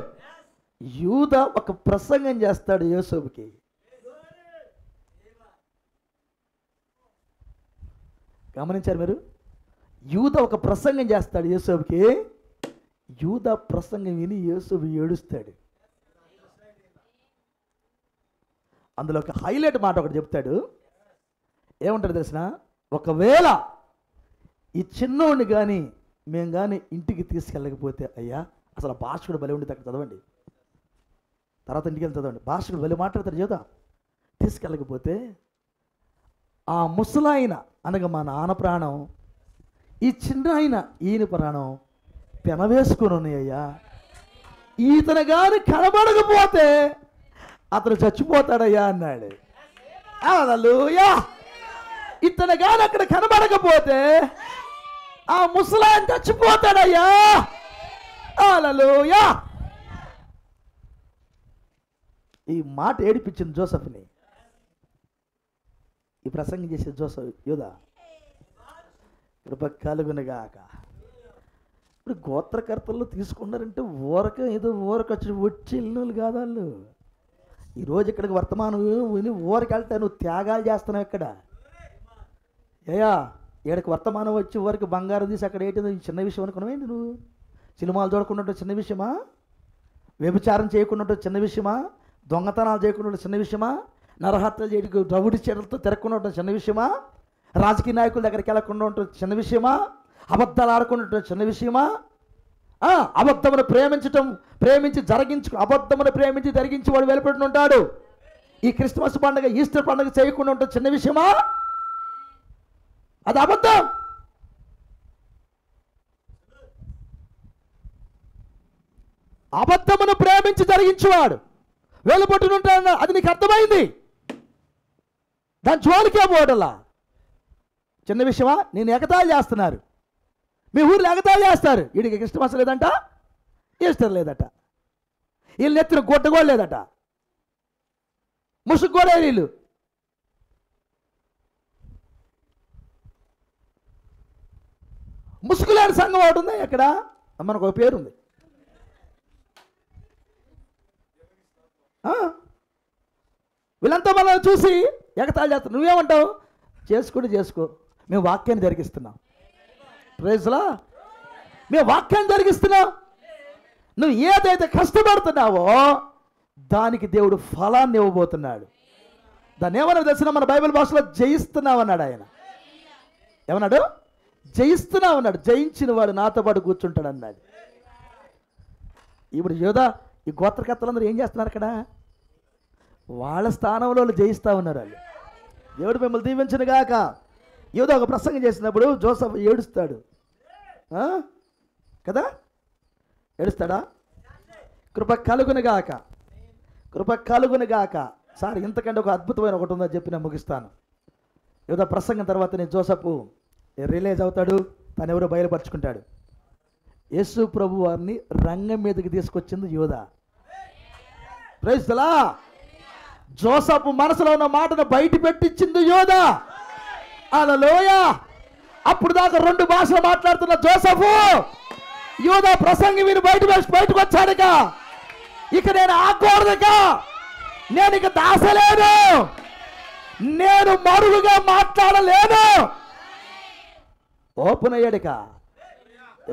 యూదా ఒక ప్రసంగం చేస్తాడు యోసేపుకి. గమనించారు మీరు? యూదా ఒక ప్రసంగం చేస్తాడు యోసేపుకి. యూదా ప్రసంగం విని యోసేపు ఏడుస్తాడు. అందులో ఒక హైలైట్ మాట ఒకటి చెప్తాడు. ఏమంటాడు తెలిసిన? ఒకవేళ ఈ చిన్నోడిని కానీ మేము కానీ ఇంటికి తీసుకెళ్ళకపోతే, అయ్యా అసలు ఆ భాషకుడు బలి ఉండేది, అక్కడ చదవండి, తర్వాత ఇంటికి వెళ్ళి చదవండి. భాషకుడు బలి మాట్లాడతాడు యోధా. తీసుకెళ్ళకపోతే ఆ ముసలాయన అనగా మా నాన్న ప్రాణం ఈ చిన్న ఈయన ప్రాణం పెనవేసుకుని ఉన్నాయ్యా. ఈతను గాని కనబడకపోతే అతను చచ్చిపోతాడయ్యా అన్నాడు. హల్లెలూయా. ఇతను గాని అక్కడ కనబడకపోతే ఆ ముసలాయన చచ్చిపోతాడయ్యా. హల్లెలూయా. ఈ మాట ఏడిపించింది జోసెఫ్ని. ఈ ప్రసంగం చేసే యూదా కృప కలుగునుగాక. ఇప్పుడు గోత్రకర్తలు తీసుకున్నారంటే ఏదో వచ్చి వెళ్ళినోళ్ళు కాదు వాళ్ళు. ఈరోజు ఇక్కడికి వర్తమానం విని ఊరికి వెళ్తా నువ్వు త్యాగాలు చేస్తున్నావు. ఇక్కడ ఈడకి వర్తమానం వచ్చి ఊరికి బంగారం తీసి అక్కడ ఏంటి చిన్న విషయం అనుకున్నావేంటి నువ్వు? సినిమాలు చూడకుండా చిన్న విషయమా? వ్యభిచారం చేయకుండా చిన్న విషయమా? దొంగతనాలు చేయకుండా చిన్న విషయమా? నరహత్యలు చేయడానికి రౌడీ చర్యలతో తిరగకుండా చిన్న విషయమా? రాజకీయ నాయకుల దగ్గరికి వెళ్ళకుండా ఉంటుంది చిన్న విషయమా? అబద్ధాలు ఆడకుండా చిన్న విషయమా? అబద్ధమును అబద్ధమును ప్రేమించి జరిగించి వాడు వెలుపడి ఉంటాడు. ఈ క్రిస్మస్ పండుగ ఈస్టర్ పండుగ చేయకుండా ఉంటుంది చిన్న విషయమా? అది అబద్ధం. అబద్ధమును ప్రేమించి జరిగించేవాడు వెలుపడి ఉంటాడు. అది నీకు అర్థమైంది. దాని జోలికే పోవడల్లా. చిన్న విషయమా? నేను ఎగతాళి చేస్తున్నారు. మీ ఊర్లో ఎగతాళి చేస్తారు. వీడికి క్రిస్మస్ లేదంట, ఈస్టర్ లేదట, వీళ్ళు నెత్తిన గుడ్డ కూడా లేదట, ముసుగు కూడా వీళ్ళు. ముసుగులేని సంఘం ఒకటి ఉంది. ఎక్కడ మనకు ఒక పేరుంది. వీళ్ళంతా మనల్ని చూసి ఎగతాళి చేస్తారు. నువ్వేమంటావు? చేసుకో, మేము వాక్యాన్ని జరిగిస్తున్నాం. ప్రైజ్లా, మేము వాక్యాన్ని జరిగిస్తున్నాం. నువ్వు ఏదైతే కష్టపడుతున్నావో దానికి దేవుడు ఫలాన్ని ఇవ్వబోతున్నాడు. దాన్ని ఏమన్నా తెలిసిన మన బైబిల్ భాషలో జయిస్తున్నావు అన్నాడు ఆయన. ఏమన్నాడు? జయిస్తున్నావు అన్నాడు. జయించిన వాడు నాతో పాటు కూర్చుంటాడు అన్నాడు. ఇప్పుడు యోధా ఈ గోత్రకర్తలందరూ ఏం చేస్తున్నారు? అక్కడ వాళ్ళ స్థానంలో జయిస్తూ ఉన్నారు వాళ్ళు. దేవుడు మిమ్మల్ని దీవించను గాక. యోధా ఒక ప్రసంగం చేసినప్పుడు జోసెఫ్ ఏడుస్తాడు కదా? ఏడుస్తాడా? కృప కలుగునుగాక, కృప కలుగునుగాక. సార్ ఇంతకంటే ఒక అద్భుతమైన ఒకటి ఉందని చెప్పి నేను ముగిస్తాను. యోధా ప్రసంగం తర్వాత నేను జోసెఫ్ రిలీజ్ అవుతాడు. తను ఎవరో బయలుపరుచుకుంటాడు. యేసు ప్రభు వారిని రంగం మీదకి తీసుకొచ్చింది యోధా. Praise the lord. జోసెఫ్ మనసులో ఉన్న మాటను బయట పెట్టించింది యోధా. హల్లెలూయా. అప్పుడు దాకా 2 భాషలు మాట్లాడుతున్న జోసెఫ్ యోధా ప్రసంగం విని బయటకు వచ్చాడుక. ఇక నేను ఆగకూడదుక, నేను ఇక దాసలేను, నేను మరుగుగా మాట్లాడలేను. ఓపెన్ అయ్యాడుక.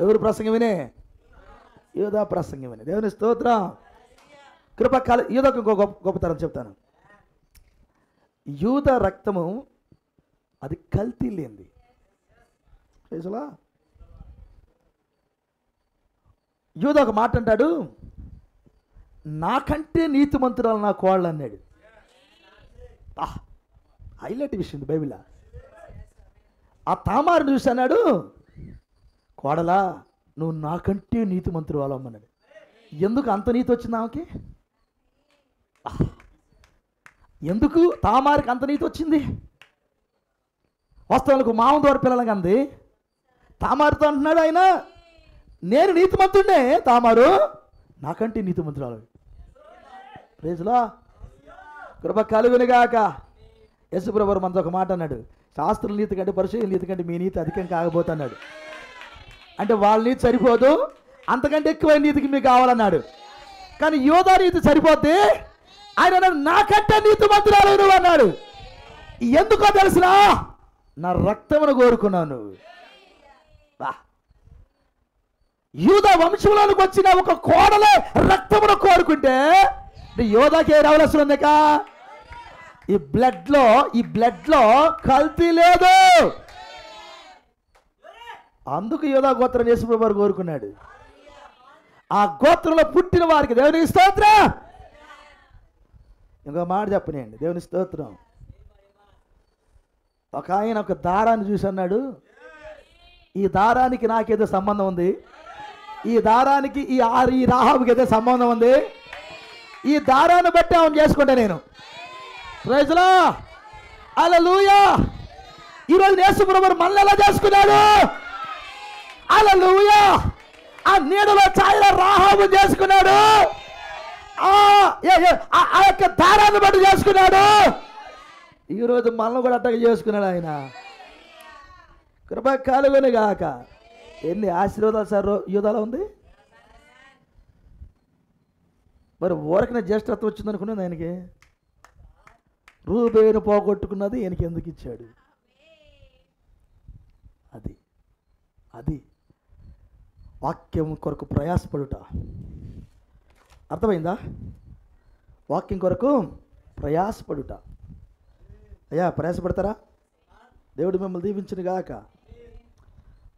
ఎవరు ప్రసంగం వినే? యోధా ప్రసంగం విని. దేవుని స్తోత్రం. కృప యూదాకు ఇంకో గొప్పతనం చెప్తాను. యూదా రక్తము అది కల్తీ లేనిది. యూదా ఒక మాట అంటాడు, నాకంటే నీతిమంతురాలు నా కోళ్ళు అన్నాడు. హైలైట్ విషయం బైబిల్. ఆ తామారుని చూసి అన్నాడు, కోడలా నువ్వు నాకంటే నీతిమంతురాలు అమ్మన్నాడు. ఎందుకు అంత నీతి వచ్చింది ఆమెకి? ఎందుకు తామారికి అంత నీతి వచ్చింది? వాస్తవానికి మామ ద్వారా పిల్లలకి అంది. తామారుతో అంటున్నాడు ఆయన, నేను నీతిమంతుడే, తామారు నాకంటే నీతిమంతురాలు. ప్రైజ్లా. కృప కలుగునుగాక. యేసుప్రభువు మనతో ఒక మాట అన్నాడు, శాస్త్రుల నీతి కంటే పరిశుద్ధుల నీతి కంటే మీ నీతి అధికం కాకపోతున్నాడు. అంటే వాళ్ళ నీతి సరిపోదు, అంతకంటే ఎక్కువ నీతికి మీకు కావాలన్నాడు. కానీ యోధా నీతి సరిపోద్ది. ఆయన నాకంటే నీతిమంతురాలు నువ్వు అన్నాడు. ఎందుకో తెలుసునా? నా రక్తమును కోరుకున్నాను. యూదా వంశంలోనికి వచ్చిన ఒక కోడలే రక్తమును కోరుకుంటే యోధాకి ఏ రావాల్సి ఉందిక? ఈ బ్లడ్ లో కల్తీ లేదు. అందుకు యోధా గోత్రం యేసుప్రభువు వారు కోరుకున్నాడు. ఆ గోత్రంలో పుట్టిన వారికి దేవునికి స్తోత్రం. ఇంకో మాట చెప్పనండి, దేవుని స్తోత్రం. ఒక ఆయన ఒక దారాన్ని చూసి అన్నాడు, ఈ దారానికి నాకేదో సంబంధం ఉంది, ఈ దారానికి ఈ రాహాబుకి ఏదో సంబంధం ఉంది. ఈ దారాన్ని బట్టి ఆమెను చేసుకుంటా నేను. ప్రైజ్ లా, హల్లెలూయా. ఈరోజు యేసుప్రభువు మనల్ని ఎలా చేసుకున్నాడు? హల్లెలూయా. ఆ నీడలో ఛాయలో రాహాబు చేసుకున్నాడు. ఆ యొక్క దారాన్ని బట్టి చేసుకున్నాడు. ఈరోజు మనల్ని కూడా అట్టగా చేసుకున్నాడు ఆయన. కృప కలుగును గాక. ఎన్ని ఆశీర్వాదాలు సార్ యూదాలో ఉంది. మరి ఊరకనే జ్యేష్ఠత్వం వచ్చింది అనుకున్నది ఆయనకి. రూబేను పోగొట్టుకున్నది ఈయనకి ఎందుకు ఇచ్చాడు? అది అది వాక్యం కొరకు ప్రయాసపడుట. అర్థమైందా? వాక్యం కొరకు ప్రయాసపడుట. అయ్యా ప్రయాసపడతారా? దేవుడు మిమ్మల్ని దీవించును గాక.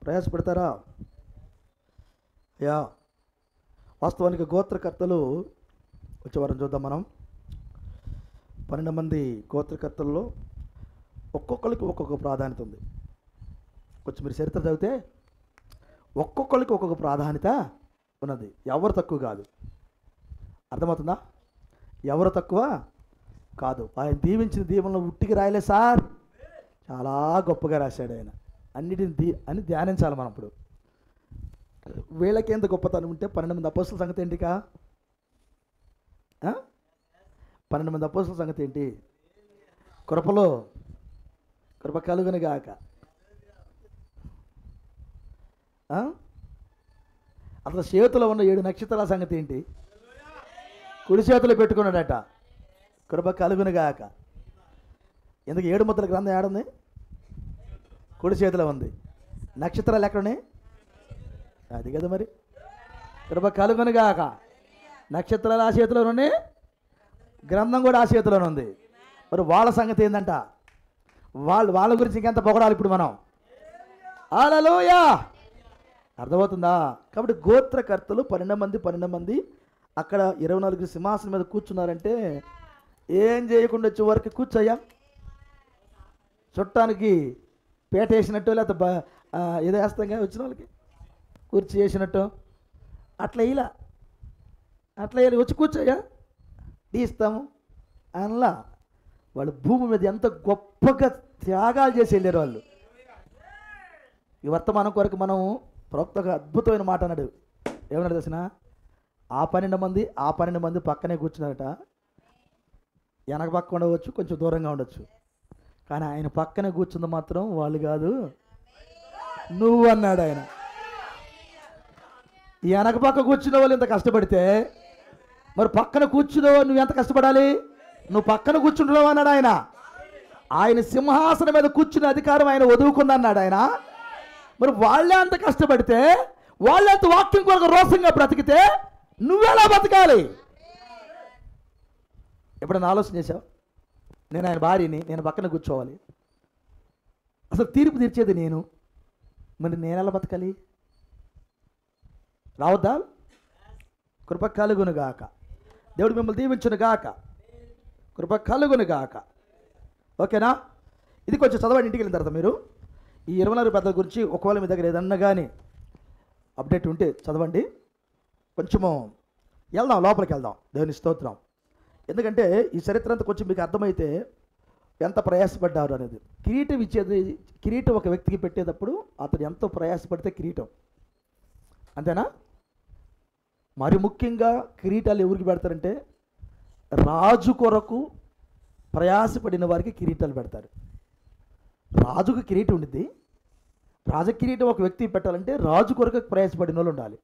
ప్రయాసపడతారా? అయ్యా వాస్తవానికి గోత్రకర్తలు వచ్చే వారం చూద్దాం మనం. 12 మంది గోత్రకర్తల్లో ఒక్కొక్కరికి ఒక్కొక్క ప్రాధాన్యత ఉంది. కొంచెం మీరు చరిత్ర చదివితే ఒక్కొక్కరికి ఒక్కొక్క ప్రాధాన్యత ఉన్నది. ఎవరు తక్కువ కాదు. అర్థమవుతుందా? ఎవరు తక్కువ కాదు. ఆయన దీవించిన దీవెనలో ఉట్టికి రాయలే సార్, చాలా గొప్పగా రాశాడు ఆయన. అన్నిటిని అని ధ్యానించాలి మనం. ఇప్పుడు వీళ్ళకి ఎంత గొప్పతనం ఉంటే 12 మంది అపోస్తలుల సంగతి ఏంటికా? 12 మంది అపోస్తలుల సంగతి ఏంటి? కృప కలుగును గాక. అసలు చేతిలో ఉన్న 7 నక్షత్రాల సంగతి ఏంటి? కుడి చేతులు పెట్టుకున్నాడట. కృప కలుగును గాక. ఎందుకు 7 ముద్రల గ్రంథం ఏడుంది? కుడి చేతిలో ఉంది. నక్షత్రాలు ఎక్కడున్నాయి? అది కదా మరి. కృప కలుగును గాక. నక్షత్రాలు ఆ చేతిలోనే ఉన్నాయి, గ్రంథం కూడా ఆ చేతిలోనే ఉంది. మరి వాళ్ళ సంగతి ఏంటంట? వాళ్ళ గురించి ఇంకెంత పొగడాలి ఇప్పుడు మనం. హల్లెలూయా. అర్థమవుతుందా? కాబట్టి గోత్రకర్తలు 12 మంది అక్కడ 24 సింహాసనం మీద కూర్చున్నారంటే ఏం చేయకుండా వచ్చే వరకు కూర్చోయ్యా. చుట్టానికి పేట వేసినట్టు లేకపోతే ఏదో వేస్తాం వచ్చిన వాళ్ళకి కుర్చీ వేసినట్టు అట్లా వేయాలి. వచ్చి కూర్చోయ్యా తీస్తాము అనలా. వాళ్ళు భూమి మీద ఎంత గొప్పగా త్యాగాలు చేసి వెళ్ళారు వాళ్ళు. ఈ వర్తమానం కొరకు మనం ప్రవక్తగా అద్భుతమైన మాట అన్నాడు. ఏమన్నాడు తెలిసిన? ఆ 12 మంది పక్కనే కూర్చున్నారట. వెనక పక్క ఉండవచ్చు, కొంచెం దూరంగా ఉండొచ్చు, కానీ ఆయన పక్కనే కూర్చుంది మాత్రం వాళ్ళు కాదు, నువ్వు అన్నాడు ఆయన. ఈ వెనక పక్క కూర్చున్న వాళ్ళు ఇంత కష్టపడితే మరి పక్కన కూర్చున్నావు నువ్వు ఎంత కష్టపడాలి? నువ్వు పక్కన కూర్చుంటున్నావు అన్నాడు ఆయన. ఆయన సింహాసనం మీద కూర్చునే అధికారం ఆయన వదులుకుందన్నాడు ఆయన. మరి వాళ్ళే అంత కష్టపడితే, వాళ్ళే అంత వాక్యం కొరకు రోషంగా బ్రతికితే నువ్వెలా బతకాలి? ఎప్పుడైనా ఆలోచన చేసావు? నేను ఆయన భార్యని, నేను పక్కన కూర్చోవాలి, అసలు తీర్పు తీర్చేది నేను, మరి నేను ఎలా బతకాలి? రావద్దా? కృప కలుగును గాక. దేవుడు మిమ్మల్ని దీవించును గాక. కృప కలుగును గాక. ఓకేనా? ఇది కొంచెం చదవండి ఇంటికి వెళ్ళిన తర్వాత మీరు. ఈ 24 పెద్దల గురించి ఒకవేళ మీ దగ్గర ఏదన్నా కానీ అప్డేట్ ఉంటే చదవండి. కొంచెము వెళ్దాం, లోపలికి వెళ్దాం. దేవుని స్తోత్రం. ఎందుకంటే ఈ చరిత్ర అంతా కొంచెం మీకు అర్థమైతే ఎంత ప్రయాసపడ్డారు అనేది. కిరీటం ఒక వ్యక్తికి పెట్టేటప్పుడు అతను ఎంతో ప్రయాసపడితే కిరీటం, అంతేనా? మరి ముఖ్యంగా కిరీటాలు ఎవరికి పెడతారంటే రాజు కొరకు ప్రయాసపడిన వారికి కిరీటాలు పెడతారు. రాజుకు కిరీటం ఉండిద్ది. రాజ కిరీటం ఒక వ్యక్తికి పెట్టాలంటే రాజు కొరకు ప్రయాసపడిన వాళ్ళు ఉండాలి,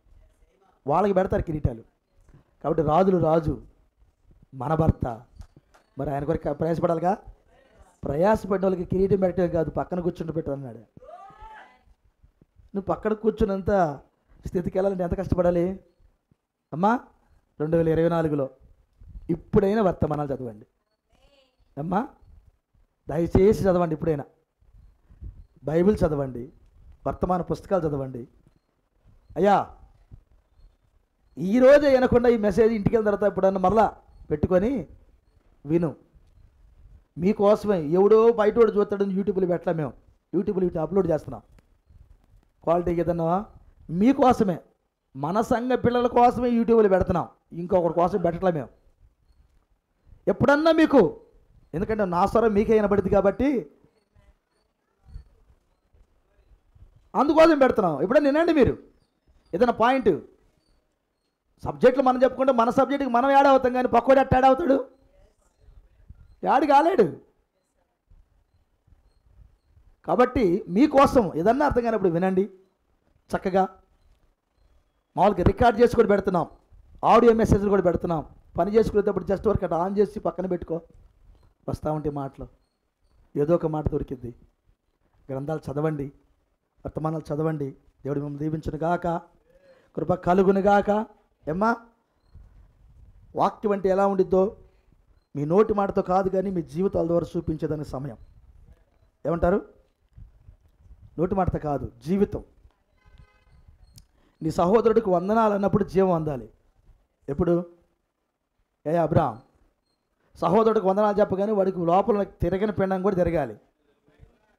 వాళ్ళకి పెడతారు కిరీటాలు. కాబట్టి రాజు మన భర్త, మరి ఆయన కొరకు ప్రయాసపడాలిగా. ప్రయాసపడిన వాళ్ళకి కిరీటం పెట్టడం కాదు, పక్కన కూర్చుంటూ పెట్టాలన్నాడు. నువ్వు పక్కన కూర్చున్నంత స్థితికి వెళ్ళాలంటే ఎంత కష్టపడాలి అమ్మా? 2024లో ఇప్పుడైనా వర్తమానాలు చదవండి అమ్మా, దయచేసి చదవండి. ఇప్పుడైనా బైబిల్ చదవండి, వర్తమాన పుస్తకాలు చదవండి. అయ్యా ఈరోజు వినకుండా ఈ మెసేజ్ ఇంటికి వెళ్ళిన తర్వాత ఎప్పుడన్నా మరలా పెట్టుకొని విను. మీకోసమే ఎవడో బయటోడు చూస్తాడని యూట్యూబ్లో పెట్టలే, మేము యూట్యూబ్లో అప్లోడ్ చేస్తున్నాం. క్వాలిటీకి ఏదన్నా మీకోసమే, మన సంఘ పిల్లల కోసమే యూట్యూబ్లో పెడుతున్నాం, ఇంకొకరి కోసం పెట్టట్లే మేము. ఎప్పుడన్నా మీకు, ఎందుకంటే నా స్వరం మీకే వినబడింది కాబట్టి అందుకోసం పెడుతున్నాం. ఎప్పుడన్నా వినండి మీరు ఏదైనా పాయింట్. సబ్జెక్టులు మనం చెప్పుకుంటే మన సబ్జెక్టుకి మనం యాడ్ అవుతాం, కానీ పక్కోడు ఎట్ట యాడ్ అవుతాడు? యాడ్ కాలేడు. కాబట్టి మీకోసం ఏదన్నా అర్థం కానప్పుడు వినండి చక్కగా. మామూలుగా రికార్డ్ చేసి కూడా పెడుతున్నాం, ఆడియో మెసేజ్లు కూడా పెడుతున్నాం. పని చేసుకునేటప్పుడు జస్ట్ వర్క్ అట్లా ఆన్ చేసి పక్కన పెట్టుకో, వస్తూ ఉంటే మాటలు ఏదో ఒక మాట దొరికిద్ది. గ్రంథాలు చదవండి, వర్తమానాలు చదవండి. దేవుడు మిమ్మల్ని దీవించును గాక, కృప కలుగును గాక. ఏమ్మా, వాక్యం అంటే ఎలా ఉండిద్దో మీ నోటి మాటతో కాదు కానీ మీ జీవితాల ద్వారా చూపించేదానికి సమయం. ఏమంటారు? నోటి మాటతో కాదు, జీవితం. నీ సహోదరుడికి వందనాలు అన్నప్పుడు జీవం అందాలి. ఎప్పుడు? అబ్రాహాం సహోదరుడికి వందనాలు చెప్పగానే వాడికి లోపల తిరగని పిండం కూడా తిరగాలి.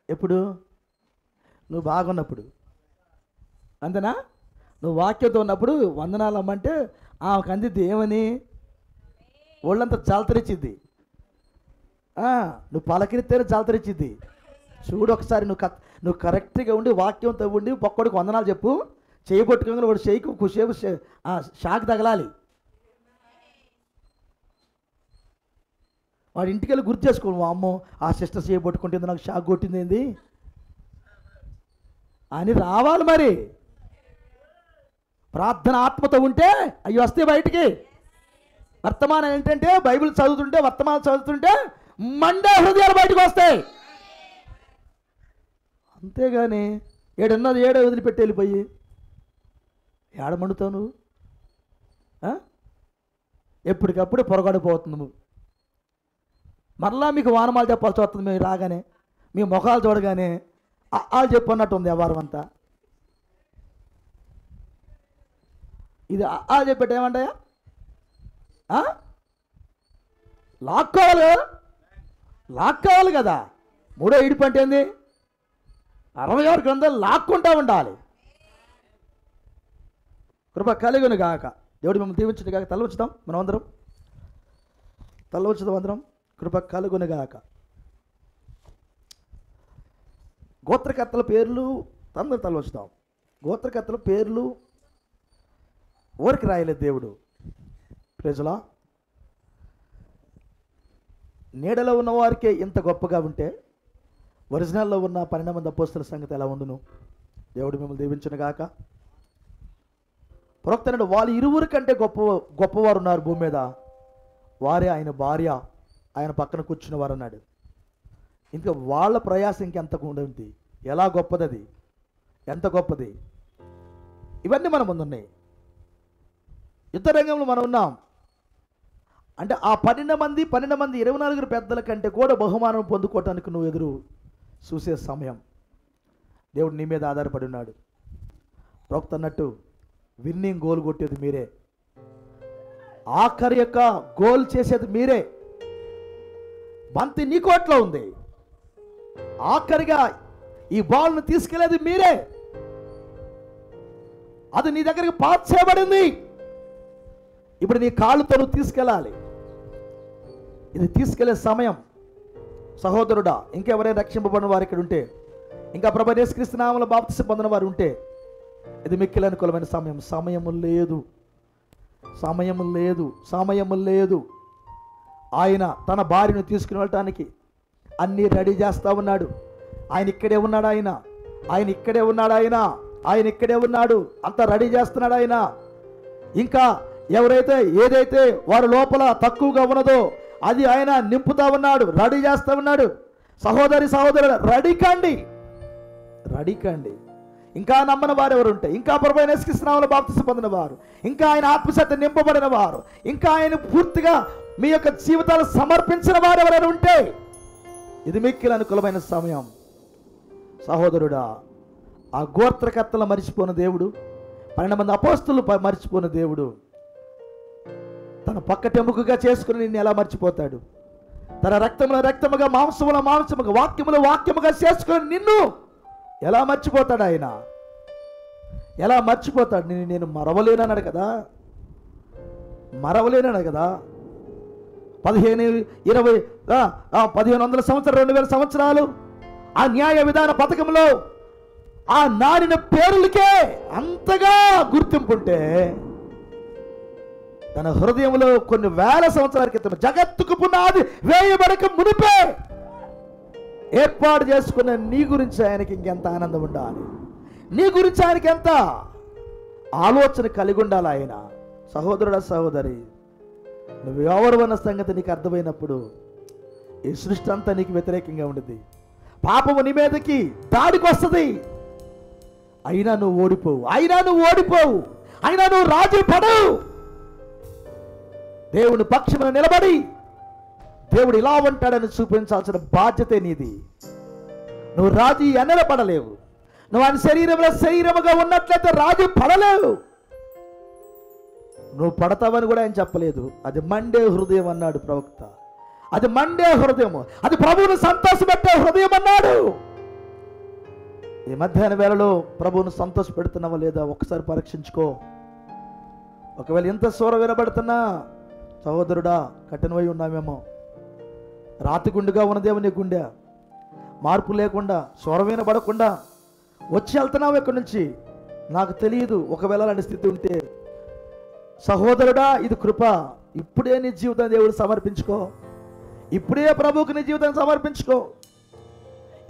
ఎప్పుడు? నువ్వు బాగున్నప్పుడు. అంతేనా? నువ్వు వాక్యంతో ఉన్నప్పుడు వందనాలు అమ్మంటే ఆమెకు అందిద్ది ఏమని? ఒళ్ళంతా జాలతరిచ్చిద్ది. నువ్వు పలకరిస్తేనే జాలతరిచ్చిద్ది. చూడు ఒకసారి, నువ్వు కరెక్ట్గా ఉండి వాక్యంతో ఉండి పక్కడికి వందనాలు చెప్పు, చేయబొట్టుకోగానే వాడు షేకు కుషేపు షాక్ తగలాలి. వాడి ఇంటికి వెళ్ళి గుర్తు చేసుకో, అమ్మో ఆ సిస్టర్ చేయబొట్టుకుంటుంది, నాకు షాక్ కొట్టింది ఏంది అని రావాలి. మరి ప్రార్థన ఆత్మతో ఉంటే అవి వస్తాయి బయటికి. వర్తమానం ఏంటంటే బైబిల్ చదువుతుంటే, వర్తమానం చదువుతుంటే మండే హృదయాలు బయటకు వస్తాయి. అంతేగాని ఏడున్నది ఏడే వదిలిపెట్టి వెళ్ళిపోయి ఏడ మండుతావు నువ్వు? ఎప్పటికప్పుడు పొరగడిపోతుంది నువ్వు. మరలా మీకు వానమాలు చెప్పాల్సి వస్తుంది. మేము రాగానే మీ ముఖాలు చూడగానే వాళ్ళు చెప్పన్నట్టు ఉంది వ్యవహారం అంతా. ఇది చెప్పేట ఏమంటాయా? లాక్కోవాలి కదా. మూడో ఇడిపు అంటే ఏంది? 66 గ్రంథాలు లాక్కుంటా ఉండాలి. కృప కలుగును గాక. దేవుడు మిమ్మల్ని దీవించును గాక. తల ఉంచుదాం మనం అందరం, తల ఉంచుదాం అందరం. కృప కలుగును గాక. గోత్రకర్తల పేర్లు అందరు తల ఉంచుదాం. గోత్రకర్తల పేర్లు ఊరికి రాయలేదు దేవుడు. ప్రజలా, నీడలో ఉన్న వారికే ఇంత గొప్పగా ఉంటే ఒరిజినల్లో ఉన్న 12 మంది అపోస్తలుల సంగతి ఎలా ఉండును? దేవుడు మిమ్మల్ని దీవించును గాక. ప్రవక్త వాళ్ళు ఇరువురి కంటే గొప్పవారు ఉన్నారు భూమి మీద, వారే ఆయన భార్య, ఆయన పక్కన కూర్చున్నవారు అన్నాడు. ఇంకా వాళ్ళ ప్రయాసం ఇంకెంత ఉంది, ఎలా గొప్పది అది, ఎంత గొప్పది. ఇవన్నీ మన ముందున్నాయి. యుద్ధ రంగంలో మనం ఉన్నాం అంటే ఆ 12 మంది 24 పెద్దల కంటే కూడా బహుమానం పొందుకోవటానికి నువ్వు ఎదురు చూసే సమయం. దేవుడు నీ మీద ఆధారపడి ఉన్నాడు. ప్రవక్త అన్నట్టు విన్నింగ్ గోల్ కొట్టేది మీరే, ఆఖరి యొక్క గోల్ చేసేది మీరే. బంతి నీ కోట్లో ఉంది, ఆఖరిగా ఈ బాల్ను తీసుకెళ్లేది మీరే. అది నీ దగ్గరికి పాస్ చేయబడింది. ఇప్పుడు నీ కాళ్ళతో నువ్వు తీసుకెళ్ళాలి. ఇది తీసుకెళ్లే సమయం. సహోదరుడా, ఇంకెవరైనా రక్షింపబడిన వారు ఇక్కడ ఉంటే, ఇంకా ప్రభువైన యేసుక్రీస్తు నామములో బాప్తిసం పొందిన వారు ఉంటే, ఇది మిక్కిలి అనుకూలమైన సమయం. సమయము లేదు. ఆయన తన భార్యను తీసుకుని వెళ్ళటానికి అన్నీ రెడీ చేస్తూ ఉన్నాడు. ఆయన ఇక్కడే ఉన్నాడు. ఆయన ఇక్కడే ఉన్నాడు. అంతా రెడీ చేస్తున్నాడు ఆయన. ఇంకా ఏదైతే వారి లోపల తక్కువగా ఉన్నదో అది ఆయన నింపుతా ఉన్నాడు, రెడీ చేస్తూ ఉన్నాడు. సహోదరుడు రెడీ కండి. ఇంకా నమ్మని వారు ఎవరు ఉంటే, ఇంకా ప్రభువైన యేసుక్రీస్తు నామములో బాప్తిసం పొందిన వారు, ఇంకా ఆయన ఆత్మశక్తి నింపబడిన వారు, ఇంకా ఆయన పూర్తిగా మీ యొక్క జీవితాలు సమర్పించిన వారు ఎవరైనా ఉంటే, ఇది మిక్కిలి అనుకూలమైన సమయం. సహోదరుడా, ఆ గోత్రకర్తలు మరిచిపోయిన దేవుడు, 12 మంది అపోస్తలు మరిచిపోయిన దేవుడు తన పక్కటెముకగా చేసుకుని నిన్ను ఎలా మర్చిపోతాడు? తన రక్తముగా మాంసముగా వాక్యముగా చేసుకుని నిన్ను ఎలా మర్చిపోతాడు ఆయన? ఎలా మర్చిపోతాడు? నేను మరవలేనన్నాడు కదా, మరవలేనన్నాడు కదా. 1500 సంవత్సరాలు, 2000 సంవత్సరాలు ఆ న్యాయ విధాన పథకంలో ఆ నాడిన పేర్లకే అంతగా గుర్తింపుంటే, తన హృదయంలో కొన్ని వేల సంవత్సరాల క్రితం జగత్తుకు పునాది వేయబడక మునిపే ఏర్పాటు చేసుకున్న నీ గురించి ఆయనకి ఇంకెంత ఆనందం ఉండాలి, నీ గురించి ఆయనకి ఎంత ఆలోచన కలిగి ఉండాలి ఆయన. సహోదరుడా, సహోదరి, నువ్వు ఎవరు అన్న సంగతి నీకు అర్థమైనప్పుడు ఈ సృష్టి అంతా నీకు వ్యతిరేకంగా ఉండేది. పాపము నీ మీదకి దాడికి వస్తుంది. అయినా నువ్వు ఓడిపోవు, అయినా నువ్వు రాజీ పడవు. దేవుని పక్షమున నిలబడి దేవుడు ఇలా ఉంటాడని చూపించాల్సిన బాధ్యతే నీది. నువ్వు రాజీ పడలేవు. నువ్వు ఆయన శరీరముగా ఉన్నట్లయితే రాజీ పడలేవు. నువ్వు పడతావని కూడా ఆయన చెప్పలేదు. అది మండే హృదయం అన్నాడు ప్రవక్త. అది మండే హృదయం, అది ప్రభువును సంతోషపెట్టే హృదయం అన్నాడు. ఈ మధ్యాహ్న వేళలో ప్రభువును సంతోషపెడుతున్నావా లేదా ఒకసారి పరీక్షించుకో. ఒకవేళ ఇంత స్వరం వినబడుతున్నా సహోదరుడా, కఠినమై ఉన్నామేమో. రాతి గుండెగా ఉన్నదేమో నీ గుండె. మార్పు లేకుండా, స్వరం వినబడకుండా వచ్చి వెళ్తున్నావు ఇక్కడి నుంచి. నాకు తెలియదు. ఒకవేళ అలాంటి స్థితి ఉంటే సహోదరుడా, ఇది కృప. ఇప్పుడే నీ జీవితాన్ని దేవుడు సమర్పించుకో. ఇప్పుడే ప్రభువుకి నీ జీవితాన్ని సమర్పించుకో.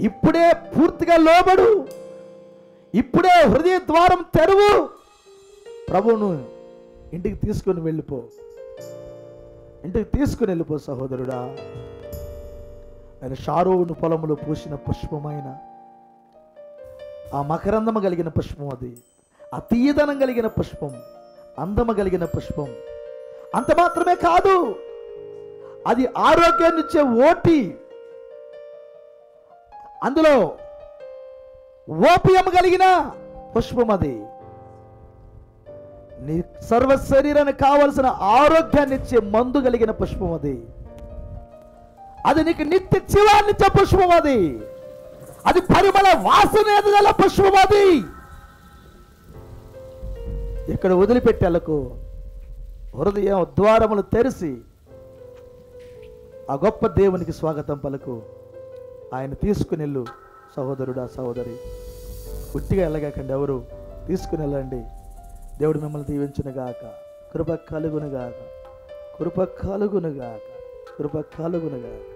ఇప్పుడే పూర్తిగా లోబడు. ఇప్పుడే హృదయ ద్వారం తెరువు. ప్రభువును ఇంటికి తీసుకుని వెళ్ళిపో. ఇంటికి తీసుకుని వెళ్ళిపో సహోదరుడా. ఆయన షారోను పొలములో పూసిన పుష్పమైన ఆ మకరందము కలిగిన పుష్పం, అది ఆ తీయదనం కలిగిన పుష్పం, అందము కలిగిన పుష్పం. అంత మాత్రమే కాదు, అది ఆరోగ్యాన్ని ఇచ్చే ఓటి. అందులో ఓపియం కలిగిన పుష్పం. అది నీ సర్వ శరీరానికి కావలసిన ఆరోగ్యాన్ని ఇచ్చే మందు కలిగిన పుష్పం. అది నీకు నిత్య జీవాన్ని ఇచ్చే పుష్పం. అది పరిమళ వాసన గల పుష్పం. అది ఇక్కడ వదిలిపెట్టేలకు హృదయం ద్వారములు తెరిచి ఆ గొప్ప దేవునికి స్వాగతం పలుకు. ఆయన తీసుకుని వెళ్ళు సహోదరుడా, సహోదరి. ఉట్టిగా వెళ్ళగాకండి, ఎవరు తీసుకుని వెళ్ళండి. దేవుడు మిమ్మల్ని దీవించునుగాక. కృప కలుగునుగాక, కృప కలుగునుగాక, కృప కలుగునుగాక.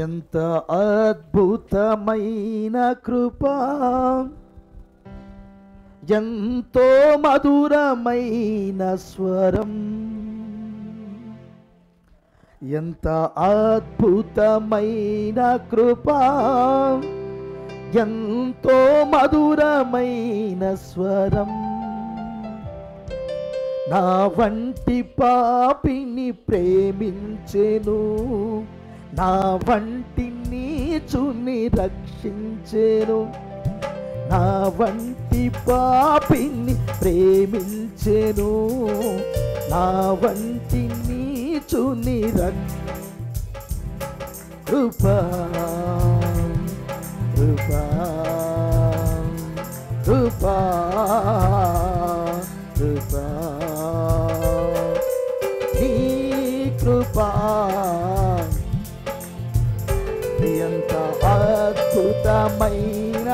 ఎంత అద్భుతమైన కృప, ఎంతో మధురమైన స్వరం. ఎంత అద్భుతమైన కృప, ఎంతో మధురమైన స్వరం. నా వంటి పాపిని ప్రేమించెను, నా వంటి నీచుని రక్షించెను. నా వంటి పాపిని ప్రేమించెను, నా వంటి నీచుని కృపా కృపా కృపా కృపా నీ కృపా ఎంత అద్భుతమైన,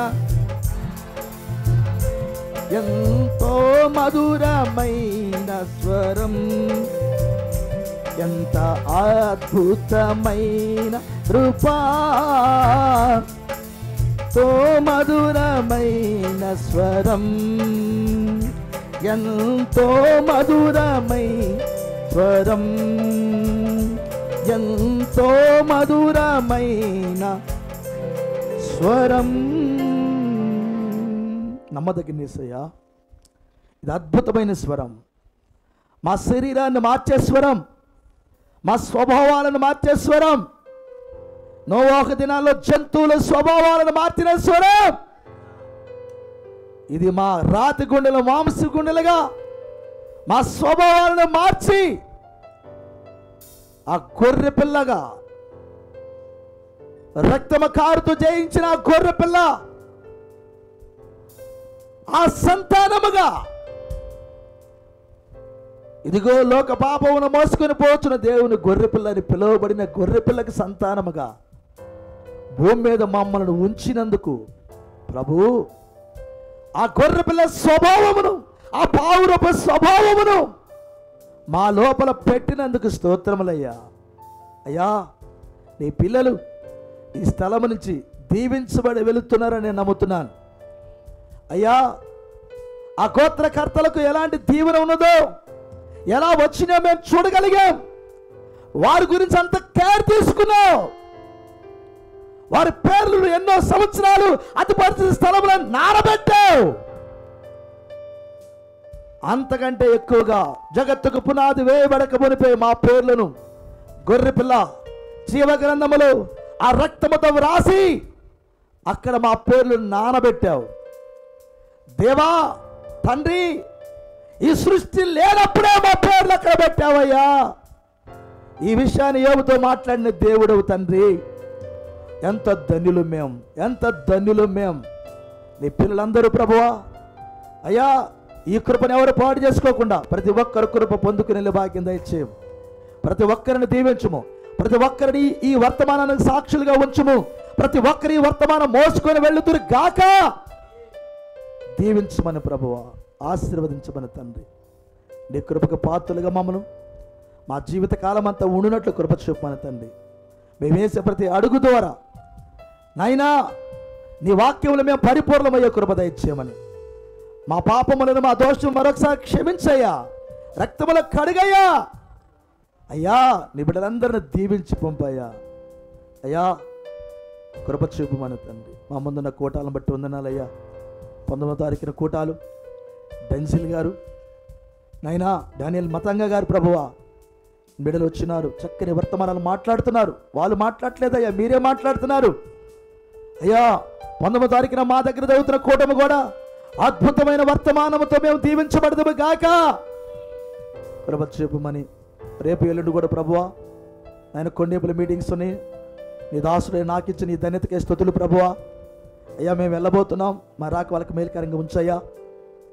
ఎంతో మధురమైన స్వరం. ఎంత అద్భుతమైన కృపా, ఎంతో మధురమైన స్వరం. ఎంతో మధురమైన స్వరం, ఎంతో మధురమైన స్వరం. నమ్మదగిన యేసయ్యా, ఇది అద్భుతమైన స్వరం. మా శరీరాన్ని మార్చే స్వరం, మా స్వభావాలను మార్చే స్వరం. నోవాహు దినాల్లో జంతువుల స్వభావాలను మార్చిన స్వరం. ఇది మా రాతి గుండెలు మాంసు గుండెలుగా మా స్వభావాలను మార్చి ఆ గొర్రె పిల్లగా రక్తమ కారుతో జయించిన ఆ గొర్రె పిల్ల ఆ సంతానముగా ఇదిగో లోక పాపమును మోసుకొని పోచున్న దేవుని గొర్రె పిల్లని పిలువబడిన గొర్రె పిల్లకి సంతానముగా భూమి మీద మమ్మల్ని ఉంచినందుకు ప్రభు ఆ గొర్రె పిల్ల స్వభావమును, ఆ పావురపు స్వభావమును మా లోపల పెట్టినందుకు స్తోత్రములయ్యా. అయ్యా, నీ పిల్లలు ఈ స్థలము నుంచి దీవించబడి వెళుతున్నారని నేను నమ్ముతున్నాను. అయ్యా, ఆ గోత్రకర్తలకు ఎలాంటి దీవెన ఉన్నదో, ఎలా వచ్చినా మేము చూడగలిగాం. వారి గురించి అంత కేర్ తీసుకున్నావు. వారి పేర్లు ఎన్నో సంవత్సరాలు అతి పరిస్థితి స్థలంలో నానబెట్టావు. అంతకంటే ఎక్కువగా జగత్తుకు పునాది వేయబడక మునిపే మా పేర్లను గొర్రెపిల్ల జీవ గ్రంథములో ఆ రక్తముతో వ్రాసి అక్కడ మా పేర్లు నానబెట్టావు. దేవా తండ్రి, ఈ సృష్టి లేనప్పుడే మా పేర్లు అక్కడ పెట్టావయ్యా. ఈ విషయాన్ని యోబుతో మాట్లాడిన దేవుడవు తండ్రి. ఎంత ధన్యులు మేము, ఎంత ధన్యులు మేము. నీ పిల్లలందరూ ప్రభువా అయ్యా, ఈ కృపను ఎవరు పాడు చేసుకోకుండా ప్రతి ఒక్కరు కృప పొందుకునే భాగ్యం దయచేయం. ప్రతి ఒక్కరిని దీవించుము. ప్రతి ఒక్కరిని ఈ వర్తమానానికి సాక్షులుగా ఉంచుము. ప్రతి ఒక్కరి వర్తమానం మోసుకొని వెళ్ళుతురు గాక. దీవించమని ప్రభువా, ఆశీర్వదించమని తండ్రి. నీ కృపకు పాత్రలుగా మమ్మను మా జీవిత కాలం అంతా ఉండునట్లు కృప చూపమని తండ్రి. మేము వేసే ప్రతి అడుగు ద్వారా నాయనా నీ వాక్యములు మేము పరిపూర్ణమయ్యే కృప దయచేయమని, మా పాపములను మా దోషం మరొకసారి క్షమించయ్యా, రక్తముల కడుగయ్యా. అయ్యా, నీ బిడ్డలందరిని దీవించి పంపయ్యా. అయ్యా, కృప చూపమని తండ్రి. మా ముందున్న కూటాలను బట్టి వందనాలయ్యా. 19వ తారీఖున కూటాలు డెన్సిల్ గారు, నైనా డానియల్ మతంగా గారు ప్రభువా బిడ్డలు వచ్చినారు. చక్కని వర్తమానాలు మాట్లాడుతున్నారు. వాళ్ళు మాట్లాడలేదయ్యా, మీరే మాట్లాడుతున్నారు అయ్యా. 19వ తారీఖున మా దగ్గర చదువుతున్న కూటమి కూడా అద్భుతమైన వర్తమానముతో మేము దీవించబడదు గాక. కృప చూపమని. రేపు ఎల్లుండి కూడా ప్రభువా ఆయన కొండేపుల మీటింగ్స్ ఉన్నాయి. నీ దాసుడే నాకు ఇచ్చిన నీ ధన్యతకే స్తుతులు ప్రభువా. అయ్యా, మేము వెళ్ళబోతున్నాం. మా రాక వాళ్ళకి మేలుకరంగా ఉంచయ్యా.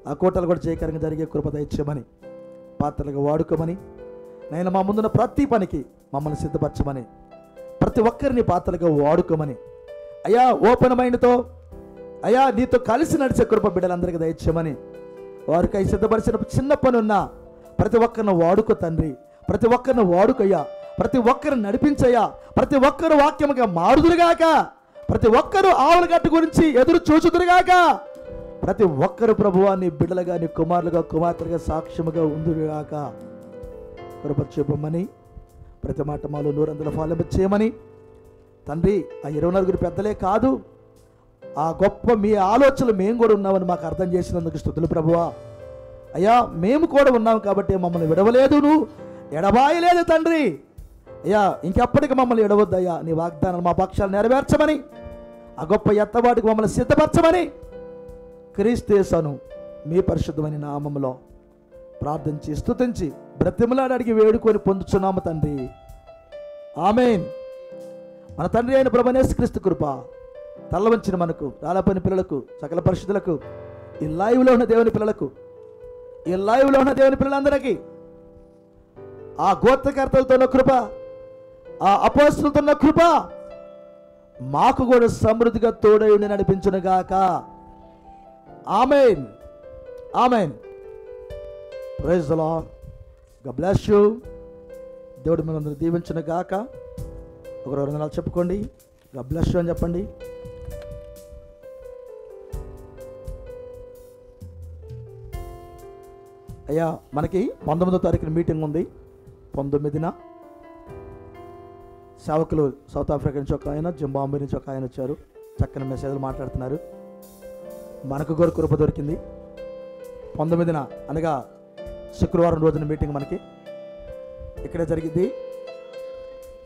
ఆ కోటలు కూడా జయకరంగా జరిగే కృప దయచేయమని, పాత్రలుగా వాడుకోమని, నేను మా ముందున్న ప్రతి పనికి మమ్మల్ని సిద్ధపరచమని, ప్రతి ఒక్కరిని పాత్రలుగా వాడుకోమని అయ్యా, ఓపెన్ మైండ్తో అయ్యా నీతో కలిసి నడిచే కృప బిడ్డలందరికీ దయచేయమని, వారికై సిద్ధపరిచిన చిన్న పని ఉన్నా ప్రతి ఒక్కరిని వాడుకో తండ్రి. ప్రతి ఒక్కరిని వాడుకయ్యా. ప్రతి ఒక్కరిని నడిపించయ్యా. ప్రతి ఒక్కరు వాక్యముగా మారుదురుగాక. ప్రతి ఒక్కరు ఆవుల గట్టు గురించి ఎదురు చూచుదురుగాక. ప్రతి ఒక్కరు ప్రభువా నీ బిడ్డలుగా, నీ కుమారులుగా, కుమార్తెలుగా సాక్ష్యముగా ఉందురుగాక. కృప చూపమని, ప్రతి మాట మాలో 100 ఫలింప చేయమని తండ్రి. ఆ 24 పెద్దలే కాదు, ఆ గొప్ప మీ ఆలోచనలు మేము కూడా ఉన్నామని మాకు అర్థం చేసినందుకు స్తుతులు ప్రభువా. అయ్యా, మేము కూడా ఉన్నాం కాబట్టి మమ్మల్ని విడవలేదు, నువ్వు ఎడబాయలేదు తండ్రి. అయ్యా, ఇంకెప్పటికీ మమ్మల్ని ఎడవద్దయ్యా. నీ వాగ్దానాలు మా పక్షాలు నెరవేర్చమని, ఆ గొప్ప ఎత్తబాటుకు మమ్మల్ని సిద్ధపరచమని క్రీస్తు యేసును మీ పరిశుద్ధమైన నామములో ప్రార్థించి స్తుతించి బ్రతిమలాడి అడిగి వేడుకొని పొందుచున్నాము తండ్రి. ఆమేన్. మన తండ్రి అయిన ప్రభువైన యేసుక్రీస్తు కృప, తల్ల వంచిన మనకు, రాలపని పిల్లలకు, సకల పరిశుద్ధులకు, ఈ లైవ్లో ఉన్న దేవుని పిల్లలకు, ఈ లైవ్లో ఉన్న దేవుని పిల్లలందరికీ, ఆ గోత్రకర్తలతో ఉన్న కృప, ఆ అపోస్తలులతో ఉన్న కృప మాకు కూడా సమృద్ధిగా తోడయుండి నడిపించును గాక. Amen. Amen. Praise the Lord. God bless you. దేవుడు మిమ్మల్ని దీవించును గాక. ఒక 2 వందనాలు చెప్పుకోండి. గాడ్ బ్లెస్ యు అని చెప్పండి. అయ్యా, మనకి 19వ తారీఖున మీటింగ్ ఉంది. 19న సేవకులు సౌత్ ఆఫ్రికా నుంచి ఒక ఆయన, జింబాబ్వే నుంచి ఒక ఆయన వచ్చారు. చక్కని మెసేజ్లు మాట్లాడుతున్నారు. మనకు కూడా కృప దొరికింది. 19న అనగా శుక్రవారం రోజున మీటింగ్ మనకి ఇక్కడే జరిగింది.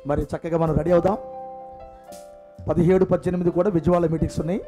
మరి చక్కగా మనం రెడీ అవుదాం. 17, 18 కూడా విజయవాడ మీటింగ్స్ ఉన్నాయి.